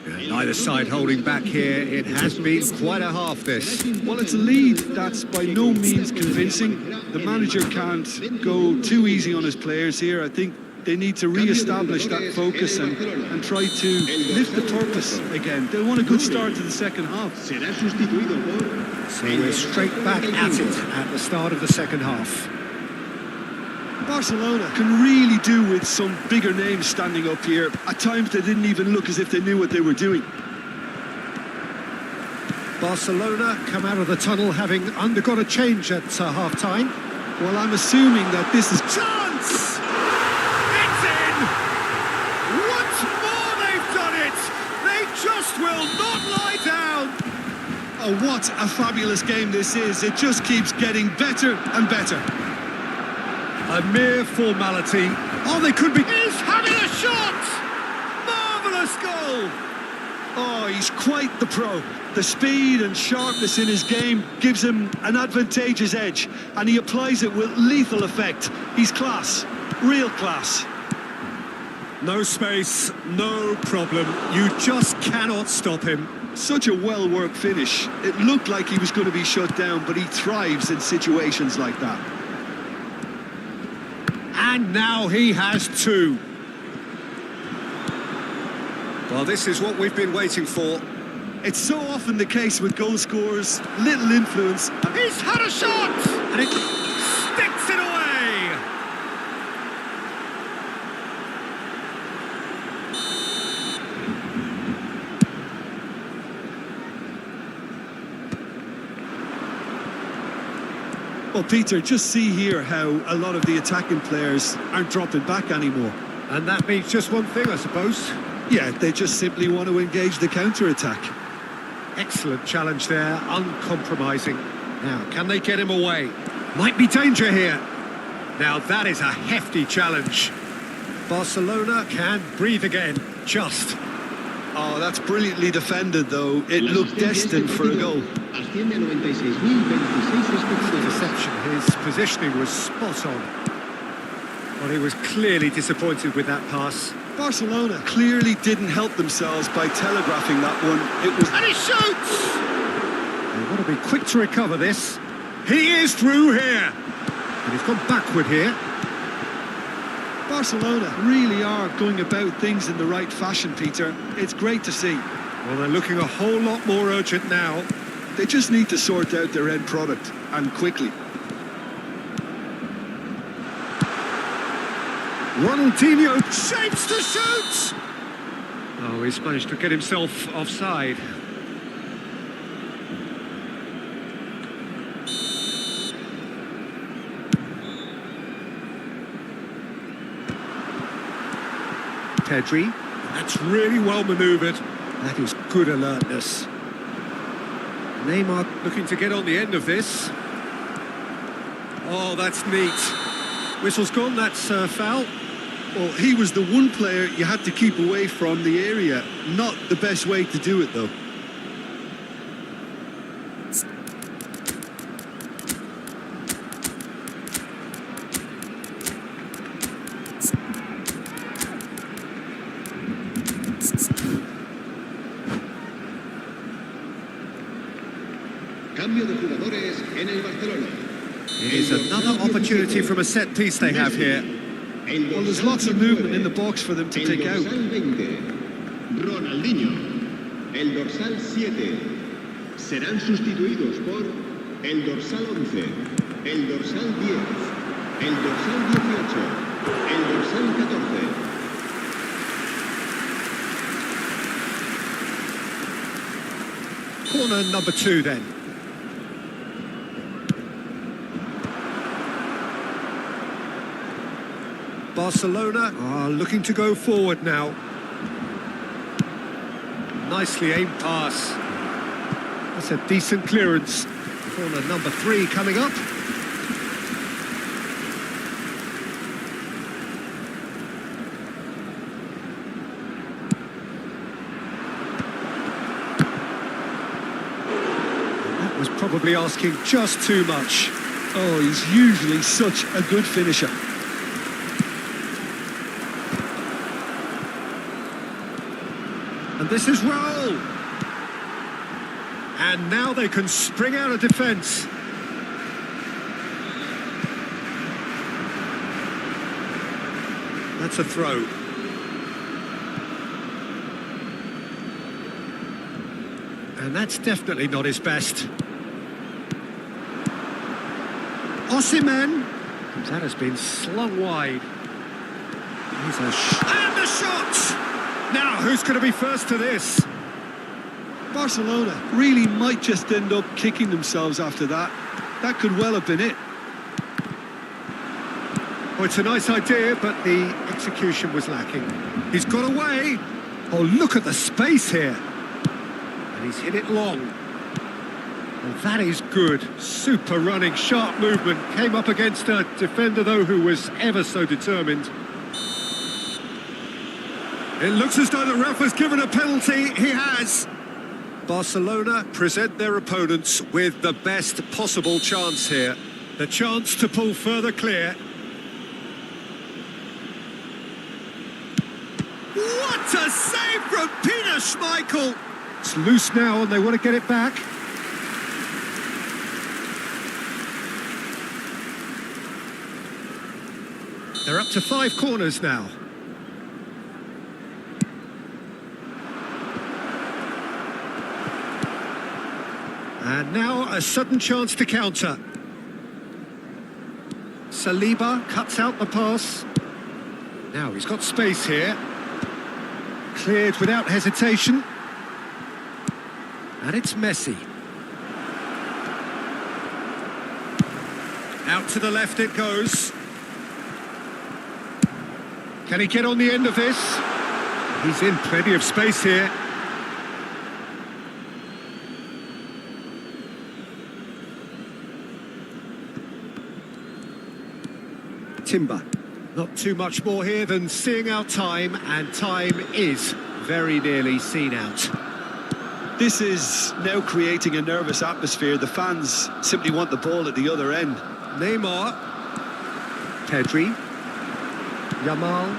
And neither side holding back here. It has been quite a half, this. Well, it's a lead that's by no means convincing. The manager can't go too easy on his players here. I think they need to re-establish that focus and try to lift the purpose again. They want a good start to the second half. So we're straight back at it at the start of the second half. Barcelona can really do with some bigger names standing up here. At times they didn't even look as if they knew what they were doing. Barcelona come out of the tunnel having undergone a change at half-time. Well, I'm assuming that this is... Chance! It's in! Once more they've done it! They just will not lie down! Oh, what a fabulous game this is. It just keeps getting better and better. A mere formality. Oh, they could be... He's having a shot! marvellous goal! Oh, he's quite the pro. The speed and sharpness in his game gives him an advantageous edge, and he applies it with lethal effect. He's class, real class. No space, no problem. You just cannot stop him. Such a well-worked finish. It looked like he was going to be shut down, but he thrives in situations like that. And now he has two. Well, this is what we've been waiting for. It's so often the case with goal scorers, little influence. He's had a shot! And it sticks it away! Well, Peter, just see here how a lot of the attacking players aren't dropping back anymore. And that means just one thing, I suppose. Yeah, they just simply want to engage the counter-attack. Excellent challenge there, uncompromising. Now, can they get him away? Might be danger here. Now, that is a hefty challenge. Barcelona can breathe again, just. Oh, that's brilliantly defended, though. It looked destined for a goal. Deception, his positioning was spot on. Well, he was clearly disappointed with that pass. Barcelona clearly didn't help themselves by telegraphing that one. And he shoots! They want to be quick to recover this. He is through here. And he's gone backward here. Barcelona really are going about things in the right fashion, Peter. It's great to see. Well, they're looking a whole lot more urgent now. They just need to sort out their end product, and quickly. Ronaldinho shapes to shoot! Oh, he's managed to get himself offside. Pedri, that's really well manoeuvred. That is good alertness. Neymar looking to get on the end of this. Oh, that's neat. Whistle's gone, that's foul. Well, he was the one player you had to keep away from the area. Not the best way to do it, though. Cambio de jugadores en el Barcelona. It is another opportunity from a set piece they have here. Well, there's lots of movement in the box for them to pick out. Ronaldinho, el dorsal 7. Serán sustituidos por el dorsal 11, el dorsal 10, el dorsal 18, el dorsal 14. Corner number 2 then. Barcelona are looking to go forward now. Nicely aimed pass. That's a decent clearance. Corner number 3 coming up. That was probably asking just too much. Oh, he's usually such a good finisher. And this is Raul. And now they can spring out of defence. That's a throw. And that's definitely not his best. Osimhen. That has been slung wide. He's and the shot! Now, who's going to be first to this? Barcelona really might just end up kicking themselves after that. That could well have been it. Well, it's a nice idea, but the execution was lacking. He's got away. Oh, look at the space here. And he's hit it long. Well, that is good. Super running, sharp movement. Came up against a defender, though, who was ever so determined. It looks as though the ref has given a penalty. He has. Barcelona present their opponents with the best possible chance here. The chance to pull further clear. What a save from Peter Schmeichel! It's loose now and they want to get it back. They're up to 5 corners now. And now a sudden chance to counter. Saliba cuts out the pass. Now he's got space here. Cleared without hesitation. And it's Messi. Out to the left it goes. Can he get on the end of this? He's in plenty of space here. Timber. Not too much more here than seeing out time, and time is very nearly seen out. This is now creating a nervous atmosphere. The fans simply want the ball at the other end. Neymar. Pedri. Yamal.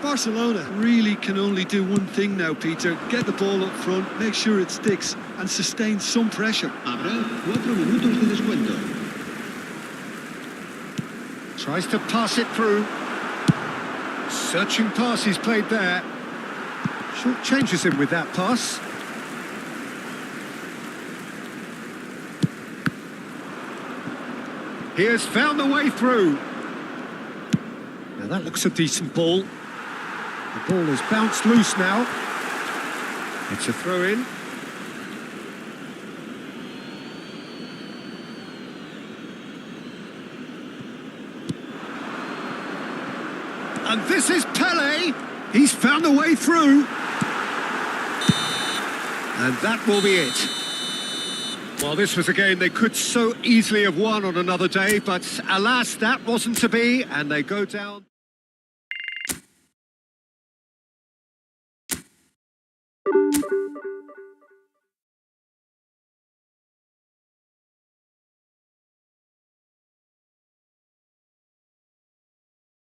Barcelona really can only do one thing now, Peter. Get the ball up front, make sure it sticks, and sustain some pressure. Habrá 4 minutos de descuento. Tries to pass it through. Searching pass he's played there. Short changes him with that pass. He has found the way through. Now that looks a decent ball. The ball has bounced loose now. It's a throw in. And this is Pele. He's found a way through. And that will be it. Well, this was a game they could so easily have won on another day, but alas, that wasn't to be, and they go down.